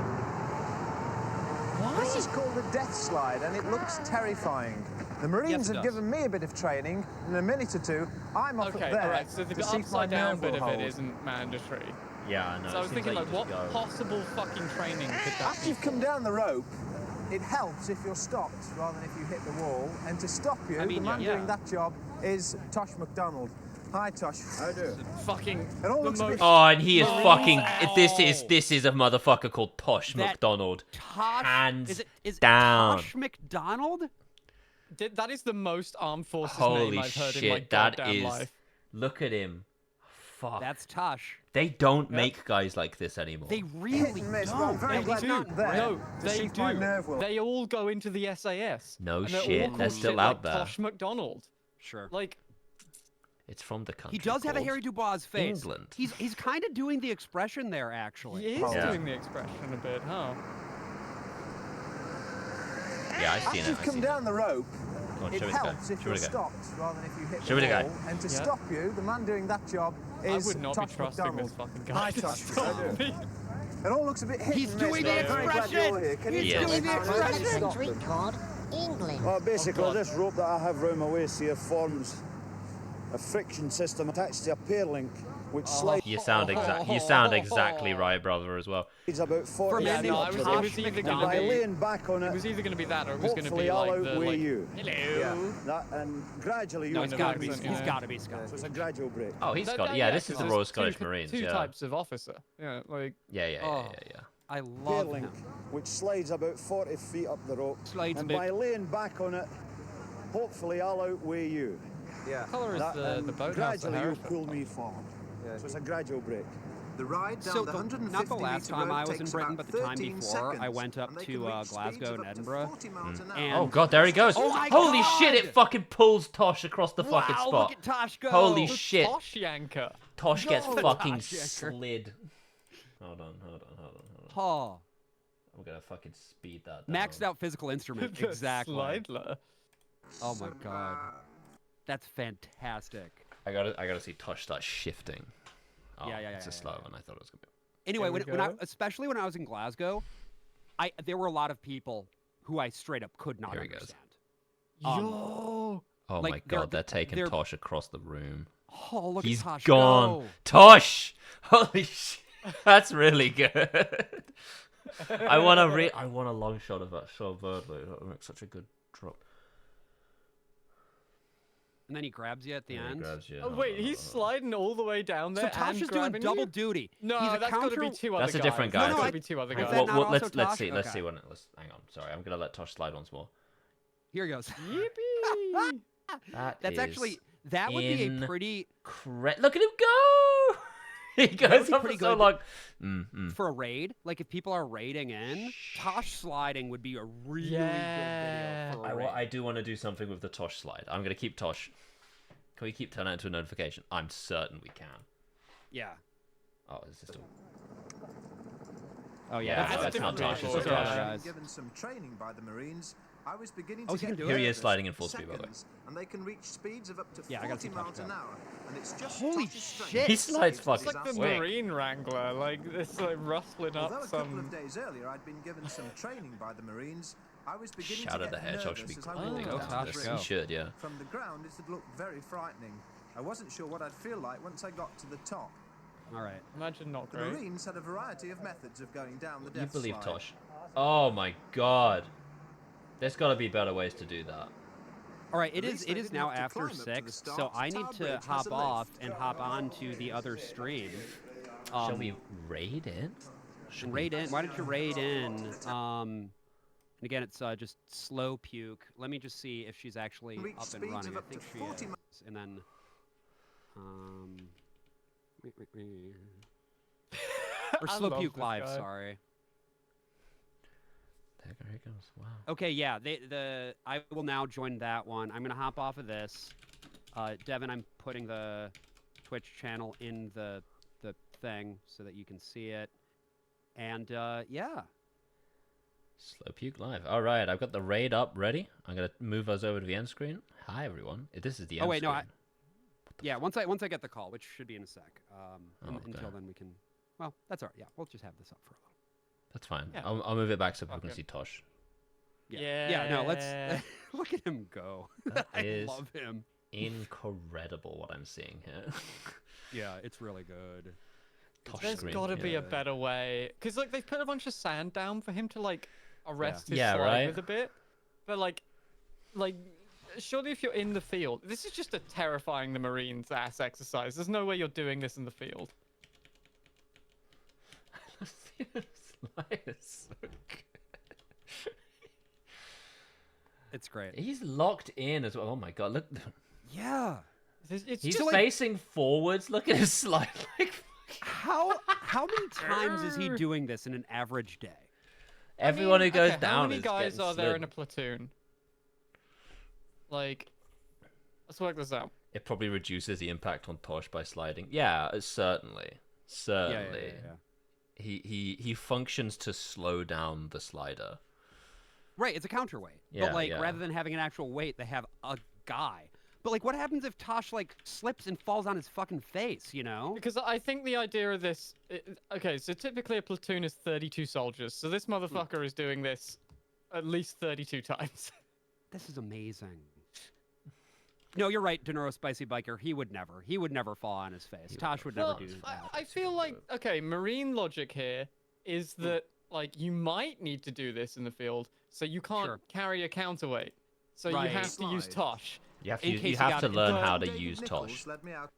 This is called a death slide, and it looks terrifying. The Marines Yes, it have does. given me a bit of training. In a minute or two, I'm off okay, up there alright, so the to see if my upside down nerve bit will of it hold. isn't mandatory. Yeah, I know. So I was thinking, like, what possible fucking training could that After be? you've come down the rope, it helps if you're stopped rather than if you hit the wall. And to stop you, I mean, the man yeah. doing that job is Tosh McDonald. Hi, Tosh. How do you do? Fucking It all looks a bit... Oh, and he is fucking. This is a motherfucker called Tosh That McDonald. Tosh, Hands is it down. Tosh McDonald? That is the most armed forces Holy name I've heard shit, in my that goddamn is. life. Look at him. Fuck. That's Tosh. They don't make guys like this anymore. They really and miss, but I'm don't. very At glad least you're not not there. No, to they see if my do. nerve will- They all go into the SAS. No and they're shit, all they're called still shit out like there. Tosh McDonald. Sure. Like, It's from the country. He does have a called Harry Dubois face. England. He's kind of doing the expression there, actually. He is doing the expression a bit, huh? Yeah, I see As it. you've come down the rope, Come on, it show me the guy. helps if Show me you're the guy. stopped rather than if you hit Show the me the guy. wall. And to Yeah. stop you, the man doing that job is I would not Tosh be trusting McDonald. this fucking guy. Hi, to Tosh. stop How do me. It all looks a bit hit He's and miss, doing but the I'm very glad expression. you're here. Can you He's tell doing me the how to expression. stop Street them? called England. Well, basically, this rope that I have round my waist here forms a friction system attached to a pair link, which slides. You sound exactly right, brother, as well. It's about 40 Yeah, feet no, up it the was rope. either And gonna by be- laying back on It it, was either going to be that, or it was going to hopefully be I'll like the outweigh like. you. Hello. That, and gradually you No, will it's pull gotta me be- forward. he's gotta be Scottish. So it's a gradual break. Oh, he's That- Scottish. that- Yeah, yeah, this is 'cause the there's Royal Scottish two Marines. Two Yeah. types of officer. Yeah, like. Yeah. I Pair love link, him. which slides about 40 feet up the rope. Slides a and bit. by laying back on it, hopefully I'll outweigh you. Yeah. What colour is That, the and boathouse? gradually you'll pull me forward. Yeah. So it's a gradual break. The ride down So the 150 not the last metre time road I was in takes Britain, about but the time 13 before, I seconds, went up and they to can reach speeds Glasgow of and up to Edinburgh. 40 miles an hour. And Oh god, there he goes. Oh my Holy God! shit! It fucking pulls Tosh across the fucking Wow, spot. look at Tosh go. Holy The shit! Tosh yanker. Tosh gets Go, fucking Tosh yanker. slid. Hold on. Oh, I'm gonna fucking speed that. maxed down. out physical instrument. The Exactly. Slidler. Oh my god, that's fantastic. I gotta see Tosh start shifting. Oh, Yeah, it's a slow one. I thought it was gonna be. Anyway, Here we when I, go. especially when I was in Glasgow, there were a lot of people who I straight up could not Here he goes. understand. Yo. Oh like, my god, they're taking they're- Tosh across the room. Oh, look He's at Tosh gone. go. Tosh! Holy shit. That's really good. I want a long shot of that so badly. That would make such a good drop. And then he grabs you at the Yeah, he end. grabs you. Oh wait, he's sliding all the way down So there. Tosh and is doing grabbing double you? duty. No, He's a that's got to be counter- two other guys. That's a different guy. That's No, got I- to be two other Is guys. that not also let's Tosh? see. Let's Okay. see when. Let's hang on. Sorry, I'm gonna let Tosh slide once more. Here he goes. Yippee! That's actually that would be a pretty Look at him go! He would goes be up for pretty so good. long. for a raid. Like if people are raiding in, Tosh sliding would be a really Yeah. good video for a raid. I do want to do something with the Tosh slide. I'm gonna keep Tosh. Can we keep turning that into a notification? I'm certain we can. Yeah. Oh, is this still? Oh Yeah, yeah. that's not Tosh. Those It's are Tosh. other guys. Given some training by the Marines, I was beginning Oh, to so you get can do Here he nervous is sliding in for full speed, by the way. seconds, and they can reach speeds of up to Yeah, I gotta 40 see Tosh miles go. an hour, and it's just Holy Tosh's strength shit! He slides that fucking is Like the quick. Marine Wrangler, like it's like rustling Although up a couple some. of days earlier I'd been given some training by the Marines, I was beginning Shout to out the get Hedgehog should be nervous as I grinding walked Go, down Tosh, the go. bridge. He should, yeah. From the ground, it had looked very frightening. I wasn't sure what I'd feel like once I got to the top. All right. Imagine not The great. Marines had a variety of methods of going down the You death believe slide. Tosh? Oh my god. There's got to be better ways to do that. All right, At it is least I didn't now have to after climb up to the 6, so start. I need Tower to Bridge has hop a off lift. and hop on to the other stream. Shall we raid it? And raid in? Why don't you raid in? And again, it's just slow puke. Let me just see if she's actually Reach up and speeds running. of I up think to she 40 is. And then, or I slow love puke this live. guy. Sorry. There he goes. Wow. Okay, yeah. I will now join that one. I'm gonna hop off of this. Devin, I'm putting the Twitch channel in the thing so that you can see it. And yeah. Slow puke live. All right, I've got the raid up ready. I'm gonna move us over to the end screen. Hi everyone. This is the end Oh wait, screen. no. Yeah, once I get the call, which should be in a sec. okay. Until then, we can. Well, that's all right. Yeah, we'll just have this up for a little. That's fine. Yeah. I'll move it back so people Okay. can see Tosh. Yeah. Yeah. No. Let's look at him go. That I is love him. Incredible what I'm seeing here. Yeah, it's really good. Tosh There's screen, got to be yeah. a better way, because like they've put a bunch of sand down for him to like arrest his Yeah, slide right. with a bit, but like surely if you're in the field, this is just a terrifying the Marines ass exercise. There's no way you're doing this in the field. Slide is so good. It's great. He's locked in as well. Oh my god, look. Yeah. It's He's just like, facing forwards. Look at his slide. Like, how many times is he doing this in an average day? everyone who goes okay, down how many is guys getting are there slid. in a platoon? Like, let's work this out. It probably reduces the impact on Tosh by sliding. Yeah, certainly. Yeah. He functions to slow down the slider. Right, it's a counterweight. Yeah, but like yeah. rather than having an actual weight, they have a guy. But like, what happens if Tosh like slips and falls on his fucking face? You know? Because I think the idea of this. Okay, so typically a platoon is 32 soldiers. So this motherfucker is doing this at least 32 times. This is amazing. No, you're right, Denaro Spicy Biker. He would never fall on his face. Tosh would never do that. I feel like, okay, Marine logic here is that, like, you might need to do this in the field, so you can't carry a counterweight. So you have to use Tosh. You have to learn how to use Tosh.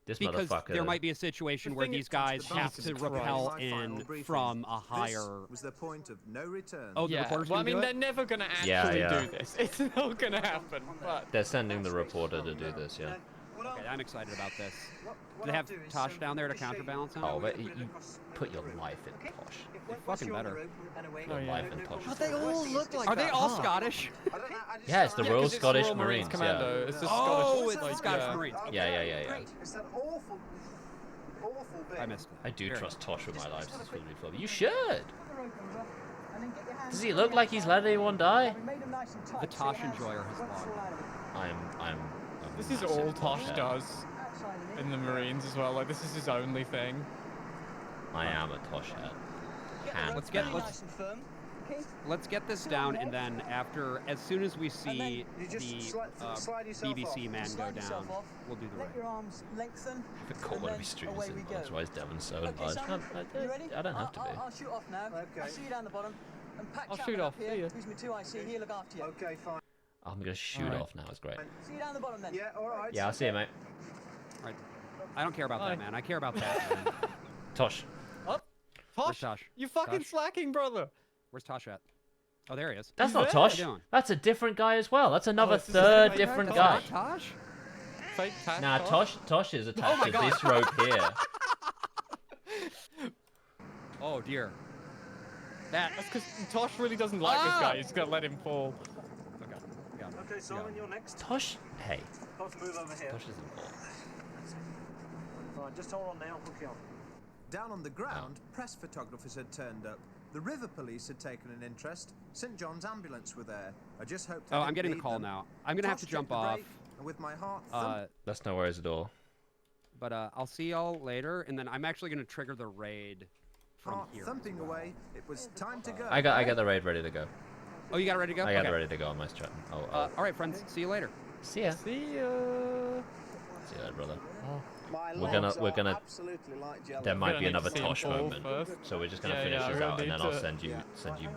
This because motherfucker. there might be a situation where these guys have to rappel in from a higher. Was the point of no return. Oh, the reporter's gonna do it? They're never gonna actually do this. It's not gonna happen. But they're sending the reporter to do this. Yeah. Okay, I'm excited about this. Do they have Tosh down there to counterbalance him? Oh, but you put your life in Tosh. They fucking better. Your life in Tosh. But they all look like Are they all Scottish? Yeah, it's the Royal Scottish Marines. Commando. Yeah. It's the Scottish. Scottish, It's the Scottish Marines. Yeah. It's an awful bit. I missed it. I do trust Tosh with my life. This is really fun. You should. Does he look like he's let anyone die? The Tosh enjoyer has logged. I'm This is all Tosh does in the Marines as well. Like, this is his only thing. I am a Tosh head. Let's get this down, and then as soon as we see the BBC man go down, we'll do the Let your arms lengthen. I haven't got to be streamers in That's why is Devon so large. You ready? I don't have to be. I'll shoot off now. I'll see you down the bottom. And Pat I'll Chapman shoot off. up here, who's my 2IC, he'll look after you. Okay, fine. I'm gonna shoot off now. It's great. See you down the bottom then. Yeah, all right. Yeah, I'll see you, mate. Right. I don't care about that, man. I care about that, man. Tosh. Oh, Where's Tosh. Tosh? You fucking Tosh? slacking, brother. Where's Tosh at? Oh, there he is. That's not What Tosh. are you doing? That's a different guy as well. That's another this is third fake different Tosh? guy. Tosh? Fake Pat Nah, Tosh is attached my to God. this rope here. Oh dear. That's because Tosh really doesn't like this guy. He's gonna let him fall. Okay, Simon, you're next. Tosh, hey. Let's move over here. Tosh isn't bald. Right, just hold on now. Hook you on. Down on the ground, press photographers had turned up. The river police had taken an interest. St. John's ambulance were there. I just hoped. Oh, I'm getting the call now. I'm gonna have to jump off. And with my heart That's no worries at all. But I'll see y'all later, and then I'm actually gonna trigger the raid from heart here. thumping away, it was time to go. I got the raid ready to go. Oh, you got it ready to go? I got Okay. it ready to go on my chat. All right, friends. See you later. See ya. See ya. See you later, brother. We're gonna. There might be another Tosh moment, so we're just gonna finish this out, and then I'll send you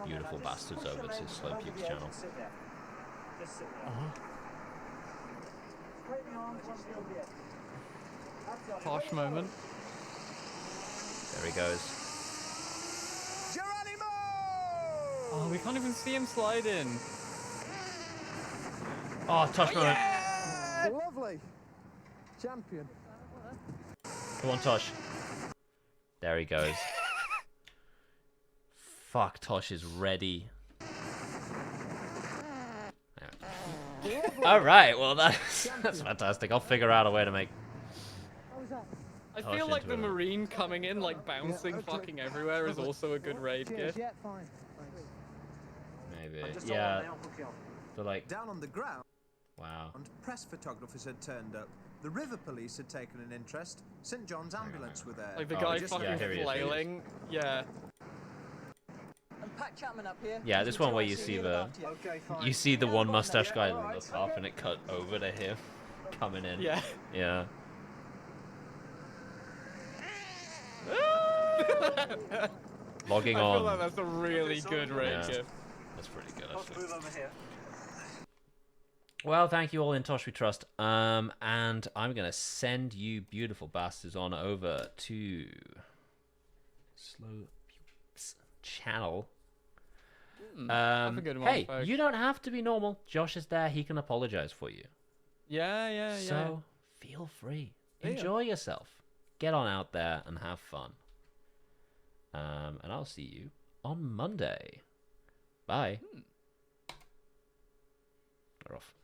beautiful bastards over to Slowpuke's channel. Tosh moment. There he goes. Oh, we can't even see him slide in. Oh, Tosh moment. Lovely. Champion. Come on, Tosh. There he goes. Fuck, Tosh is ready. Alright, well that's fantastic. I'll figure out a way to make... I feel like the Marine coming in, like bouncing fucking everywhere is also a good raid gift. Maybe. Yeah. But like... Down on the ground. Wow. Press photographers had turned up. The river police had taken an interest. St. John's ambulance were there. Like the guy fucking flailing. Yeah. And Pat Chapman up here. Yeah, this one where you see the one mustache guy look up and it cut over to him coming in. Yeah. Yeah. Logging I on. feel like that's a really good raid gift. That's pretty good, Let's actually. move over here. Well, thank you all in Tosh we trust. And I'm gonna send you beautiful bastards on over to Slowpuke's channel. Have a good one, hey, folks. you don't have to be normal. Josh is there. He can apologize for you. Yeah. So feel free. Yeah. Enjoy yourself. Get on out there and have fun. And I'll see you on Monday. Bye. We're off.